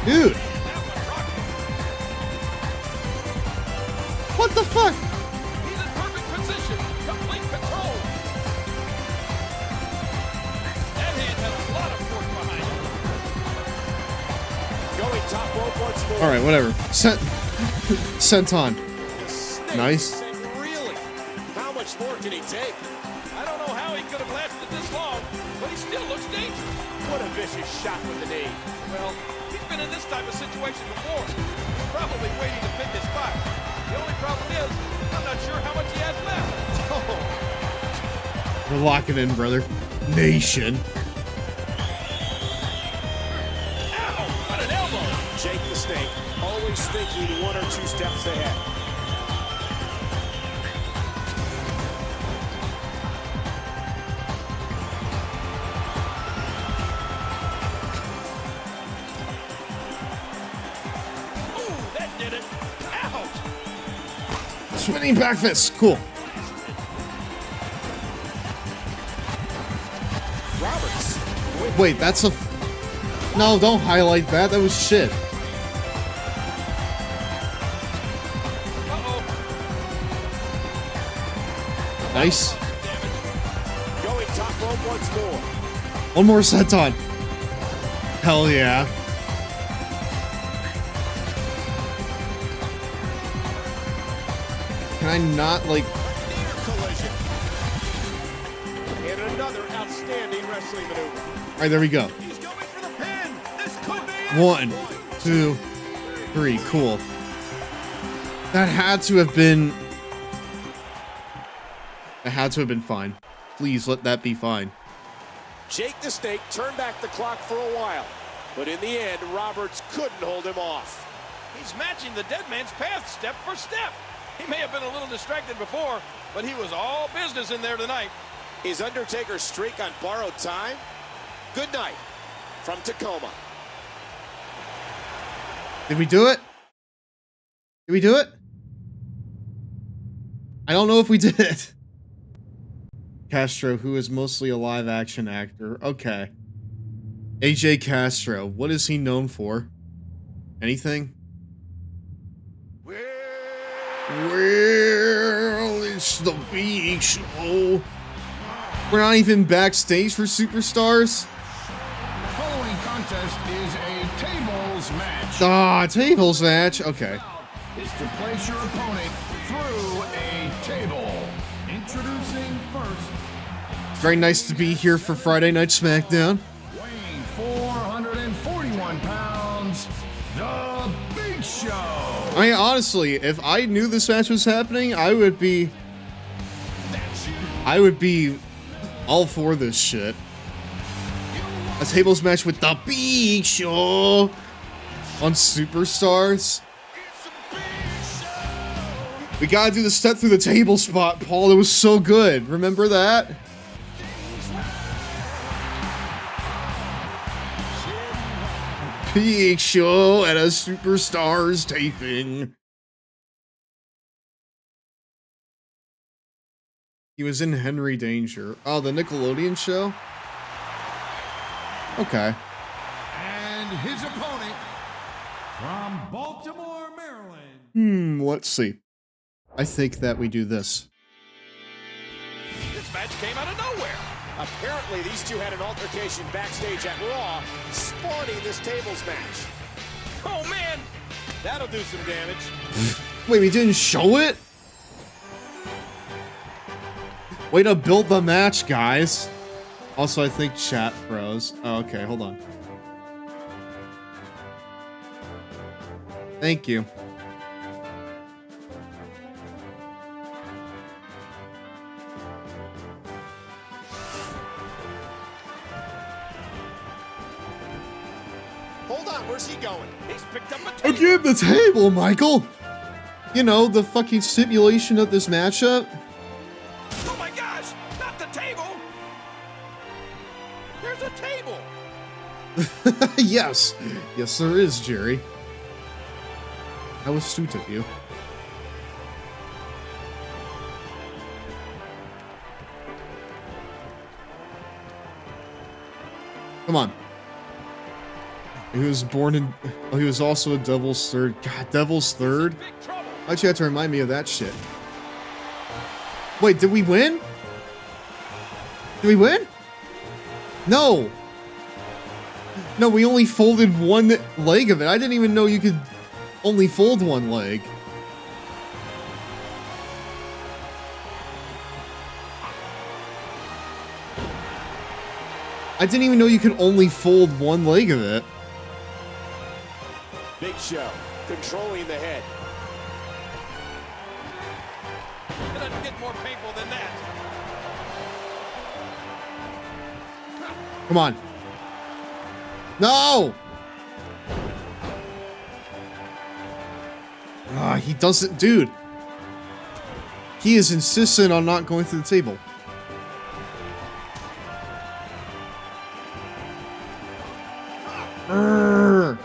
Dude. What the fuck? He's in perfect position. Complete control. That hand had a lot of force behind it. Going top rope once more. Alright, whatever. Senton. Nice. Really? How much more can he take? I don't know how he could have lasted this long, but he still looks dangerous. What a vicious shot with the knee. Well, he's been in this type of situation before. He's probably waiting to pick his spot. The only problem is, I'm not sure how much he has left. We're locking in, brother. Nation. Ow! What an elbow! Jake the Snake, always thinking 1 or 2 steps ahead. Ooh, that did it! Ouch! Spinning back fist. Cool. Roberts. Wait, that's a... No, don't highlight that. That was shit. Nice. Going top rope once more. One more senton. Hell yeah. Can I not, like... Collision. And another outstanding wrestling maneuver. Alright, there we go. He's going for the pin. This could be it. 1, 2, 3. Cool. That had to have been... That had to have been fine. Please let that be fine. Jake the Snake turned back the clock for a while, but in the end, Roberts couldn't hold him off. He's matching the dead man's path step for step. He may have been a little distracted before, but he was all business in there tonight. Is Undertaker's streak on borrowed time? Good night from Tacoma. Did we do it? Did we do it? I don't know if we did. Castro, who is mostly a live-action actor. Okay. AJ Castro. What is he known for? Anything? Well, it's the big show. We're not even backstage for Superstars? The following contest is a tables match. Ah, tables match. Okay. Is to place your opponent through a table. Introducing first. Very nice to be here for Friday Night Smackdown. Weighing 450 I mean, honestly, if I knew this match was happening, I would be all for this shit. A tables match with the Big Show on Superstars. We gotta do the step through the table spot, Paul. It was so good. Remember that? Big Show at a Superstars taping. He was in Henry Danger. Oh, the Nickelodeon show? Okay. And his opponent from Baltimore, Maryland. Let's see. I think that we do this. This match came out of nowhere. Apparently, these two had an altercation backstage at Raw, spawning this tables match. Oh, man. That'll do some damage. Wait, we didn't show it? Way to build the match, guys. Also, I think chat froze. Oh, okay, hold on. Thank you. Hold on, where's he going? He's picked up a table. Again, the table, Michael! You know, the fucking stipulation of this matchup? Oh my gosh, not the table! There's a table! Yes. Yes, there is, Jerry. How astute of you. Come on. He was born in... Oh, he was also a Devil's Third. God, Devil's Third? Why'd you have to remind me of that shit? Wait, did we win? Did we win? No! No, we only folded one leg of it. I didn't even know you could only fold one leg. I didn't even know you could only fold one leg of it. Big Show, controlling the head. It doesn't get more painful than that. Come on. No! Ah, he doesn't... Dude. He is insistent on not going through the table. Urgh.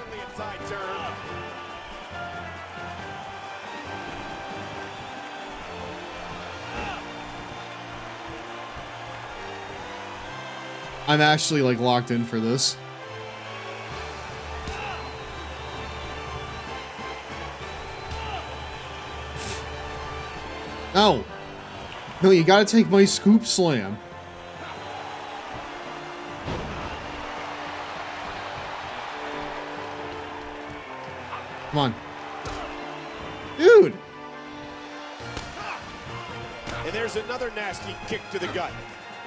I'm actually, like, locked in for this. No. No, you gotta take my scoop slam. Come on. Dude! And there's another nasty kick to the gut.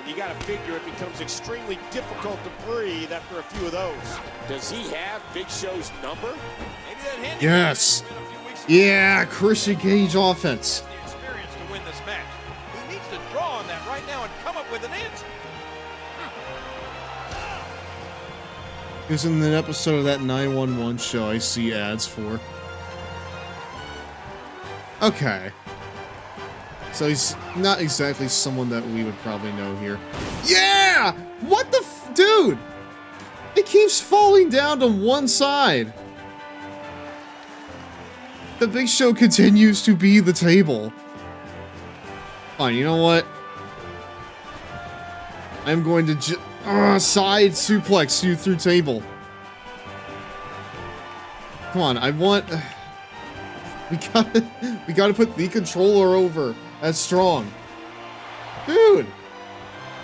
And you gotta figure it becomes extremely difficult to breathe after a few of those. Does he have Big Show's number? Maybe that handicap Yes! Yeah, Christian Cage offense. the experience to win this match. He needs to draw on that right now and come up with an answer. He was in an episode of that 911 show I see ads for. Okay. So he's not exactly someone that we would probably know here. Yeah! What the f- Dude! It keeps falling down to one side. The Big Show continues to be the table. Fine, you know what? I'm going to side suplex you through table. Come on, I want... We gotta put the controller over as strong. Dude!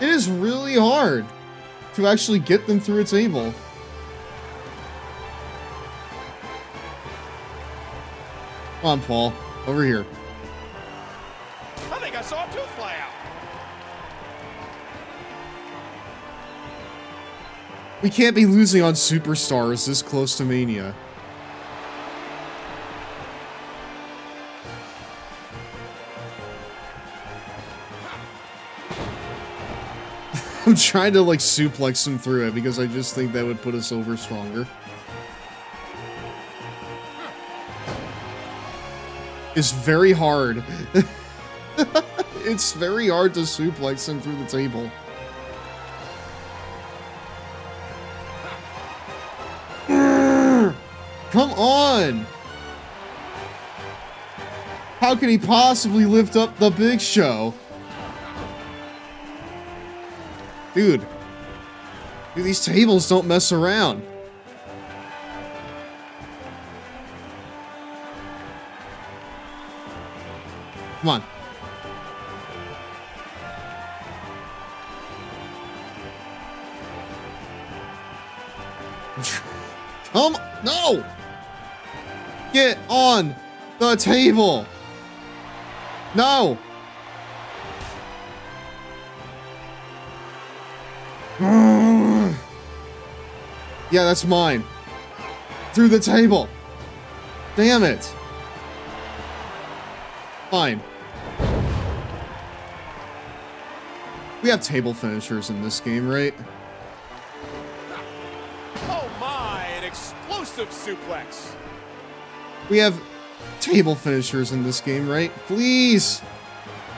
It is really hard to actually get them through a table. Come on, Paul. Over here. I think I saw a tooth fly out. We can't be losing on Superstars this close to Mania. I'm trying to like suplex him through it because I just think that would put us over stronger. It's very hard. It's very hard to suplex him through the table. Come on! How can he possibly lift up the Big Show? Dude, these tables don't mess around. Come on. Come, no! Get on the table! No! Yeah, that's mine. Through the table. Damn it. Fine. We have table finishers in this game, right? Oh my, an explosive suplex. We have table finishers in this game, right? Please.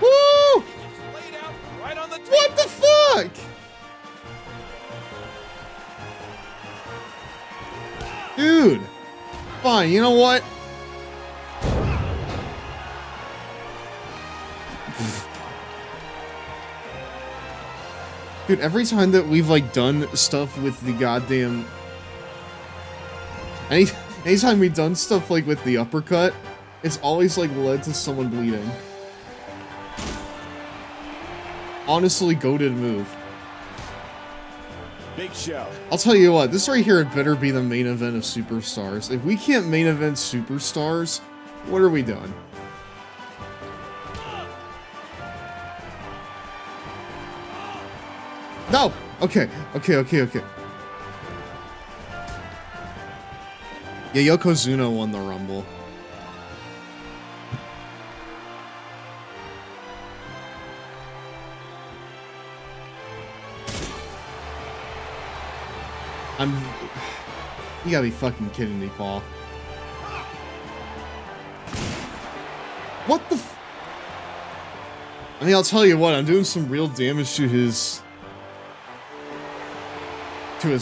Woo! Right on the table. What the fuck? Dude. Fine, you know what? Dude, every time that we've, like, done stuff with the goddamn... Anytime we've done stuff, like, with the uppercut, it's always, like, led to someone bleeding. Honestly, goated move. Big Show. I'll tell you what, this right here had better be the main event of Superstars. If we can't main event Superstars, what are we doing? No! Okay. Yeah, Yokozuna won the Rumble. You gotta be fucking kidding me, Paul. What the f- I mean, I'll tell you what, I'm doing some real damage to his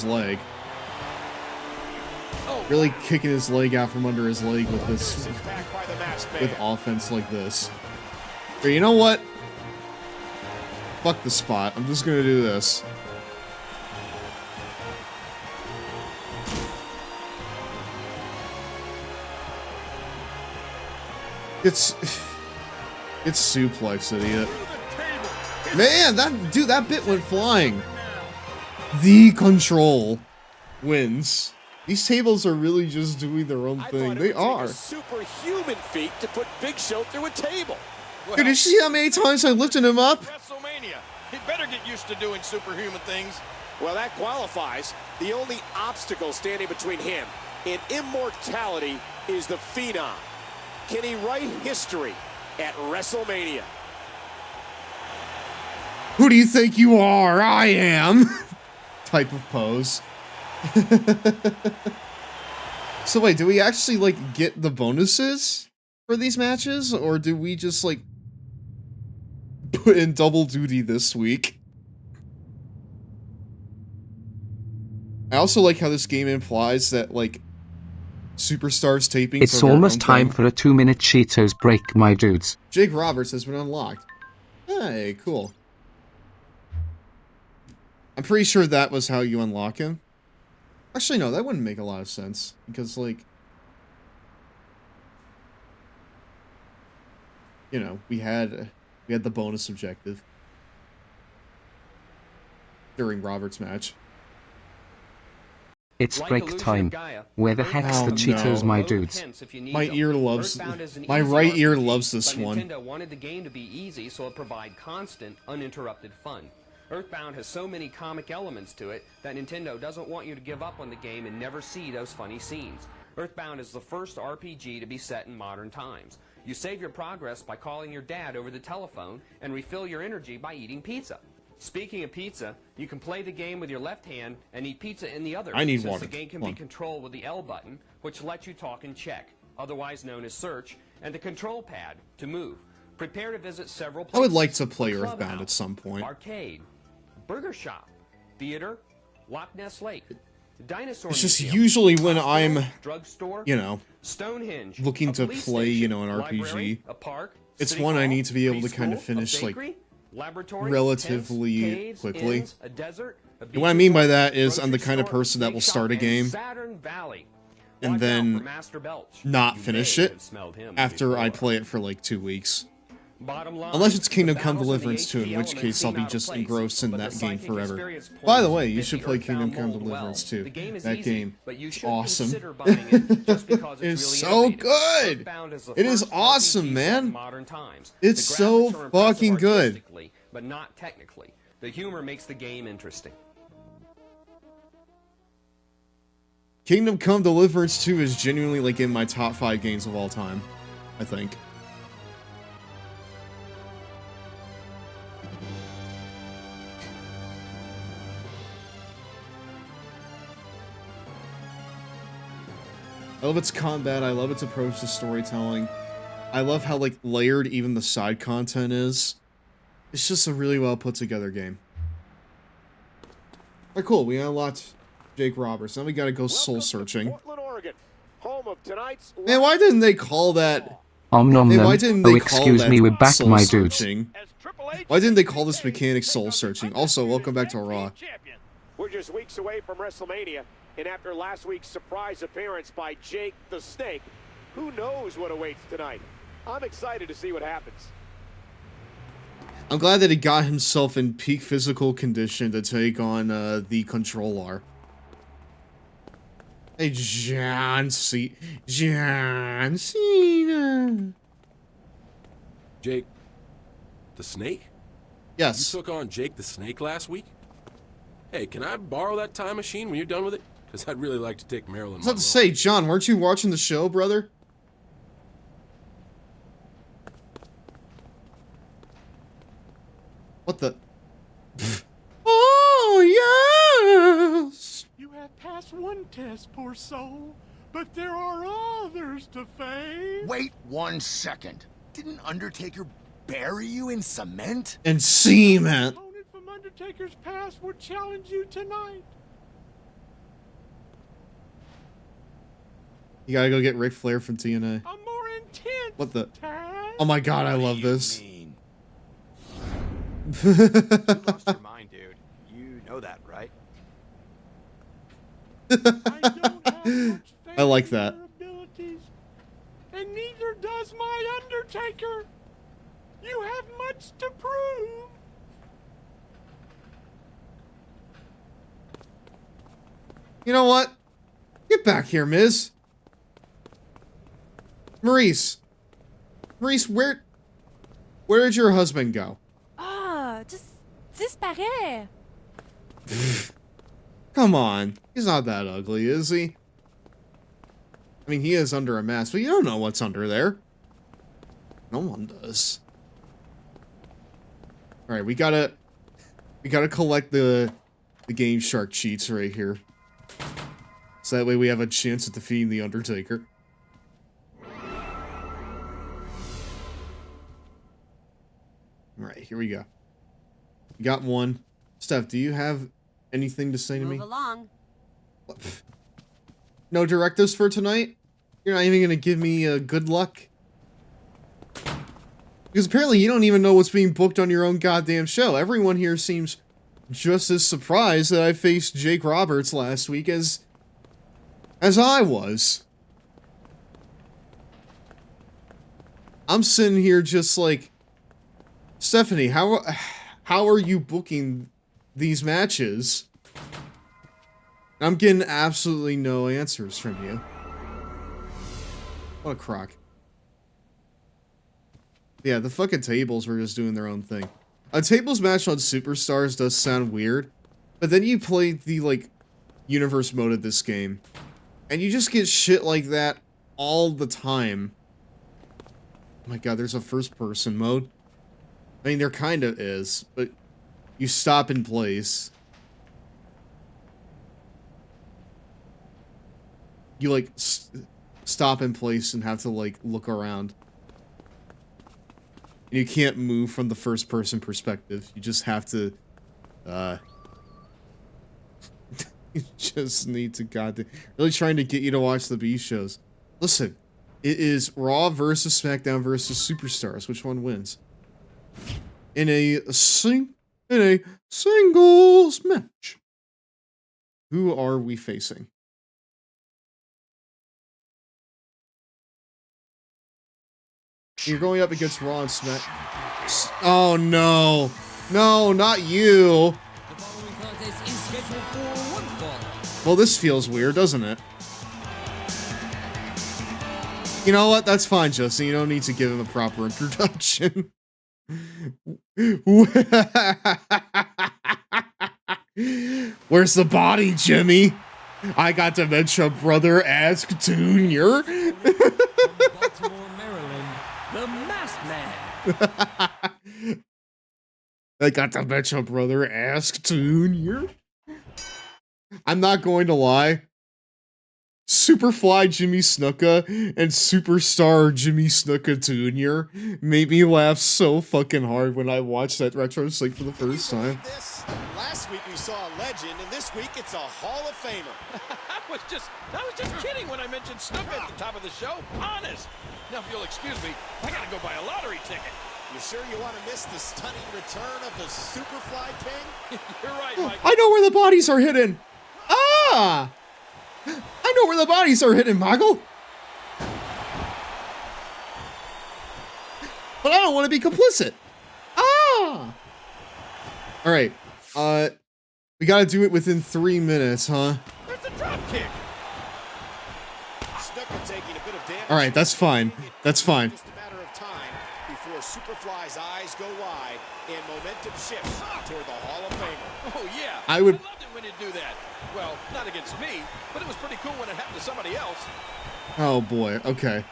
leg. Really kicking his leg out from under his leg with this, with offense like this. But you know what? Fuck the spot. I'm just gonna do this. It's suplex, idiot. Man, that bit went flying. The Control wins. These tables are really just doing their own thing. They are. Superhuman feat to put Big Show through a table. Well, did you see how many times I lifted him up? WrestleMania. He better get used to doing superhuman things. Well, that qualifies. The only obstacle standing between him and immortality is the Phenom. Can he write history at WrestleMania? Who do you think you are? I am. Type of pose. So wait, do we actually, like, get the bonuses for these matches? Or do we just, like, put in double duty this week? I also like how this game implies that, like, Superstars tapings. It's almost time for a 2-minute Cheetos break, my dudes. Jake Roberts has been unlocked. Hey, cool. I'm pretty sure that was how you unlock him. Actually, no, that wouldn't make a lot of sense. Because, like... You know, we had the bonus objective. During Robert's match. It's break time. Where the heck's the Cheetos, my dudes? My ear loves... My right ear loves this one. Nintendo wanted the game to be easy, so it provide constant, uninterrupted fun. Earthbound has so many comic elements to it that Nintendo doesn't want you to give up on the game and never see those funny scenes. Earthbound is the first RPG to be set in modern times. You save your progress by calling your dad over the telephone and refill your energy by eating pizza. Speaking of pizza, you can play the game with your left hand and eat pizza in the other. I need since water. The game can be controlled with the L button, which lets you talk and check, otherwise known as search, and the control pad to move. Prepare to visit several places. I would like to play The Earthbound clubhouse, at some point. Arcade, burger shop, theater, Loch Ness Lake, dinosaur It's just museum, usually when I'm, drugstore, you know, Stonehenge, looking a to police play, you station, know, an library, RPG. a park, It's city one I hall, need to be able to kind of preschool, a finish, like, bakery, laboratory, relatively tents, caves, quickly. inns, a desert, a And what I mean by that is I'm the grocery kind of store, person that bake will shop, start a and game Saturn Valley. and Watch out for then Master Belch. not You finish may it have smelled him after I before. play it for like 2 weeks. Bottom line, Unless it's Kingdom the Come battles of the Deliverance 2, in HD which elements case I'll seem be out of just place, engrossed in but the that game psychic forever. experience By the points way, you fit should the play Earthbound Kingdom Come mold Deliverance well. 2. The game is That easy, game but you is should awesome. consider buying it just because It's it's so really innovative. good! Earthbound is the It is first awesome, RPG set man! in modern times. It's The so graphics are impressive fucking good. artistically, but not technically. The humor makes the game interesting. Kingdom Come Deliverance 2 is genuinely like in my top 5 games of all time, I think. I love its combat, I love its approach to storytelling. I love how like layered even the side content is. It's just a really well put together game. Alright, cool, we unlocked Jake Roberts. Now we gotta go soul searching. Portland, Oregon, home of tonight's Man, why didn't they call that? Om nom Man, nom. why didn't Oh, they call excuse that me, we're back, soul my dudes. searching? Why didn't they call this mechanic soul searching? Also, welcome back to Raw. We're just weeks away from WrestleMania, and after last week's surprise appearance by Jake the Snake, who knows what awaits tonight? I'm excited to see what happens. I'm glad that he got himself in peak physical condition to take on the CONTROLLAR. Hey, John Cena. Jake, the Snake? Yes. You took on Jake the Snake last week? Hey, can I borrow that time machine when you're done with it? Because I'd really like to take Marilyn I was about Monroe. to say, John, weren't you watching the show, brother? What the? Oh, yes! You have passed one test, poor soul, but there are others to face. Wait 1 second. Didn't Undertaker bury you in cement? And cement. Opponent from Undertaker's past will challenge you tonight. You gotta go get Ric Flair from TNA. A more intense What the? task. Oh my god, I love this. You lost your mind, dude. You know that, right? I like that. Abilities, and neither does my Undertaker. You have much to prove. You know what? Get back here, Miz. Maurice, where did your husband go? Ah, just disparaît. Come on. He's not that ugly, is he? I mean, he is under a mask, but you don't know what's under there. No one does. Alright, we gotta collect the Game Shark cheats right here. So that way we have a chance at defeating the Undertaker. Alright, here we go. We got one. Steph, do you have anything to say to me? Move along. No directives for tonight? You're not even gonna give me good luck? Because apparently you don't even know what's being booked on your own goddamn show. Everyone here seems just as surprised that I faced Jake Roberts last week as I was. I'm sitting here just like, Stephanie, how are you booking these matches? I'm getting absolutely no answers from you. What a crock. Yeah, the fucking tables were just doing their own thing. A tables match on Superstars does sound weird, but then you play the, like, universe mode of this game, and you just get shit like that all the time. Oh my god, there's a first-person mode. I mean, there kind of is, but you stop in place. You, like, stop in place and have to, like, look around. You can't move from the first-person perspective. You just have to, you just need to really trying to get you to watch the B shows. Listen, it is Raw versus SmackDown versus Superstars. Which one wins? In a singles match. Who are we facing? You're going up against Raw and Smack. Oh no. No, not you. The following contest is scheduled for one fall. Well, this feels weird, doesn't it? You know what? That's fine, Justin. You don't need to give him a proper introduction. Where's the body, Jimmy? I got Dementia Brother Ask Junior. Baltimore, Maryland, the Masked Man. I got Dementia Brother Ask Junior. I'm not going to lie. Superfly Jimmy Snuka and Superstar Jimmy Snuka Jr. made me laugh so fucking hard when I watched that retro sync for the first time. Last week we saw a legend, and this week it's a Hall of Famer. I was just kidding when I mentioned Snuka at the top of the show. Honest. Now, if you'll excuse me, I gotta go buy a lottery ticket. You sure you want to miss the stunning return of the Superfly King? You're right, Mike. I know where the bodies are hidden. Ah! I know where the bodies are hidden, Michael. But I don't want to be complicit. Ah! All right. We got to do it within 3 minutes, huh? There's the drop kick. Snuka taking a bit of damage. All right, that's fine. That's fine. Just a matter of time before Superfly's eyes go wide and momentum shifts toward the Hall of Famer. Oh yeah. I loved it when you do that. Well, not against me, but it was pretty cool when it happened to somebody else. Oh boy. Okay.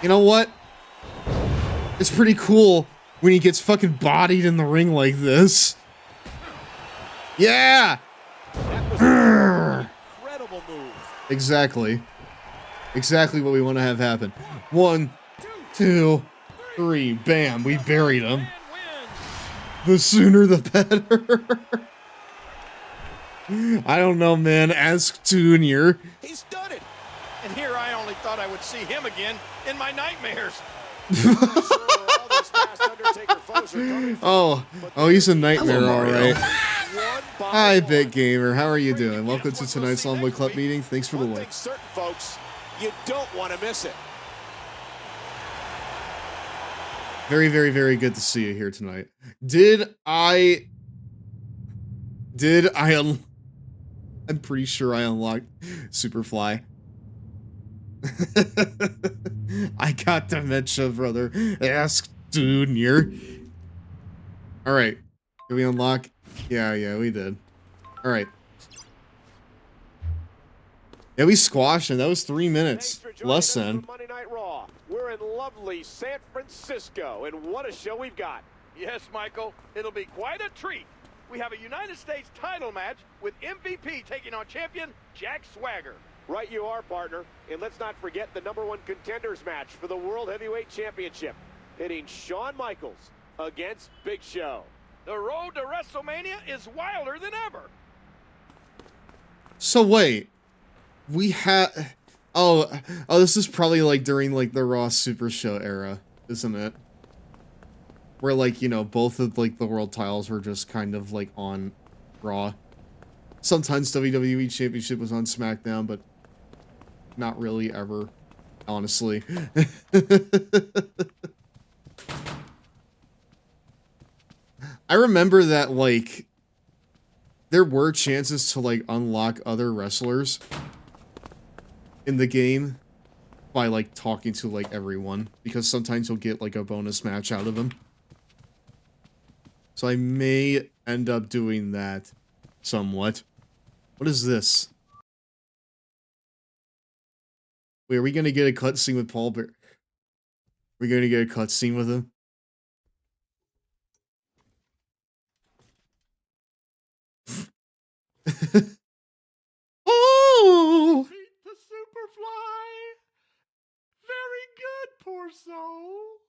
You know what? It's pretty cool when he gets fucking bodied in the ring like this. Yeah. That was an incredible move. Exactly. Exactly what we want to have happen. 1, 2, 3. Bam. We buried him. The sooner the better. I don't know, man. Ask Junior. He's done it. And here I only thought I would see him again in my nightmares. Oh, he's a nightmare, all right. Hi, Big Gamer. How are you doing? Welcome to tonight's Longboy Club meeting. Thanks for the like. Certain folks, you don't want to miss it. Very, very, very good to see you here tonight. I'm pretty sure I unlocked Superfly. I got Dementia Brother. Ask Junior. Alright. Did we unlock? Yeah, we did. Alright. Yeah, we squashed him. That was 3 minutes. Less than. Monday Night Raw. We're in lovely San Francisco, and what a show we've got. Yes, Michael, it'll be quite a treat. We have a United States title match with MVP taking on champion Jack Swagger. Right you are, partner. And let's not forget the #1 contenders match for the World Heavyweight Championship, hitting Shawn Michaels against Big Show. The road to WrestleMania is wilder than ever. So wait, we had... Oh, this is probably like during like the Raw Super Show era, isn't it? Where like, you know, both of like the world titles were just kind of like on Raw. Sometimes WWE Championship was on SmackDown, but not really ever, honestly. I remember that like there were chances to like unlock other wrestlers in the game by like talking to like everyone, because sometimes you'll get like a bonus match out of them. So I may end up doing that somewhat. What is this? Wait, are we gonna get a cutscene with Paul Bear? We're gonna get a cutscene with him? Oh! Meet the Superfly. Very good, poor soul.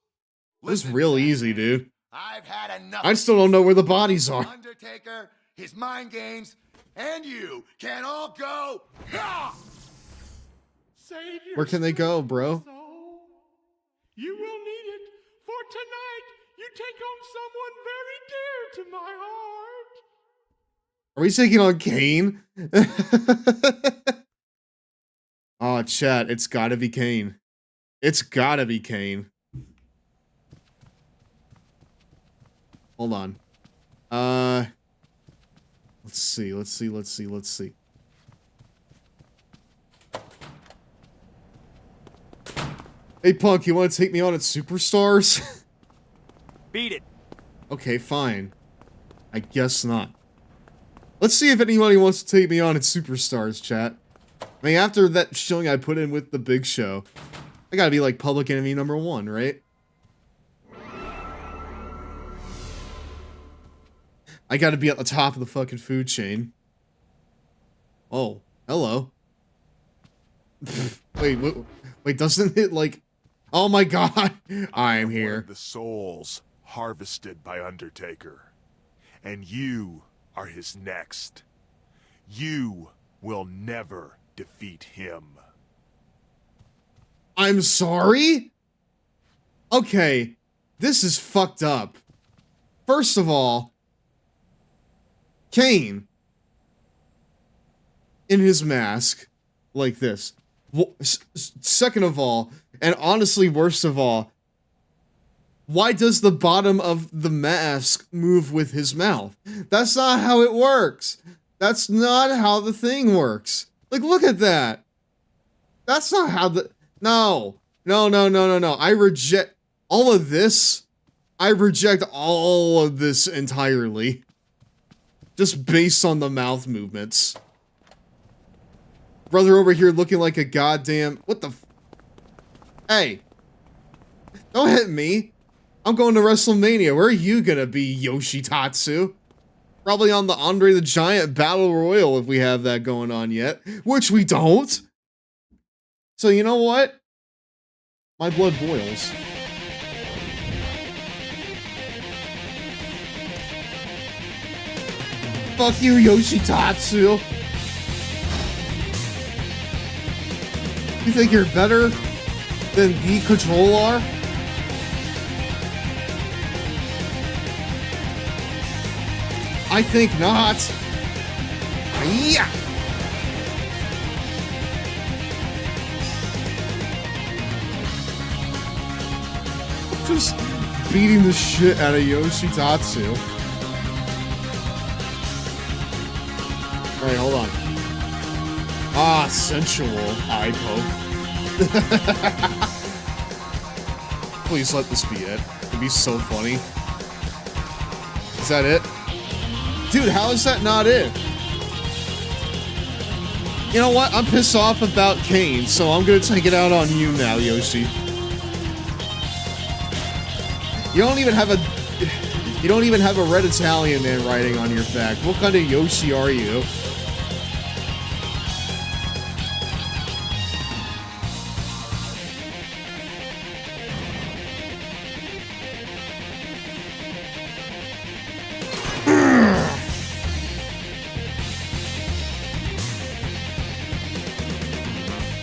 It was real easy, dude. I've had enough. I still don't know where the bodies are. Undertaker, his mind games, and you can all go. Save your Where can they go, bro? soul. You will need it, for tonight you take on someone very dear to my heart. Are we taking on Kane? Oh, chat, it's gotta be Kane. It's gotta be Kane. Hold on. Let's see. Hey, Punk, you want to take me on at Superstars? Beat it. Okay, fine. I guess not. Let's see if anybody wants to take me on at Superstars, chat. I mean, after that showing I put in with the Big Show, I gotta be like public enemy #1, right? I gotta be at the top of the fucking food chain. Oh, hello. Wait, doesn't it like... Oh my god, I'm here. The souls harvested by Undertaker. And you are his next. You will never defeat him. I'm sorry? Okay, this is fucked up. First of all, Kane, in his mask, like this. Second of all, and honestly worst of all, why does the bottom of the mask move with his mouth? That's not how it works. That's not how the thing works. Like, look at that. That's not how the... No. I reject all of this. I reject all of this entirely. Just based on the mouth movements. Brother over here looking like a goddamn... What the... Hey. Don't hit me. I'm going to WrestleMania. Where are you gonna be, Yoshitatsu? Probably on the Andre the Giant Battle Royal if we have that going on yet. Which we don't. So you know what? My blood boils. Fuck you, Yoshitatsu. You think you're better than the CONTROLLAR? I think not. Yeah. Just beating the shit out of Yoshitatsu. Alright, hold on. Ah, sensual eye poke. Please let this be it. It'd be so funny. Is that it? Dude, how is that not it? You know what? I'm pissed off about Kane, so I'm gonna take it out on you now, Yoshi. You don't even have a red Italian man riding on your back. What kind of Yoshi are you?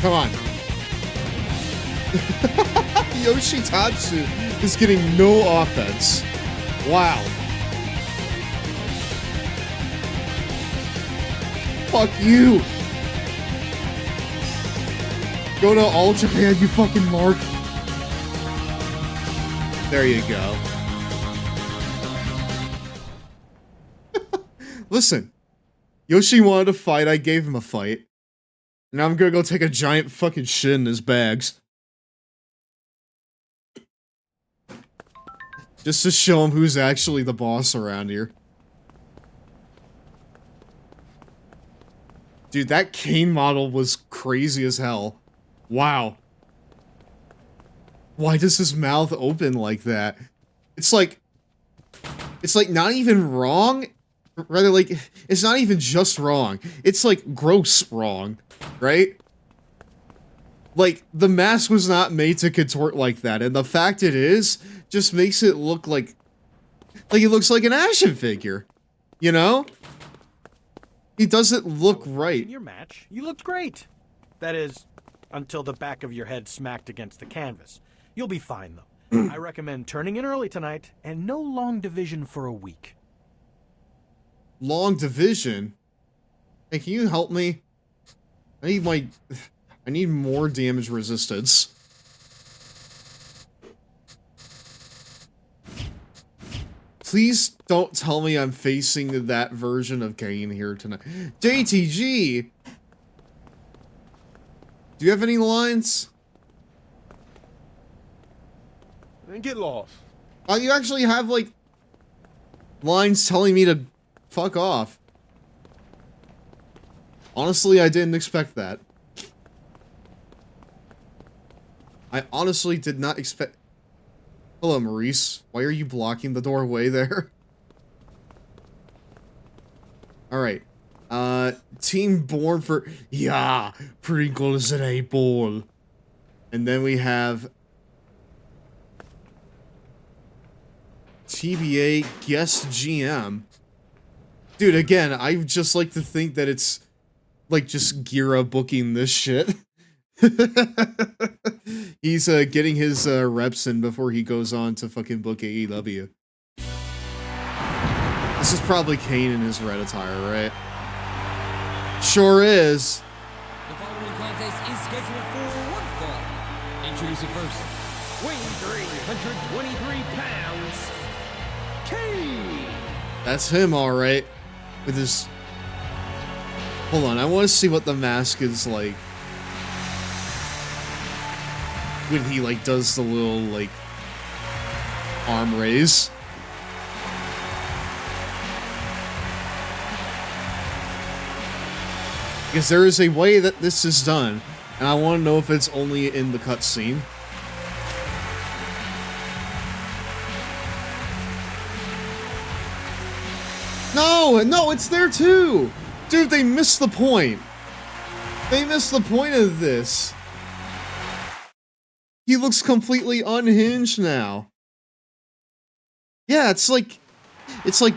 Come on. Yoshitatsu is getting no offense. Wow. Fuck you. Go to All Japan, you fucking mark. There you go. Listen. Yoshi wanted to fight, I gave him a fight. Now I'm gonna go take a giant fucking shit in his bags. Just to show him who's actually the boss around here. Dude, that Kane model was crazy as hell. Wow. Why does his mouth open like that? It's like not even wrong. Rather, like, it's not even just wrong. It's, like, gross wrong, right? Like, the mask was not made to contort like that, and the fact it is just makes it look like it looks like an action figure, you know? He doesn't look right. In your match, you looked great. That is, until the back of your head smacked against the canvas. You'll be fine, though. I recommend turning in early tonight, and no long division for a week. Long division? Hey, can you help me? I need more damage resistance. Please don't tell me I'm facing that version of Kane here tonight. JTG! Do you have any lines? Then get lost. Oh, you actually have, like, lines telling me to fuck off. Honestly, I didn't expect that. I honestly did not expect... Hello, Maurice. Why are you blocking the doorway there? Alright. Team born for... Yeah, Pringles in a bowl. And then we have... TBA guest GM. Dude, again, I just like to think that it's... like, just Gira booking this shit. He's getting his reps in before he goes on to fucking book AEW. This is probably Kane in his red attire, right? Sure is. The following contest is scheduled for one fall. Introducing first, weighing 323 pounds, Kane. That's him, alright. With his... Hold on, I want to see what the mask is like. When he, like, does the little, like, arm raise. Because there is a way that this is done, and I want to know if it's only in the cutscene. No, it's there too! Dude, they missed the point. They missed the point of this. He looks completely unhinged now. Yeah, it's like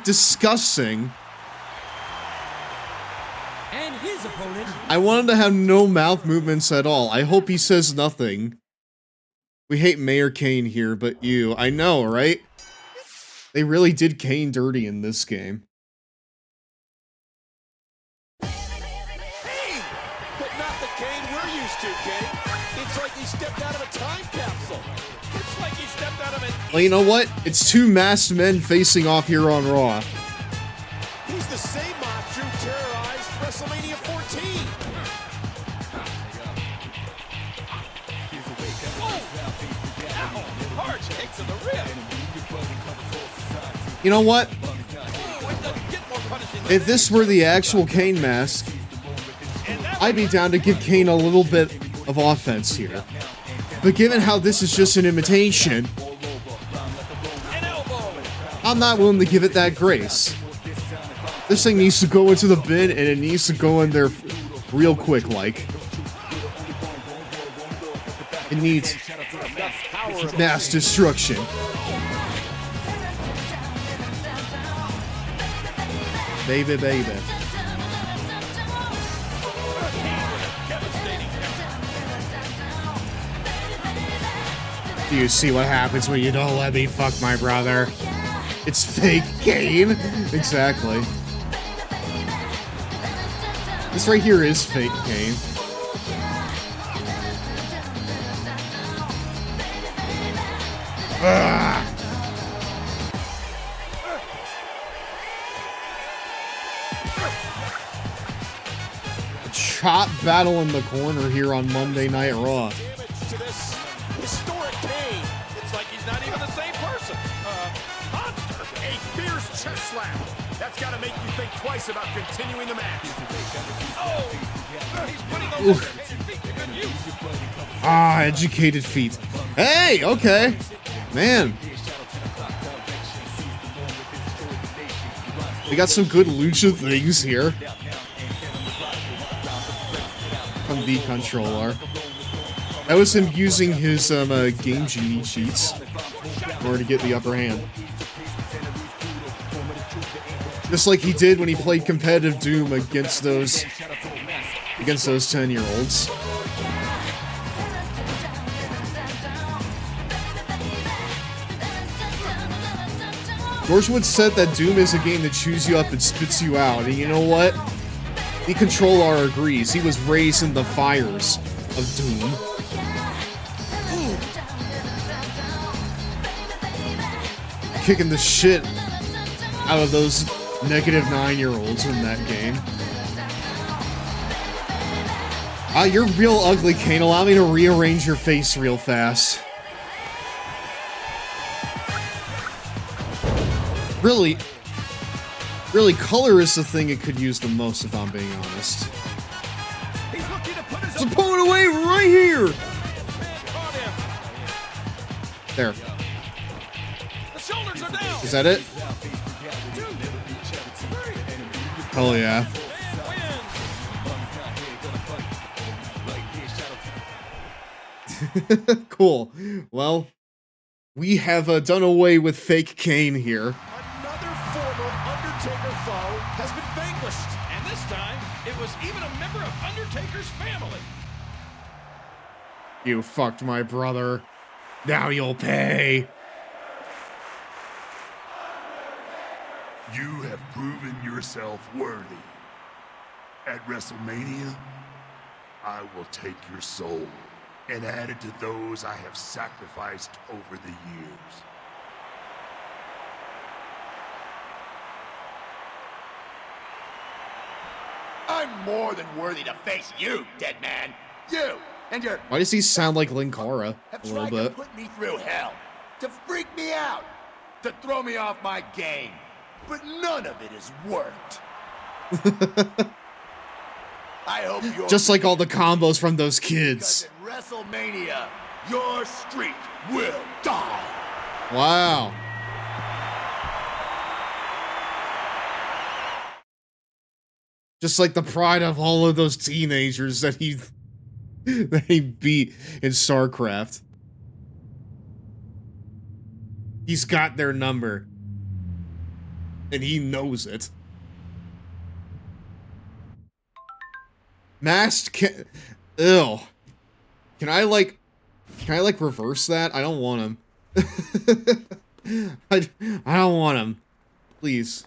disgusting. And his opponent. I want him to have no mouth movements at all. I hope he says nothing. We hate Mayor Kane here, but you. I know, right? They really did Kane dirty in this game. Hey! But not the Kane we're used to, Kane. It's like he stepped out of a time capsule. It's like he stepped out of an... Well, you know what? It's two masked men facing off here on Raw. He's the same mob Drew terrorized WrestleMania 14. Oh! Ow! Hard kick to the rib. You know what? If this were the actual Kane mask, I'd be down to give Kane a little bit of offense here. But given how this is just an imitation, I'm not willing to give it that grace. This thing needs to go into the bin, and it needs to go in there real quick, like. It needs mass destruction. Baby, baby. Do you see what happens when you don't let me fuck my brother? It's fake Kane. Exactly. This right here is fake Kane. Ugh. A chop battle in the corner here on Monday Night Raw. To this historic Kane. It's like he's not even the same person. Monster. A fierce chest slap. That's got to make you think twice about continuing the match. Oh! He's putting those educated feet to good use. Ah, educated feet. Hey, okay. Man. We got some good lucha things here. From the controller. That was him using his Game Genie cheats in order to get the upper hand. Just like he did when he played competitive Doom against those 10-year-olds. George Wood said that Doom is a game that chews you up and spits you out, and you know what? The controller agrees. He was raised in the fires of Doom. Kicking the shit out of those negative 9-year-olds in that game. You're real ugly, Kane. Allow me to rearrange your face real fast. Really, color is the thing it could use the most, if I'm being honest. Just pull it away right here! There. Is that it? Oh yeah. Cool. Well, we have done away with fake Kane here. Another former Undertaker foe has been vanquished. And this time, it was even a member of Undertaker's family. You fucked my brother. Now you'll pay. You have proven yourself worthy. At WrestleMania, I will take your soul and add it to those I have sacrificed over the years. I'm more than worthy to face you, dead man. You and your... Why does he sound like Linkara have a little tried to bit? put me through hell, to freak me out, to throw me off my game. But none of it has worked. I hope you're... Just like all the combos from those kids. At WrestleMania, your streak will die. Wow. Just like the pride of all of those teenagers that he beat in StarCraft. He's got their number. And he knows it. Masked ew. Can I like reverse that? I don't want him. I don't want him. Please.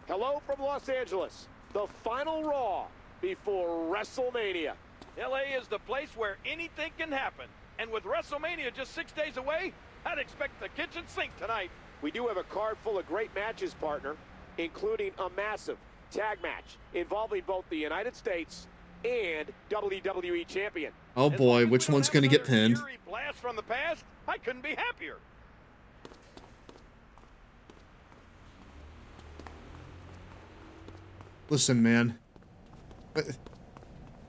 Hello from Los Angeles. The final Raw before WrestleMania. LA is the place where anything can happen. And with WrestleMania just 6 days away, I'd expect the kitchen sink tonight. We do have a card full of great matches, partner, including a massive tag match involving both the United States and WWE champion. Oh boy, which one's gonna get pinned? Blast from the past, I couldn't be happier. Listen, man.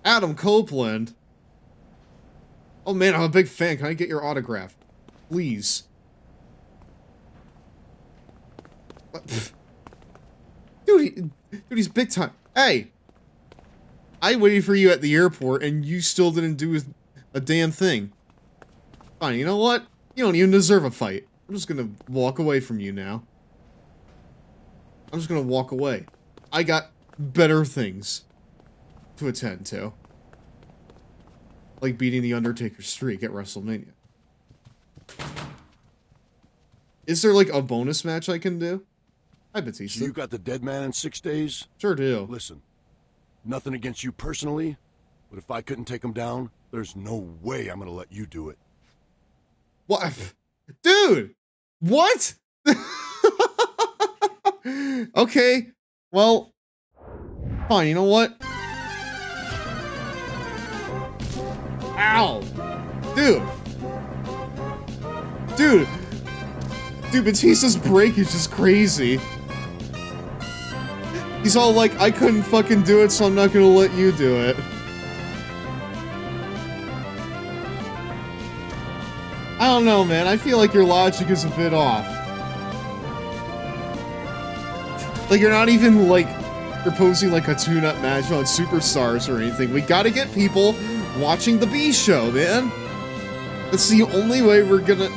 Adam Copeland. Oh man, I'm a big fan. Can I get your autograph? Please. Dude, he's big time. Hey! I waited for you at the airport and you still didn't do a damn thing. Fine, you know what? You don't even deserve a fight. I'm just gonna walk away from you now. I'm just gonna walk away. I got better things to attend to. Like beating the Undertaker's streak at WrestleMania. Is there like a bonus match I can do? Hi, Batista. So you got the dead man in 6 days? Sure do. Listen, nothing against you personally, but if I couldn't take him down, there's no way I'm gonna let you do it. What? Dude! What? Okay, well, fine, you know what? Ow! Dude, Batista's break is just crazy. He's all like, I couldn't fucking do it, so I'm not gonna let you do it. I don't know, man. I feel like your logic is a bit off. Like, you're not even, like, proposing, like, a tune-up match on Superstars or anything. We gotta get people watching the B show, man. That's the only way we're gonna...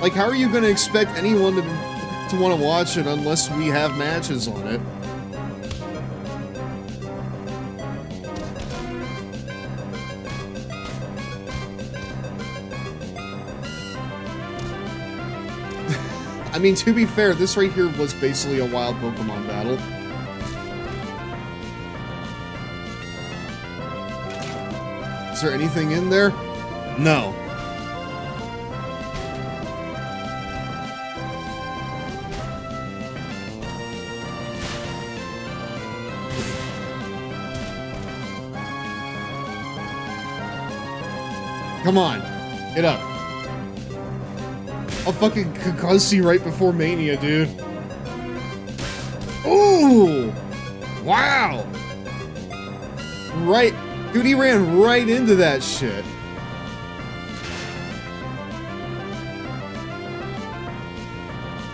Like, how are you gonna expect anyone to want to watch it unless we have matches on it? I mean, to be fair, this right here was basically a wild Pokemon battle. Is there anything in there? No. Come on, get up. I'll fucking concuss you right before Mania, dude. Ooh! Wow! Right, dude, he ran right into that shit.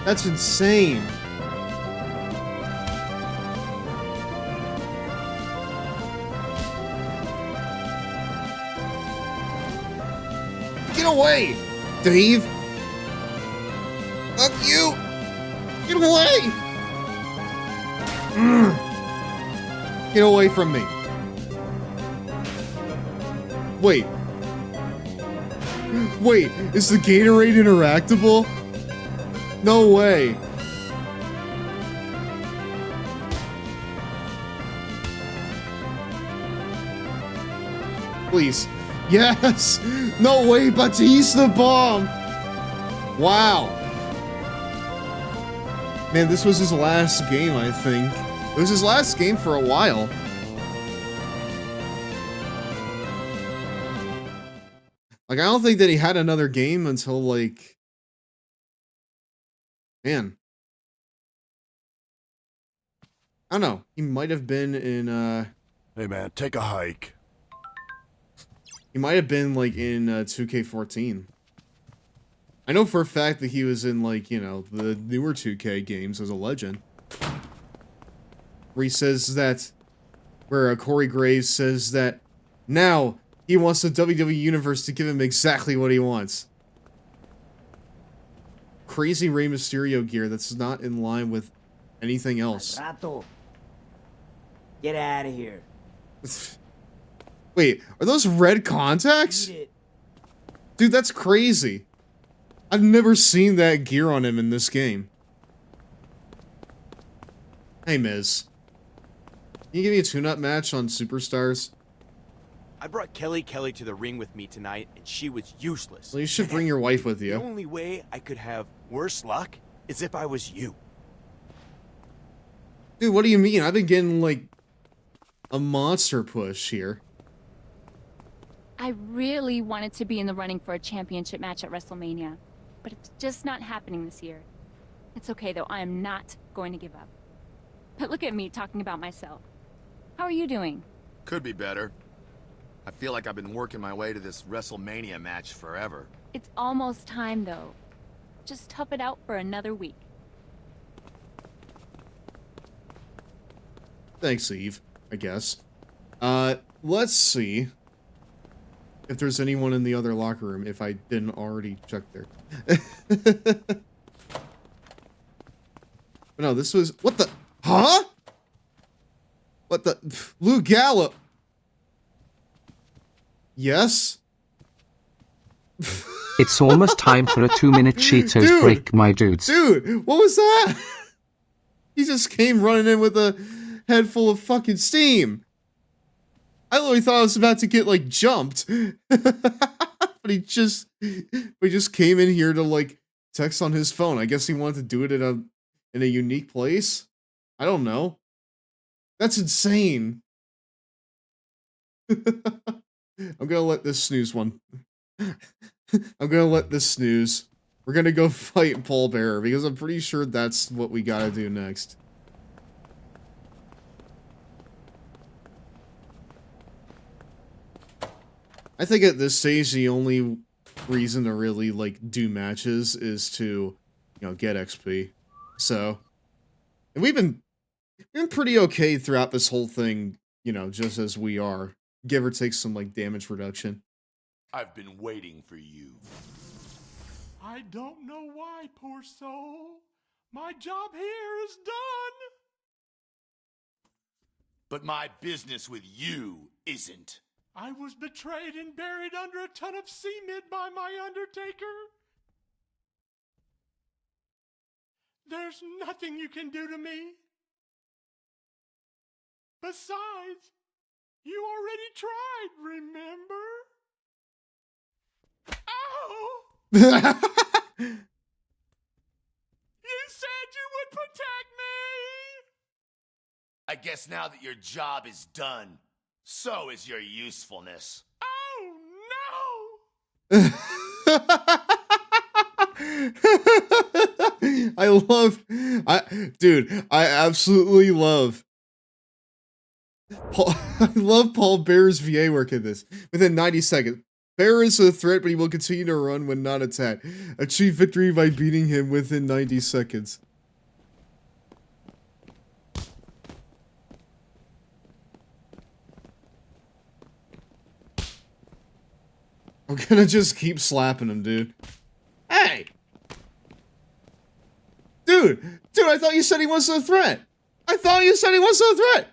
That's insane. Get away, Dave! Fuck you! Get away! Get away from me. Wait. Wait, is the Gatorade interactable? No way. Please. Yes! No way, Batista bomb! Wow. Man, this was his last game, I think. It was his last game for a while. Like, I don't think that he had another game until, like... Man. I don't know. He might have been in, Hey, man, take a hike. He might have been, like, in 2K14. I know for a fact that he was in, like, you know, the newer 2K games as a legend. Where he says that... Where Corey Graves says that now he wants the WWE Universe to give him exactly what he wants. Crazy Rey Mysterio gear that's not in line with anything else. Get out of here. Wait, are those red contacts? Dude, that's crazy. I've never seen that gear on him in this game. Hey, Miz. Can you give me a tune-up match on Superstars? I brought Kelly to the ring with me tonight, and she was useless. Well, you should bring your wife with you. The only way I could have worse luck is if I was you. Dude, what do you mean? I've been getting, like, a monster push here. I really wanted to be in the running for a championship match at WrestleMania, but it's just not happening this year. It's okay, though. I am not going to give up. But look at me talking about myself. How are you doing? Could be better. I feel like I've been working my way to this WrestleMania match forever. It's almost time, though. Just tough it out for another week. Thanks, Eve, I guess. Let's see if there's anyone in the other locker room, if I didn't already check there. But no, this was... What the... Huh? What the... Lou Gallo... Yes? It's almost time for a 2-minute Cheetos break, my dudes. Dude, what was that? He just came running in with a head full of fucking steam. I literally thought I was about to get, like, jumped. But he just came in here to, like, text on his phone. I guess he wanted to do it in a unique place. I don't know. That's insane. I'm gonna let this snooze one. I'm gonna let this snooze. We're gonna go fight Paul Bearer because I'm pretty sure that's what we gotta do next. I think at this stage the only reason to really like do matches is to, you know, get XP. So And we've been pretty okay throughout this whole thing, you know, just as we are. Give or take some, like, damage reduction. I've been waiting for you. I don't know why, poor soul. My job here is done. But my business with you isn't. I was betrayed and buried under a ton of cement by my Undertaker. There's nothing you can do to me. Besides, you already tried, remember? Ow! You said you would protect me! I guess now that your job is done, so is your usefulness. Oh, no! Dude, I absolutely love I love Paul Bearer's VA work in this. Within 90 seconds, Bearer is a threat, but he will continue to run when not attacked. Achieve victory by beating him within 90 seconds. I'm gonna just keep slapping him, dude. Hey! Dude, I thought you said he wasn't a threat. I thought you said he wasn't a threat.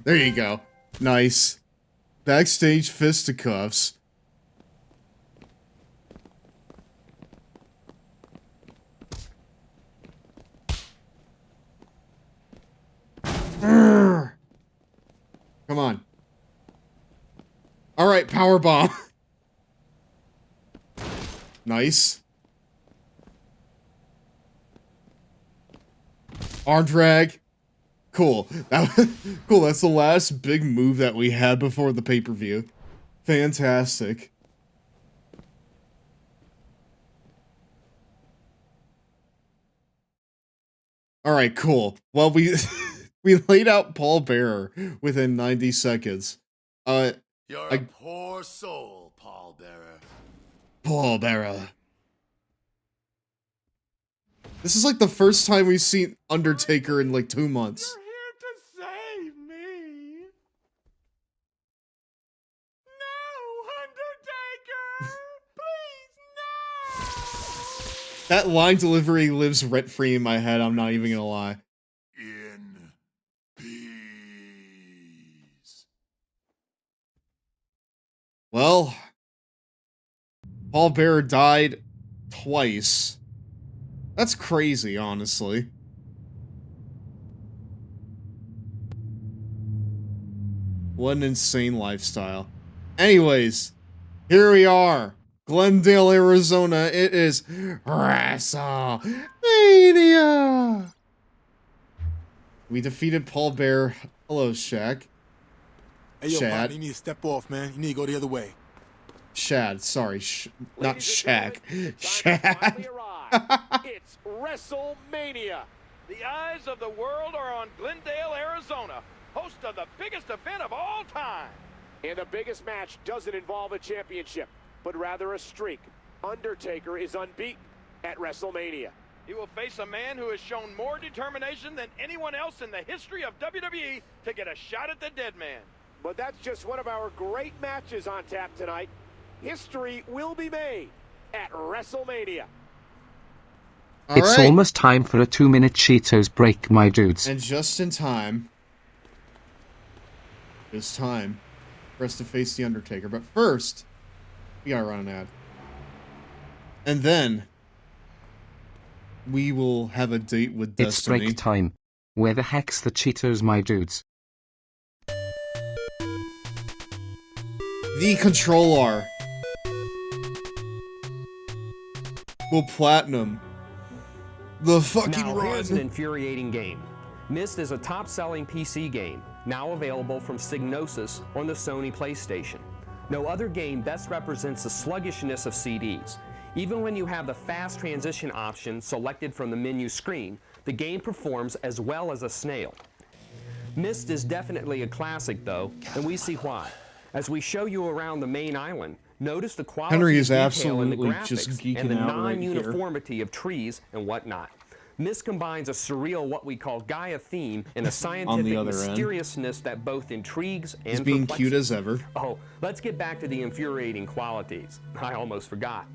There you go. Nice. Backstage fisticuffs. Urgh. Come on. Alright, powerbomb. Nice. Arm drag. Cool. Cool, that's the last big move that we had before the pay-per-view. Fantastic. Alright, cool. Well, we laid out Paul Bearer within 90 seconds. You're a poor soul, Paul Bearer. Paul Bearer. This is like the first time we've seen Undertaker in like 2 months. You're here to save me. No, Undertaker! Please, no! That line delivery lives rent-free in my head, I'm not even gonna lie. In peace. Well, Paul Bearer died twice. That's crazy, honestly. What an insane lifestyle. Anyways, here we are. Glendale, Arizona. It is WrestleMania. We defeated Paul Bearer. Hello, Shaq. Hey, yo, Shad. partner, you need to step off, man. You need to go the other way. Shad, sorry. Not Shaq. Shad. It's WrestleMania. The eyes of the world are on Glendale, Arizona, host of the biggest event of all time. And the biggest match doesn't involve a championship, but rather a streak. Undertaker is unbeaten at WrestleMania. He will face a man who has shown more determination than anyone else in the history of WWE to get a shot at the dead man. But that's just one of our great matches on tap tonight. History will be made at WrestleMania. It's almost time for a 2-minute Cheetos break, my dudes. And just in time. It's time for us to face The Undertaker. But first, we gotta run an ad. And then, we will have a date with Destiny. It's break time. Where the heck's the Cheetos, my dudes? The CONTROLLAR will platinum the fucking now, run. here's an infuriating game. Myst is a top-selling PC game, now available from Psygnosis on the Sony PlayStation. No other game best represents the sluggishness of CDs. Even when you have the fast transition option selected from the menu screen, the game performs as well as a snail. Mist is definitely a classic, though, and we see why. As we show you around the main island, notice the quality Henry of is detail in the absolutely just graphics geeking and the out right here. non-uniformity of trees and whatnot. Mist combines a surreal, what we call Gaia theme, and a scientific other end. mysteriousness that both intrigues and He's being perplexes. cute as ever. Oh, let's get back to the infuriating qualities. I almost forgot.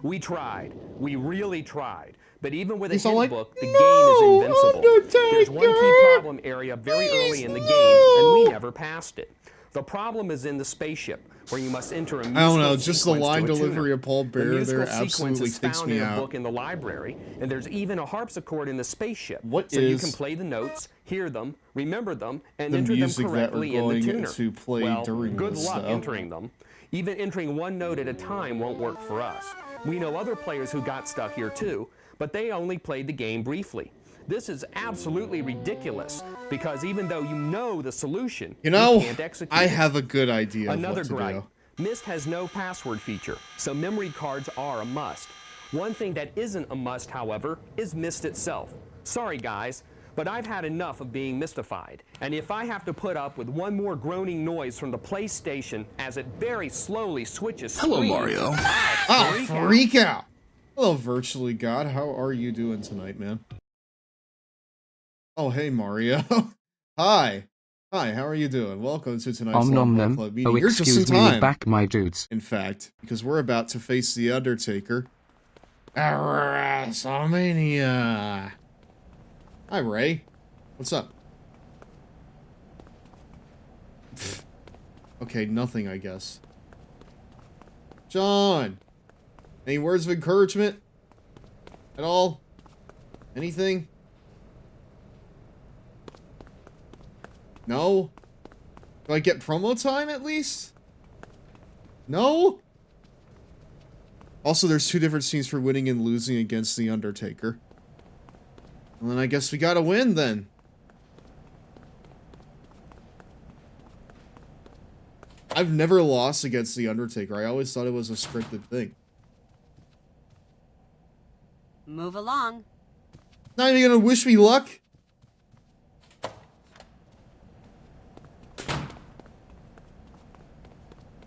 We tried. We really tried. But even with a hint like, book, the game is invincible. There's one key problem area very early in the game, and we never passed it. The problem is in the spaceship, where you must enter a musical I don't know, just the sequence line to a delivery tuner. of Paul The Bearer musical there sequence absolutely is takes found me in a out. book in the library, and there's even a harpsichord in the spaceship. What so you is can play the notes, hear them, remember them, and the enter them music that we're correctly in the going tuner. to play well, during good this, luck though? entering them. Even entering one note at a time won't work for us. We know other players who got stuck here too, but they only played the game briefly. This is absolutely ridiculous, because even though you know the solution, You know, can't execute I it. have a good idea of Another what to gripe. do. Myst has no password feature, so memory cards are a must. One thing that isn't a must, however, is Myst itself. Sorry guys, but I've had enough of being mystified. And if I have to put up with one more groaning noise from the PlayStation as it very slowly switches Hello, screens, Mario. I'll Freak out! Hello, Virtually God. How are you doing tonight, man? Oh, hey, Mario. Hi. Hi, how are you doing? Welcome to tonight's Nom Long nom Club nom. meeting. Oh, You're just in excuse me, time, back my dudes. in fact, because we're about to face The Undertaker at WrestleMania. Hi, Ray. What's up? Okay, nothing, I guess. John! Any words of encouragement? At all? Anything? No? Do I get promo time at least? No? Also, there's two different scenes for winning and losing against The Undertaker. Well, then I guess we gotta win then. I've never lost against The Undertaker. I always thought it was a scripted thing. Move along. Not even gonna wish me luck?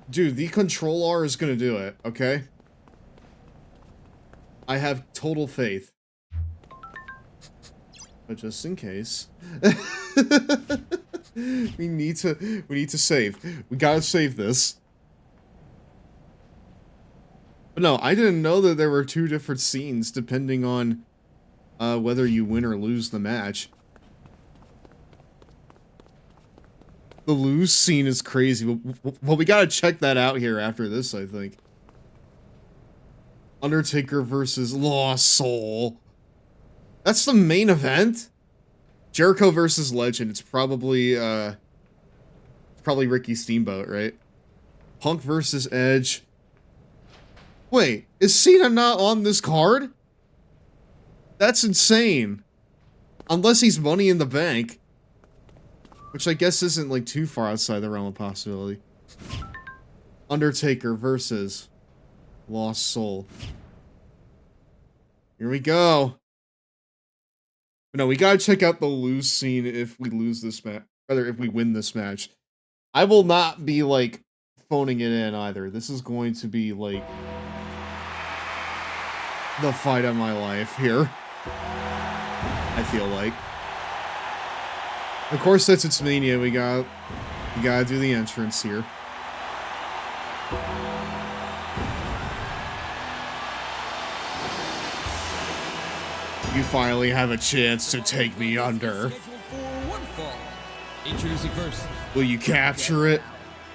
Dude, the CONTROLLAR is gonna do it, okay? I have total faith. But just in case. we need to save. We gotta save this. But no, I didn't know that there were two different scenes depending on whether you win or lose the match. The lose scene is crazy. Well, we gotta check that out here after this, I think. Undertaker versus Lost Soul. That's the main event? Jericho versus Legend. It's probably Ricky Steamboat, right? Punk versus Edge. Wait, is Cena not on this card? That's insane. Unless he's Money in the Bank. Which I guess isn't like too far outside the realm of possibility. Undertaker versus Lost Soul. Here we go. No, we gotta check out the lose scene if we lose this match. Rather, if we win this match. I will not be, like, phoning it in either. This is going to be, like, the fight of my life here. I feel like. Of course, since it's Mania, we gotta do the entrance here. You finally have a chance to take me under. Introducing first. Will you capture it,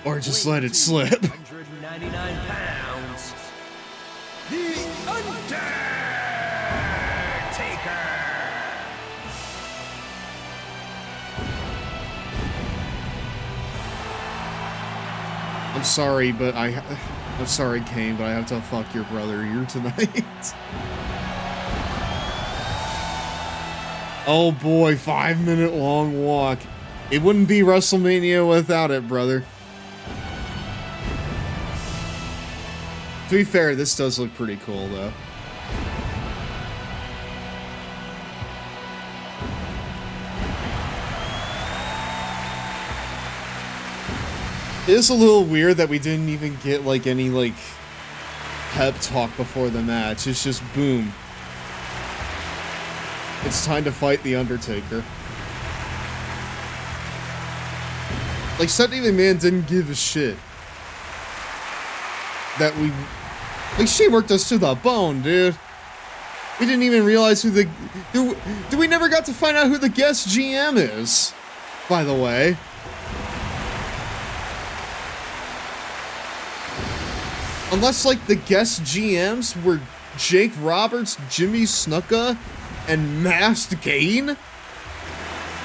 or just let it slip? 199 pounds. The Undertaker. I'm sorry, but I'm sorry, Kane, but I have to fuck your brother here tonight. Oh boy, 5-minute long walk. It wouldn't be WrestleMania without it, brother. To be fair, this does look pretty cool, though. It's a little weird that we didn't even get, like, any, like, pep talk before the match. It's just boom. It's time to fight The Undertaker. Like, Stephanie McMahon didn't give a shit. That we... Like, she worked us to the bone, dude. We didn't even realize who the... We never got to find out who the guest GM is, by the way. Unless, like, the guest GMs were Jake Roberts, Jimmy Snuka, and Masked Kane?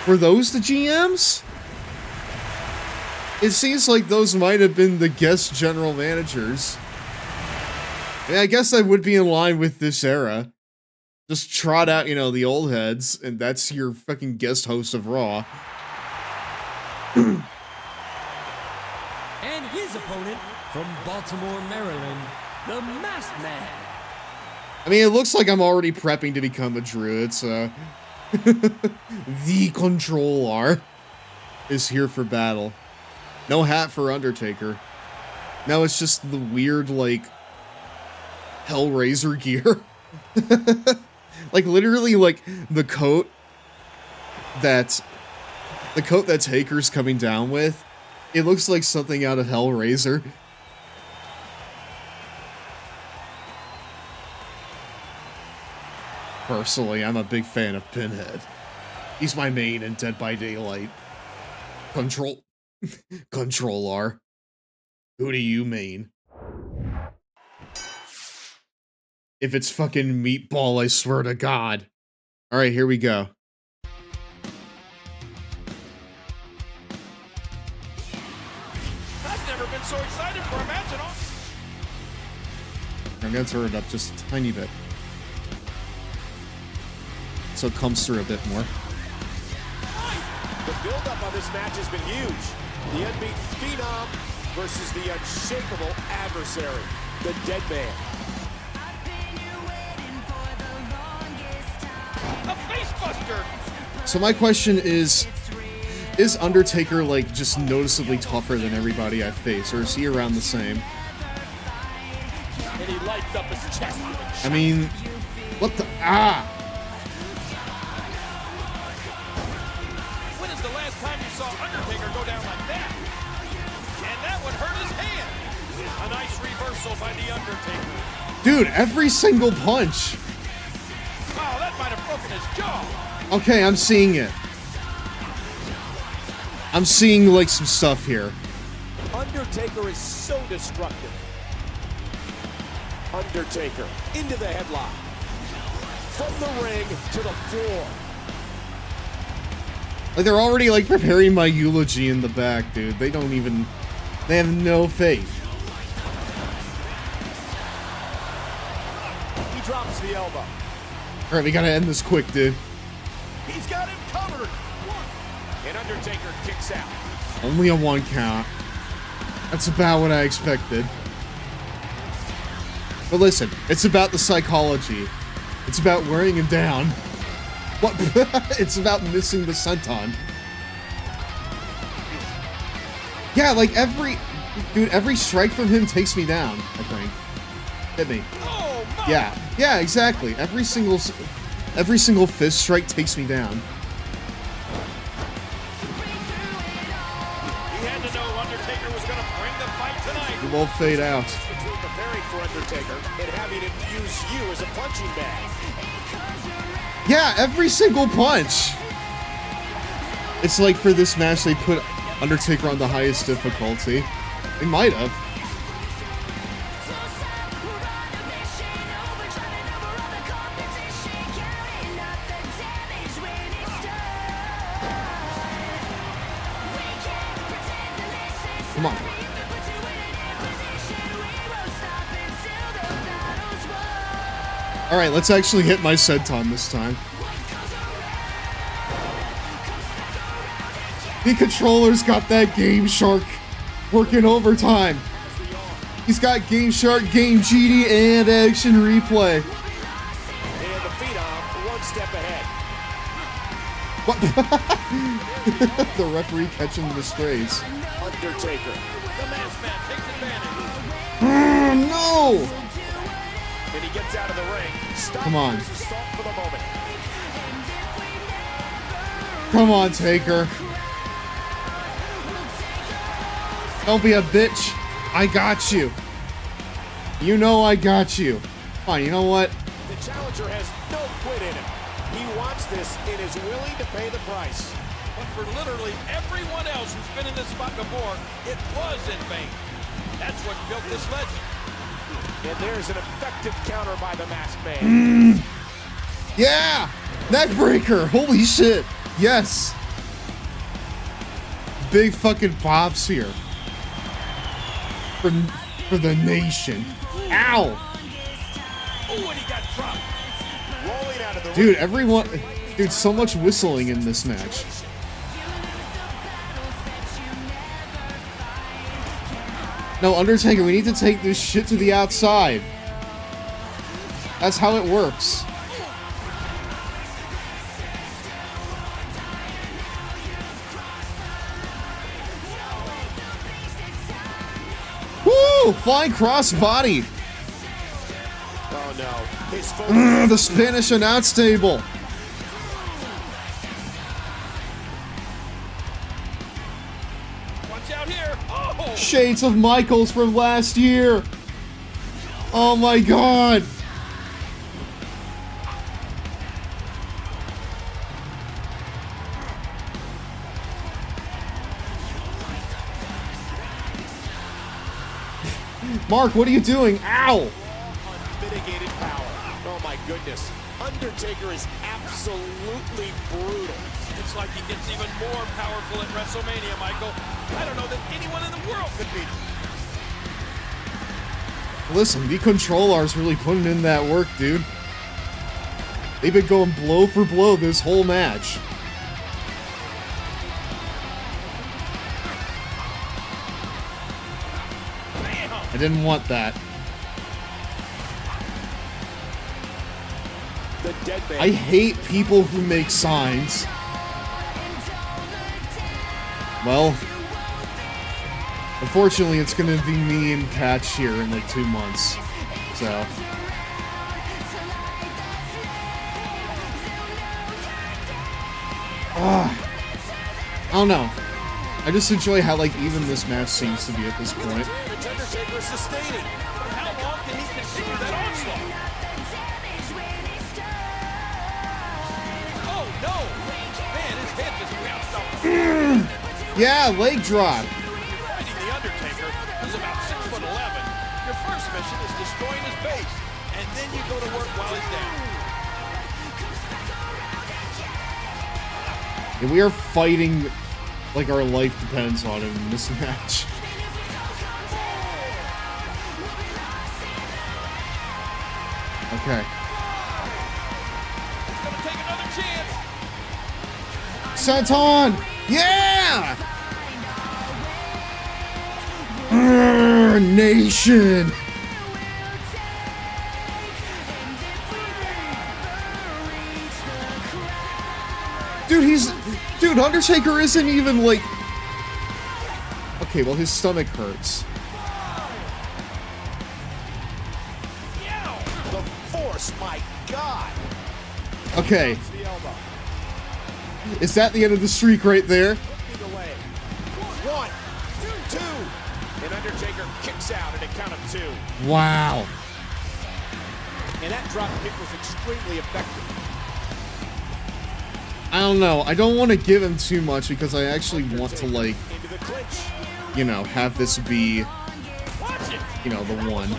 Were those the GMs? It seems like those might have been the guest general managers. I mean, I guess that would be in line with this era. Just trot out, you know, the old heads, and that's your fucking guest host of Raw. And his opponent, from Baltimore, Maryland, the Masked Man. I mean, it looks like I'm already prepping to become a druid, so... The CONTROLLAR is here for battle. No hat for Undertaker. Now it's just the weird, like, Hellraiser gear. Like, literally, like, the coat that Taker's coming down with, it looks like something out of Hellraiser. Personally, I'm a big fan of Pinhead. He's my main in Dead by Daylight. CONTROLLAR. Who do you main? If it's fucking Meatball, I swear to God. Alright, here we go. I've never been so excited for a match at all. I'm gonna turn it up just a tiny bit, so it comes through a bit more. The build-up on this match has been huge. The unbeaten Phenom versus the unshakable adversary, the Dead Man. A facebuster! So my question is Undertaker, like, just noticeably tougher than everybody I face, or is he around the same? And he lights up his chest. I mean, what the... Ah! When is the last time you saw Undertaker go down like that? And that would hurt his hand. A nice reversal by the Undertaker. Dude, every single punch! Wow, that might have broken his jaw. Okay, I'm seeing it. I'm seeing, like, some stuff here. Undertaker is so destructive. Undertaker into the headlock. From the ring to the floor. Like, they're already, like, preparing my eulogy in the back, dude. They don't even... They have no faith. He drops the elbow. Alright, we gotta end this quick, dude. He's got him covered. And Undertaker kicks out. Only a 1 count. That's about what I expected. But listen, it's about the psychology. It's about wearing him down. What? It's about missing the senton. Yeah, like every strike from him takes me down, I think. Hit me. Oh, yeah, exactly. Every single fist strike takes me down. He had to know Undertaker was going to bring the fight tonight. It won't fade out. Between preparing for Undertaker and having him use you as a punching bag. Yeah, every single punch. It's like for this match they put Undertaker on the highest difficulty. They might have. Come on. Alright, let's actually hit my senton this time. The controller's got that Game Shark working overtime. He's got Game Shark, Game GD, and Action Replay. And the Phenom one step ahead. What? The referee catching the strays. Undertaker The masked man takes advantage. No! And he gets out of the ring. Stop Come on. his assault for the moment. Come on, Taker. Don't be a bitch. I got you. You know I got you. Fine, you know what? The challenger has no quit in him. He wants this and is willing to pay the price. But for literally everyone else who's been in this spot before, it was in vain. That's what built this legend. And there's an effective counter by the masked man. Yeah! Neckbreaker! Holy shit! Yes! Big fucking pops here. For the nation. Ow! Oh, and he got dropped. Rolling out of the Dude, everyone... Dude, so much whistling in this match. No, Undertaker, we need to take this shit to the outside. That's how it works. Woo! Flying crossbody. Oh no. His focus. The Spanish announce table. Watch out here. Oh! Shades of Michaels from last year. Oh my god. Mark, what are you doing? Ow! Unmitigated power. Oh my goodness. Undertaker is absolutely brutal. It's like he gets even more powerful at WrestleMania, Michael. I don't know that anyone in the world could beat him. Listen, the CONTROLLAR's really putting in that work, dude. They've been going blow for blow this whole match. I didn't want that. The dead man. I hate people who make signs. Well, unfortunately, it's gonna be me and Patch here in like 2 months. So. I don't know. I just enjoy how like even this match seems to be at this point. Undertaker is sustaining. But how long can he continue that onslaught? Oh no! Man, his head just bounced off. Yeah, leg drop. Fighting the Undertaker, who's about 6'11", your first mission is destroying his base, and then you go to work while he's down. And we are fighting like our life depends on it in this match. Okay. He's gonna take another chance. Senton! Yeah! Nation! Dude, Undertaker isn't even like... Okay, well, his stomach hurts. The force, my God! Okay. Is that the end of the streak right there? Either way. 1, 2, and Undertaker kicks out at a count of 2. Wow. And that drop kick was extremely effective. I don't know. I don't want to give him too much because I actually want to, like, Into the clinch. you know, have this be, you know, the one.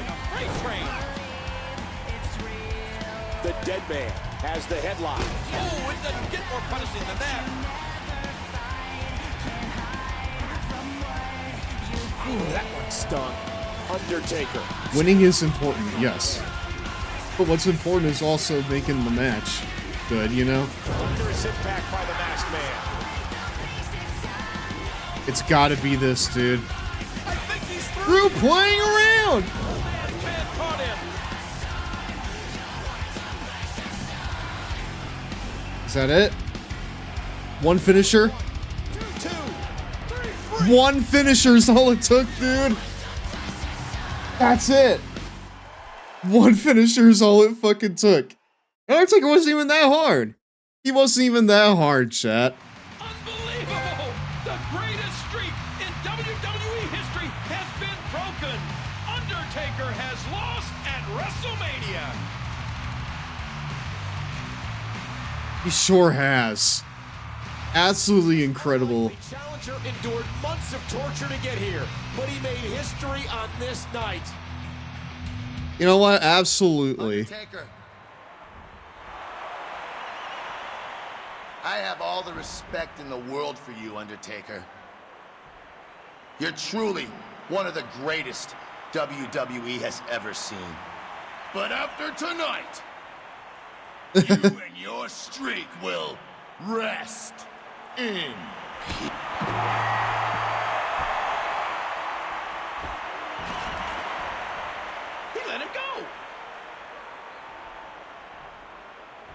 The dead man has the headlock. Oh, it doesn't get more punishing than that. Ooh, that one stung. Undertaker. Winning is important, yes. But what's important is also making the match good, you know? Thunderous impact by the masked man. It's gotta be this, dude. Drew playing around! Man caught him. Is that it? One finisher? 2, 3. One finisher's all it took, dude. That's it. One finisher's all it fucking took. Undertaker wasn't even that hard. He wasn't even that hard, chat. Unbelievable! The greatest streak in WWE history has been broken. Undertaker has lost at WrestleMania. He sure has. Absolutely incredible. The challenger endured months of torture to get here, but he made history on this night. You know what? Absolutely. Undertaker. I have all the respect in the world for you, Undertaker. You're truly one of the greatest WWE has ever seen. But after tonight, you and your streak will rest in peace. He let him go.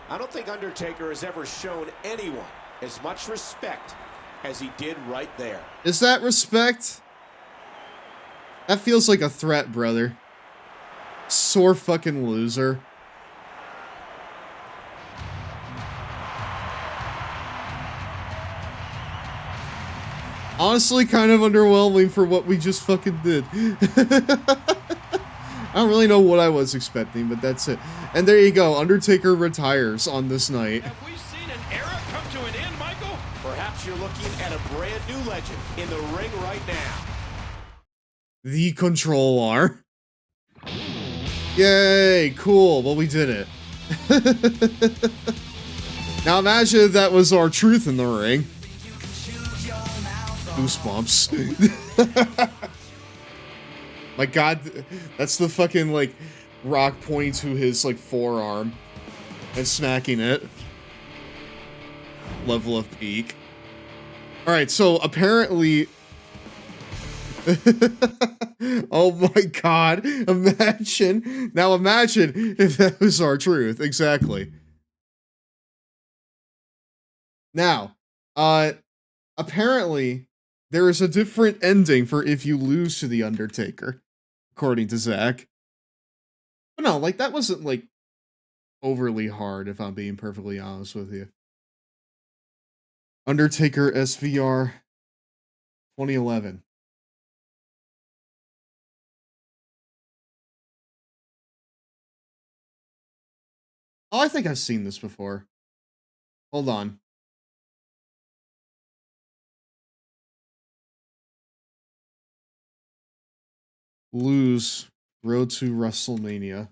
I don't think Undertaker has ever shown anyone as much respect as he did right there. Is that respect? That feels like a threat, brother. Sore fucking loser. Honestly, kind of underwhelming for what we just fucking did. I don't really know what I was expecting, but that's it. And there you go. Undertaker retires on this night. Have we seen an era come to an end, Michael? Perhaps you're looking at a brand new legend in the ring right now. The CONTROLLAR. Yay, cool. Well, we did it. Now imagine if that was our truth in the ring. Goosebumps. My god, that's the fucking, like, Rock pointing to his, like, forearm and smacking it. Level of peak. Alright, so apparently... Oh my god, imagine. Now imagine if that was our truth. Exactly. Now, apparently, there is a different ending for if you lose to The Undertaker, according to Zach. But no, like, that wasn't, like, overly hard, if I'm being perfectly honest with you. Undertaker SVR 2011. Oh, I think I've seen this before. Hold on. Lose. Road to WrestleMania.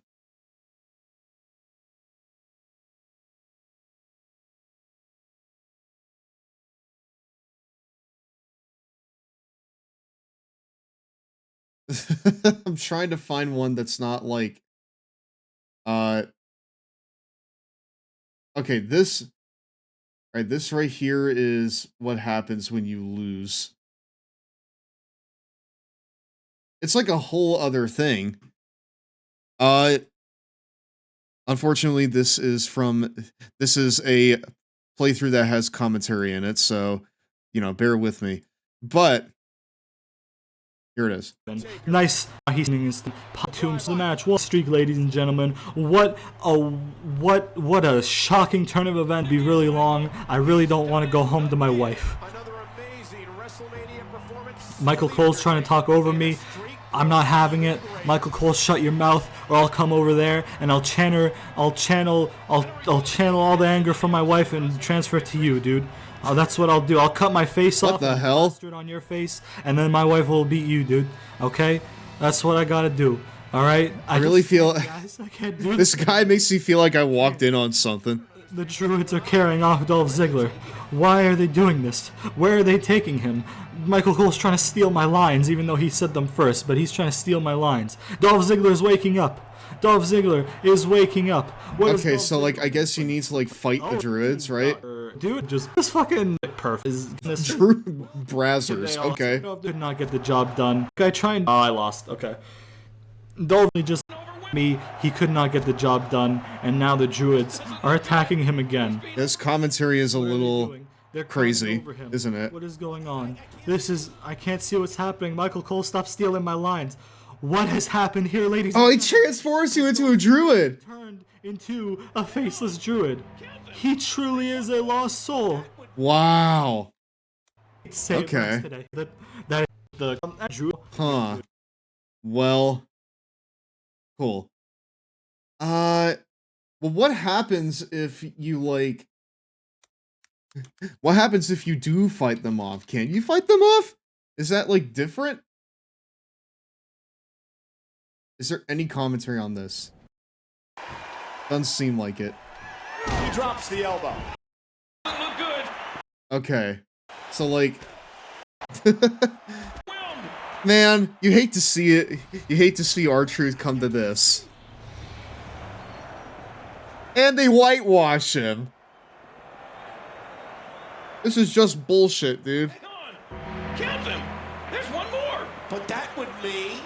I'm trying to find one that's not like... Okay, this... Alright, this right here is what happens when you lose. It's like a whole other thing. Unfortunately, this is a playthrough that has commentary in it, so, you know, bear with me. But here it is. Nice. He's to the match. What streak, ladies and gentlemen. What a shocking turn of events. Be really long. I really don't want to go home to my wife. Michael Cole's trying to talk over me. I'm not having it. Michael Cole, shut your mouth, or I'll come over there and I'll channel all the anger from my wife and transfer it to you, dude. That's what I'll do. I'll cut my face off. What the hell? On your face, and then my wife will beat you, dude. Okay? That's what I gotta do. All right? I really feel guys, I can't do this guy makes me feel like I walked in on something. The Druids are carrying off Dolph Ziggler. Why are they doing this? Where are they taking him? Michael Cole's trying to steal my lines, even though he said them first, but he's trying to steal my lines. Dolph Ziggler's waking up. Dolph Ziggler is waking up. Okay, so, like, I guess you need to, like, fight the Druids, right? Dude, just this fucking perfect is this Druid Brazzers, okay. Did not get the job done. I tried. Oh, I lost. Okay. Dolph just me. He could not get the job done, and now the Druids are attacking him again. This commentary is a little They're crazy, over him. isn't it? What is going on? I can't see what's happening. Michael Cole, stop stealing my lines. What has happened here, ladies? Oh, he transforms you into a druid. Turned into a faceless druid. He truly is a lost soul. Wow. Okay. Today. That the Huh. Well. Cool. Well, what happens if you like? What happens if you do fight them off? Can you fight them off? Is that like different? Is there any commentary on this? Doesn't seem like it. He drops the elbow. Doesn't look good. Okay. So like man, you hate to see it. You hate to see R-Truth come to this. And they whitewash him. This is just bullshit, dude. Count them. There's one more. But that would mean...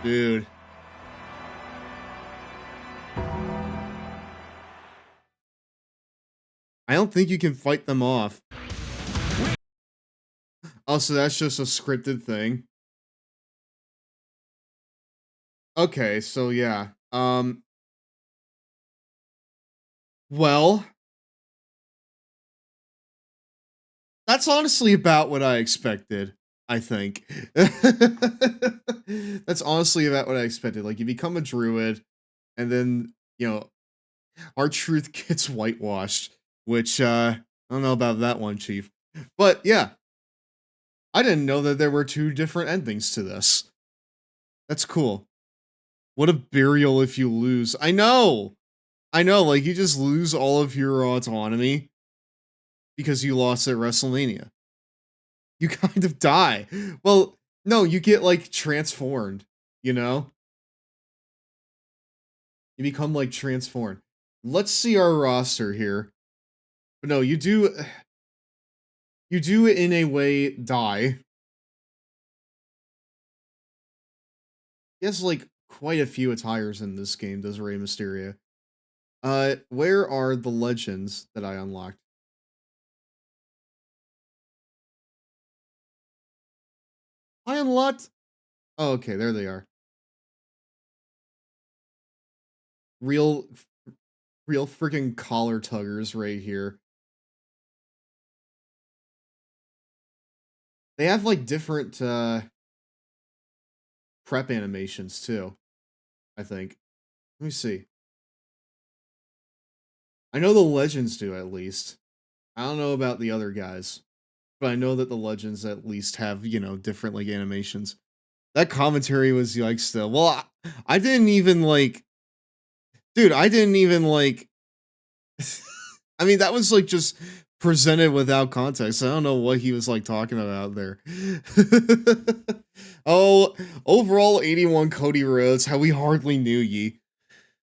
Dude. I don't think you can fight them off. Oh, so that's just a scripted thing. Okay, so yeah. Well, that's honestly about what I expected, I think. That's honestly about what I expected. Like, you become a druid, and then, you know, R-Truth gets whitewashed, which, I don't know about that one, Chief. But, yeah. I didn't know that there were two different endings to this. That's cool. What a burial if you lose. I know! I know, like, you just lose all of your autonomy because you lost at WrestleMania. You kind of die. Well, no, you get, like, transformed, you know? You become, like, transformed. Let's see our roster here. But no, you do in a way die. He has, like, quite a few attires in this game, does Rey Mysterio. Where are the legends that I unlocked? I unlocked... Oh, okay, there they are. Real freaking collar tuggers right here. They have, like, different, prep animations, too. I think. Let me see. I know the legends do, at least. I don't know about the other guys. But I know that the legends at least have, you know, different, like, animations. That commentary was yikes, though. Well, I didn't even, like... Dude, I didn't even, like... I mean, that was, like, just presented without context. I don't know what he was, like, talking about there. Oh, overall 81 Cody Rhodes, how we hardly knew ye.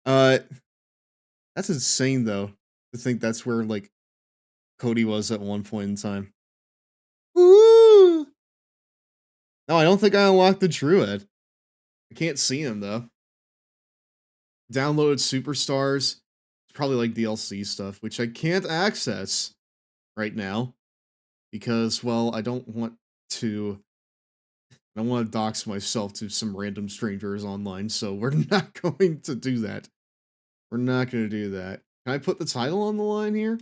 That's insane, though, to think that's where, like, Cody was at one point in time. Woo! No, I don't think I unlocked the Druid. I can't see him, though. Downloaded Superstars. It's probably, like, DLC stuff, which I can't access right now. Because, well, I don't want to dox myself to some random strangers online, so we're not going to do that. We're not going to do that. Can I put the title on the line here?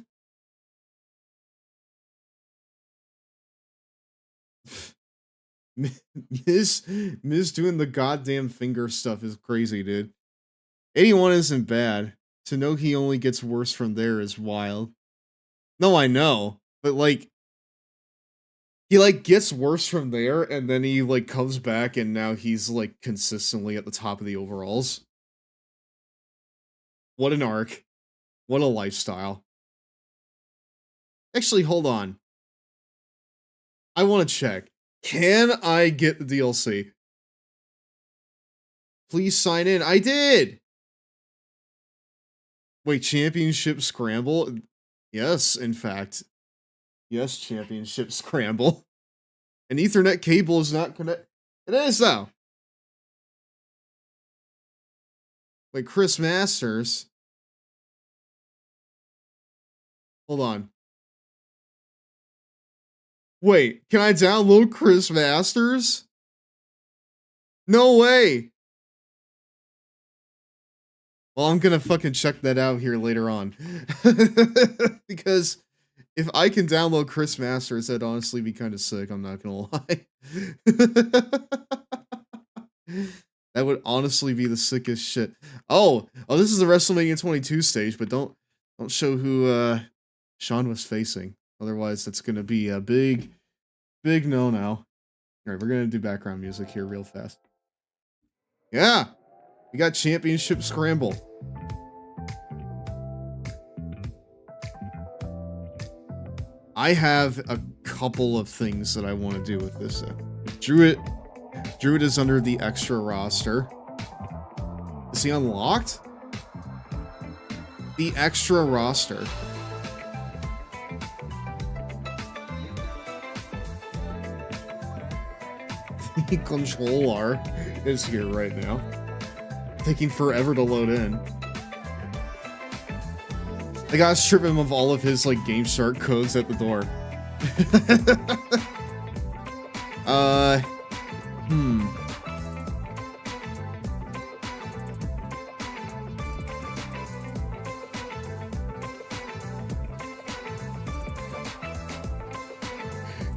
Miz doing the goddamn finger stuff is crazy, dude. 81 isn't bad. To know he only gets worse from there is wild. No, I know. But, like, he, like, gets worse from there, and then he, like, comes back, and now he's, like, consistently at the top of the overalls. What an arc. What a lifestyle. Actually, hold on. I want to check. Can I get the DLC? Please sign in. I did! Wait, Championship Scramble? Yes, in fact. Yes, Championship Scramble. An Ethernet cable is not connected. It is, though. Wait, Chris Masters? Hold on. Wait, can I download Chris Masters? No way! Well, I'm gonna fucking check that out here later on. Because if I can download Chris Masters, that'd honestly be kind of sick, I'm not gonna lie. That would honestly be the sickest shit. Oh, this is the WrestleMania 22 stage, but don't show who Sean was facing. Otherwise, that's gonna be a big no-no. Alright, we're gonna do background music here real fast. Yeah! We got Championship Scramble. I have a couple of things that I want to do with this. Druid is under the extra roster. Is he unlocked? The extra roster. The controller is here right now. Taking forever to load in. I gotta strip him of all of his, like, Game Shark codes at the door.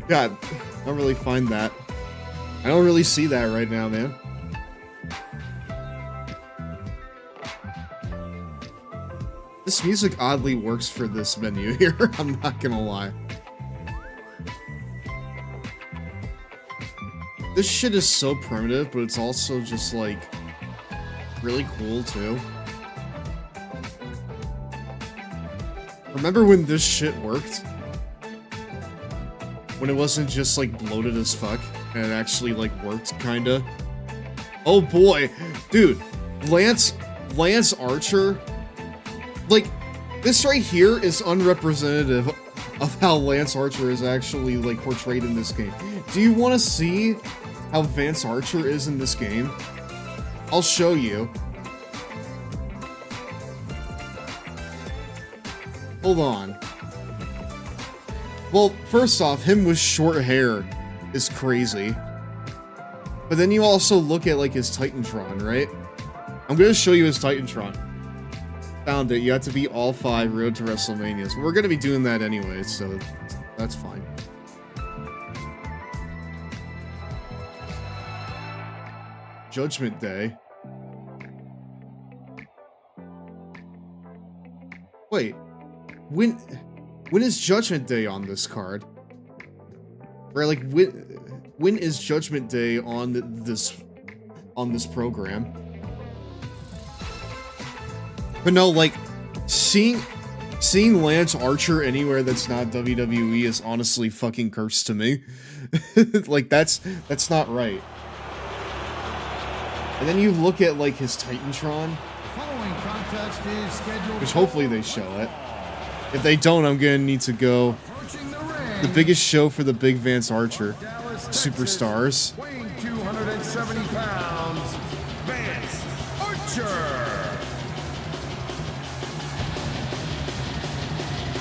God, I don't really find that. I don't really see that right now, man. This music oddly works for this menu here, I'm not gonna lie. This shit is so primitive, but it's also just, like, really cool, too. Remember when this shit worked? When it wasn't just, like, bloated as fuck, and it actually, like, worked, kinda? Oh boy! Dude, Lance Archer... Like, this right here is unrepresentative of how Lance Archer is actually, like, portrayed in this game. Do you want to see how Vance Archer is in this game? I'll show you. Hold on. Well, first off, him with short hair is crazy. But then you also look at, like, his Titantron, right? I'm gonna show you his Titantron. Found it. You have to beat all 5 Road to WrestleManias. We're gonna be doing that anyway, so that's fine. Judgment Day. Wait, when is Judgment Day on this card? Right, like when is Judgment Day on this program? But no, like, seeing Lance Archer anywhere that's not WWE is honestly fucking cursed to me. Like, that's not right. And then you look at, like, his Titantron, which hopefully they show it. If they don't, I'm gonna need to go the biggest show for the big Vance Archer superstars. Weighing 270 pounds, Vance Archer.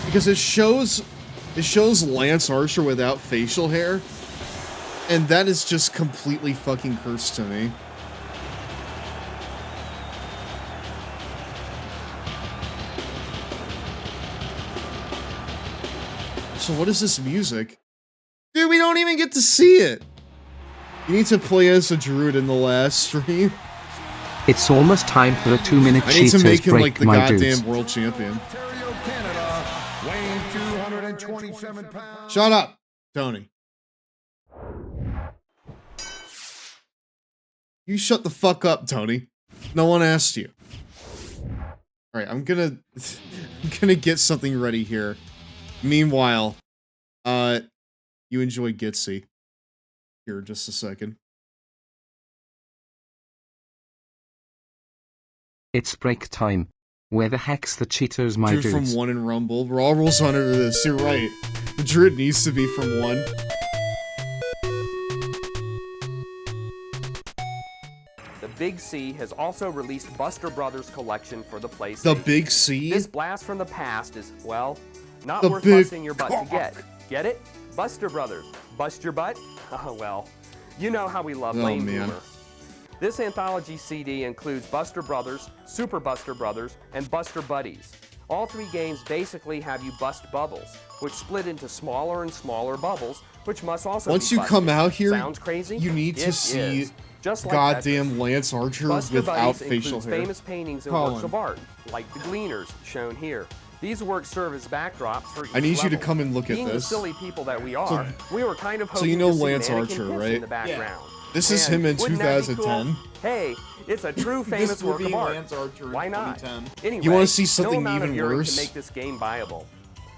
Because it shows Lance Archer without facial hair, and that is just completely fucking cursed to me. So what is this music? Dude, we don't even get to see it! You need to play as a druid in the last stream. It's almost time for a 2-minute I need to cheaters make him break, like the my goddamn dudes. world champion. Weighing 227 pounds. Shut up, Tony. You shut the fuck up, Tony. No one asked you. Alright, I'm gonna get something ready here. Meanwhile, you enjoy Gitsy. Here, just a second. It's break time. Where the heck's the cheaters, my Druid dudes? from 1 in Rumble. Raw rules under this. You're right. The Druid needs to be from 1. The Big C has also released Buster Brothers collection for the PlayStation. The Big C? This blast from the past is, well, not The worth big busting your butt to get. Get it? Buster Brothers. Bust your butt? Oh, well, you know how we love lame man. humor. This anthology CD includes Buster Brothers, Super Buster Brothers, and Buster Buddies. All 3 games basically have you bust bubbles, which split into smaller and smaller bubbles, which must also Once be you come busted. out here, Sounds crazy? you need to It see is. Just like goddamn Lance Archer Buster without Buddies facial includes hair. famous paintings and Colin. works of art, like the Gleaners, shown here. These works serve as backdrops for each I need you to level. come and look at Being this. the silly people that we are, we were kind of So hoping you know to see Lance Mannequin Archer, Kiss right? in the background. This is And him in wouldn't that be 2010. cool? Hey, it's a true famous work of art. Why not? Anyway, You wanna see no something amount of even urine worse? Can make this game viable.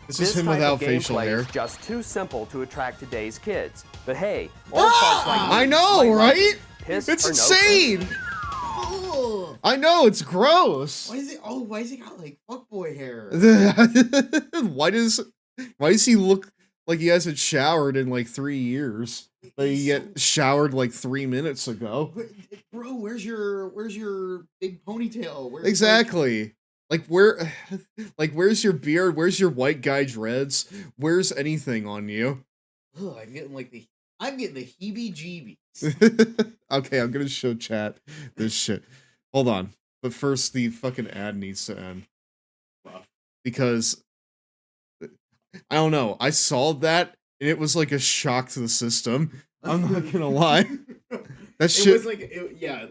This is him type without of facial gameplay hair. is just too simple to attract today's kids. But hey, old folks like me I know, might like right? it. Piss It's or no insane. piss. I know, it's gross. Why is it? Oh, why is he got like fuckboy hair? why does he look like he hasn't showered in like 3 years? But he get showered like 3 minutes ago. Bro, where's your big ponytail? Where's, Exactly. Where's your beard? Where's your white guy dreads? Where's anything on you? Ugh, I'm getting the heebie-jeebies. Okay, I'm gonna show chat this shit. Hold on. But first, the fucking ad needs to end. Because, I don't know, I saw that, and it was like a shock to the system. I'm not gonna lie. That shit... It was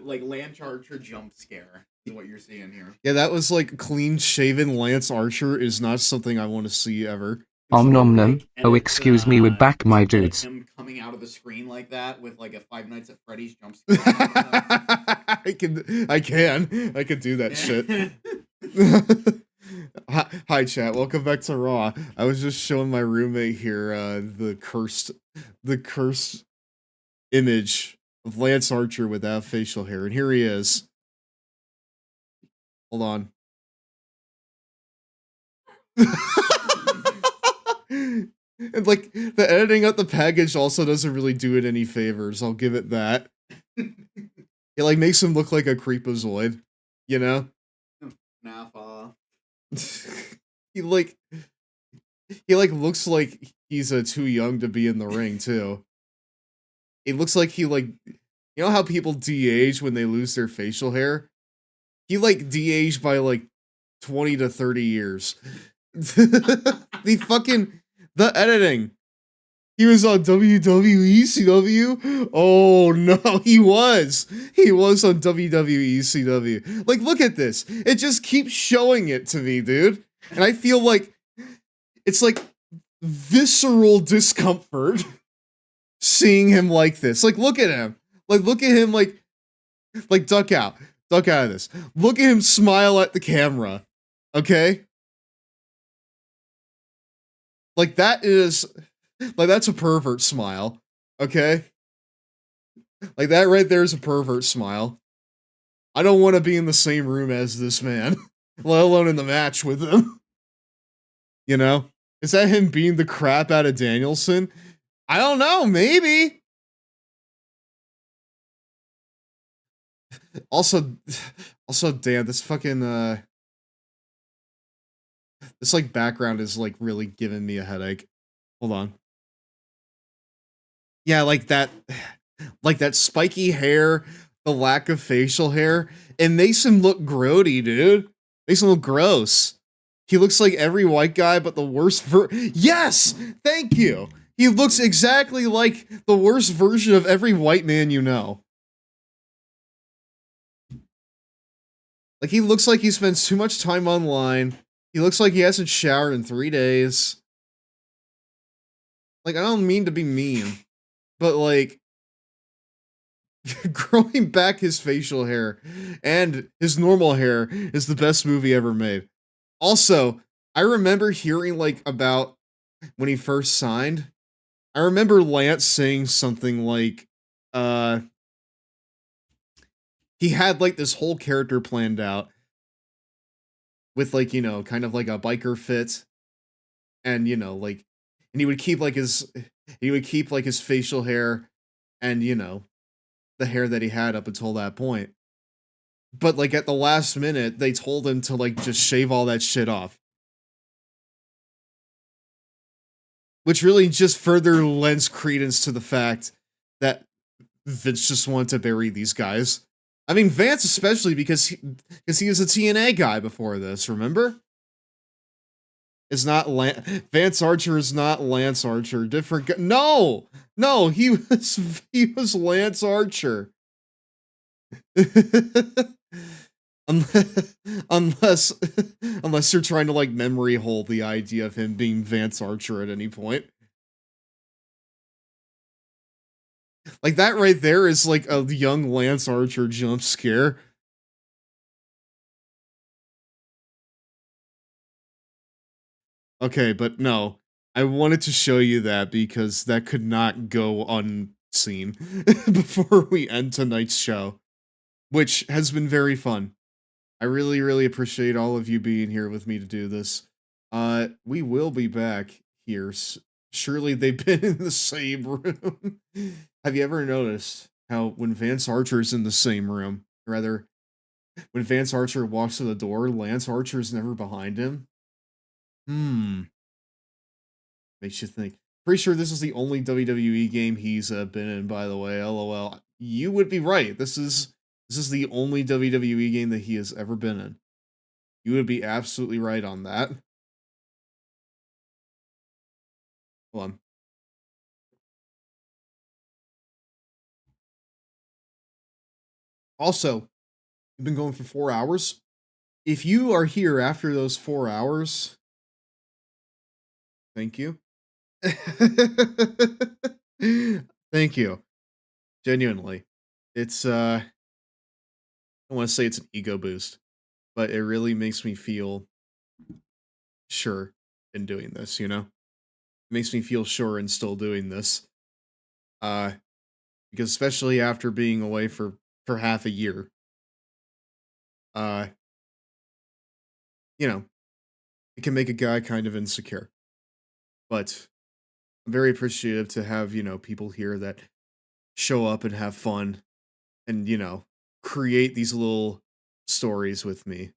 like Lance Archer jump scare is what you're seeing here. Yeah, that was like clean-shaven Lance Archer is not something I want to see ever. Om nom nom. Oh, excuse me, we're back, my dudes. Him coming out of the screen like that with like a Five Nights at Freddy's jump scare. I can do that shit. Hi chat, welcome back to Raw. I was just showing my roommate here the cursed image of Lance Archer without facial hair, and here he is. Hold on. And like the editing of the package also doesn't really do it any favors, I'll give it that. It like makes him look like a creepazoid, you know? he looks like he's too young to be in the ring too. It looks like he you know how people de-age when they lose their facial hair? He de-aged by 20 to 30 years. The editing. He was on WWE CW? Oh no, he was. He was on WWE CW. Look at this. It just keeps showing it to me, dude. And I feel like it's visceral discomfort seeing him like this. Look at him. Look at him duck out. Duck out of this. Look at him smile at the camera. Okay? That's a pervert smile, okay? That right there is a pervert smile. I don't want to be in the same room as this man, let alone in the match with him. You know? Is that him beating the crap out of Danielson? I don't know, maybe. Also, damn, this fucking, this background is really giving me a headache. Hold on. Yeah, that spiky hair, the lack of facial hair, it makes him look grody, dude. Makes him look gross. He looks like every white guy, but the worst Yes! Thank you! He looks exactly like the worst version of every white man you know. He looks like he spends too much time online. He looks like he hasn't showered in 3 days. I don't mean to be mean, but growing back his facial hair and his normal hair is the best movie ever made. Also, I remember hearing about when he first signed. I remember Lance saying something he had this whole character planned out with kind of a biker fit, and and he would keep his facial hair and the hair that he had up until that point. But, like, at the last minute, they told him to, like, just shave all that shit off. Which really just further lends credence to the fact that Vince just wanted to bury these guys. I mean, Vance especially because he was a TNA guy before this, remember? It's not Vance Archer is not Lance Archer. Different guy. No! No, he was Lance Archer. unless you're trying to like memory hole the idea of him being Vance Archer at any point. Like that right there is like a young Lance Archer jump scare. Okay, but no. I wanted to show you that because that could not go unseen before we end tonight's show, which has been very fun. I really, really appreciate all of you being here with me to do this. We will be back here. Surely they've been in the same room. Have you ever noticed how when Vance Archer's in the same room, or rather, when Vance Archer walks to the door, Lance Archer's never behind him? Makes you think. Pretty sure this is the only WWE game he's been in, by the way. LOL. You would be right. This is the only WWE game that he has ever been in. You would be absolutely right on that. Hold on. Also, we've been going for 4 hours. If you are here after those 4 hours, thank you. Thank you. Genuinely. It's, I don't want to say it's an ego boost, but it really makes me feel sure in doing this, you know? It makes me feel sure in still doing this. Because especially after being away for half a year, you know, it can make a guy kind of insecure. But I'm very appreciative to have, you know, people here that show up and have fun and, you know, create these little stories with me,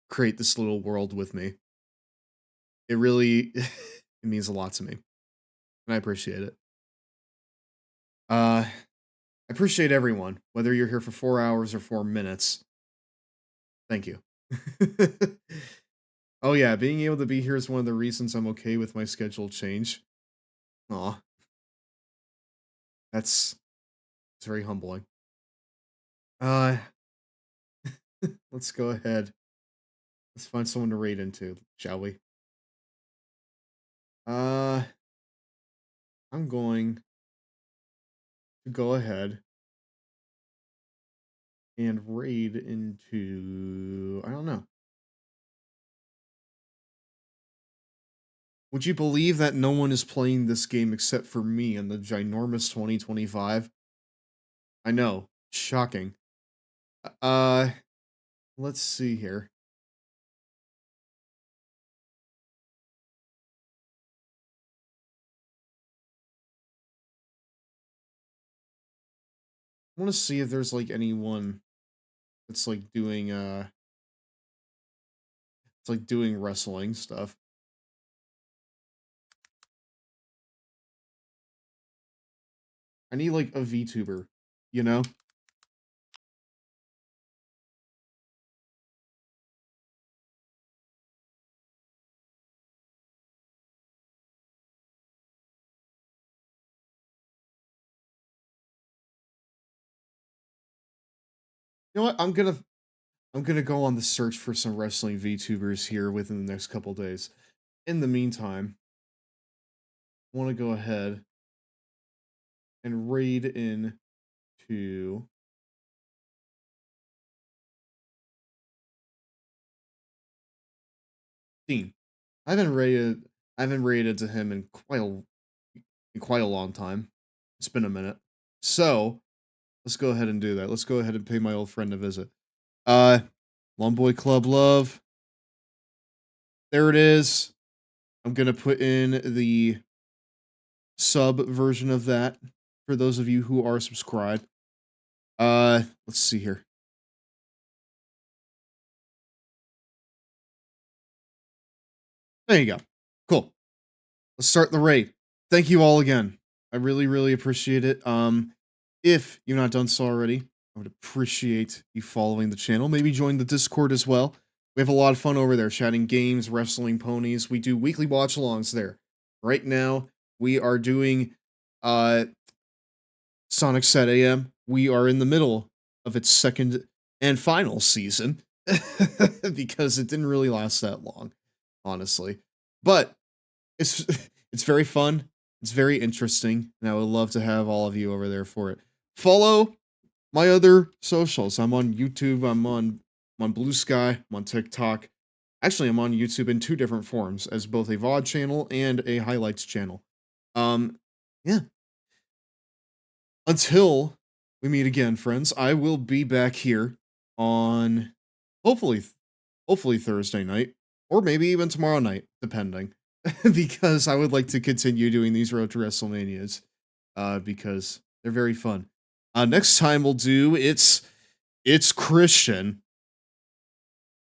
create this little world with me. It really, it means a lot to me. And I appreciate it. I appreciate everyone, whether you're here for 4 hours or 4 minutes. Thank you. Oh yeah, being able to be here is one of the reasons I'm okay with my schedule change. Aw. It's very humbling. Let's go ahead. Let's find someone to raid into, shall we? I'm going to go ahead and raid into, I don't know. Would you believe that no one is playing this game except for me in the ginormous 2025? I know. Shocking. Let's see here. I want to see if there's like anyone that's like doing it's like doing wrestling stuff. I need like a VTuber, you know? You know what? I'm gonna go on the search for some wrestling VTubers here within the next couple days. In the meantime, I want to go ahead and raid in to Dean. I haven't raided to him in quite a long time. It's been a minute. So let's go ahead and do that. Let's go ahead and pay my old friend a visit. Longboy Club Love. There it is. I'm gonna put in the sub version of that for those of you who are subscribed. Let's see here. There you go. Cool. Let's start the raid. Thank you all again. I really, really appreciate it. If you've not done so already, I would appreciate you following the channel. Maybe join the Discord as well. We have a lot of fun over there, chatting games, wrestling ponies. We do weekly watch-alongs there. Right now, we are doing Sonic Set AM. We are in the middle of its second and final season because it didn't really last that long, honestly. But it's very fun. It's very interesting, and I would love to have all of you over there for it. Follow my other socials. I'm on YouTube. I'm on Blue Sky. I'm on TikTok. Actually, I'm on YouTube in 2 different forms, as both a VOD channel and a highlights channel. Yeah. Until we meet again, friends, I will be back here on hopefully Thursday night, or maybe even tomorrow night, depending. Because I would like to continue doing these Road to WrestleManias, because they're very fun. Next time we'll do it's Christian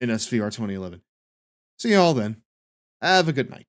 in SVR 2011. See y'all then. Have a good night.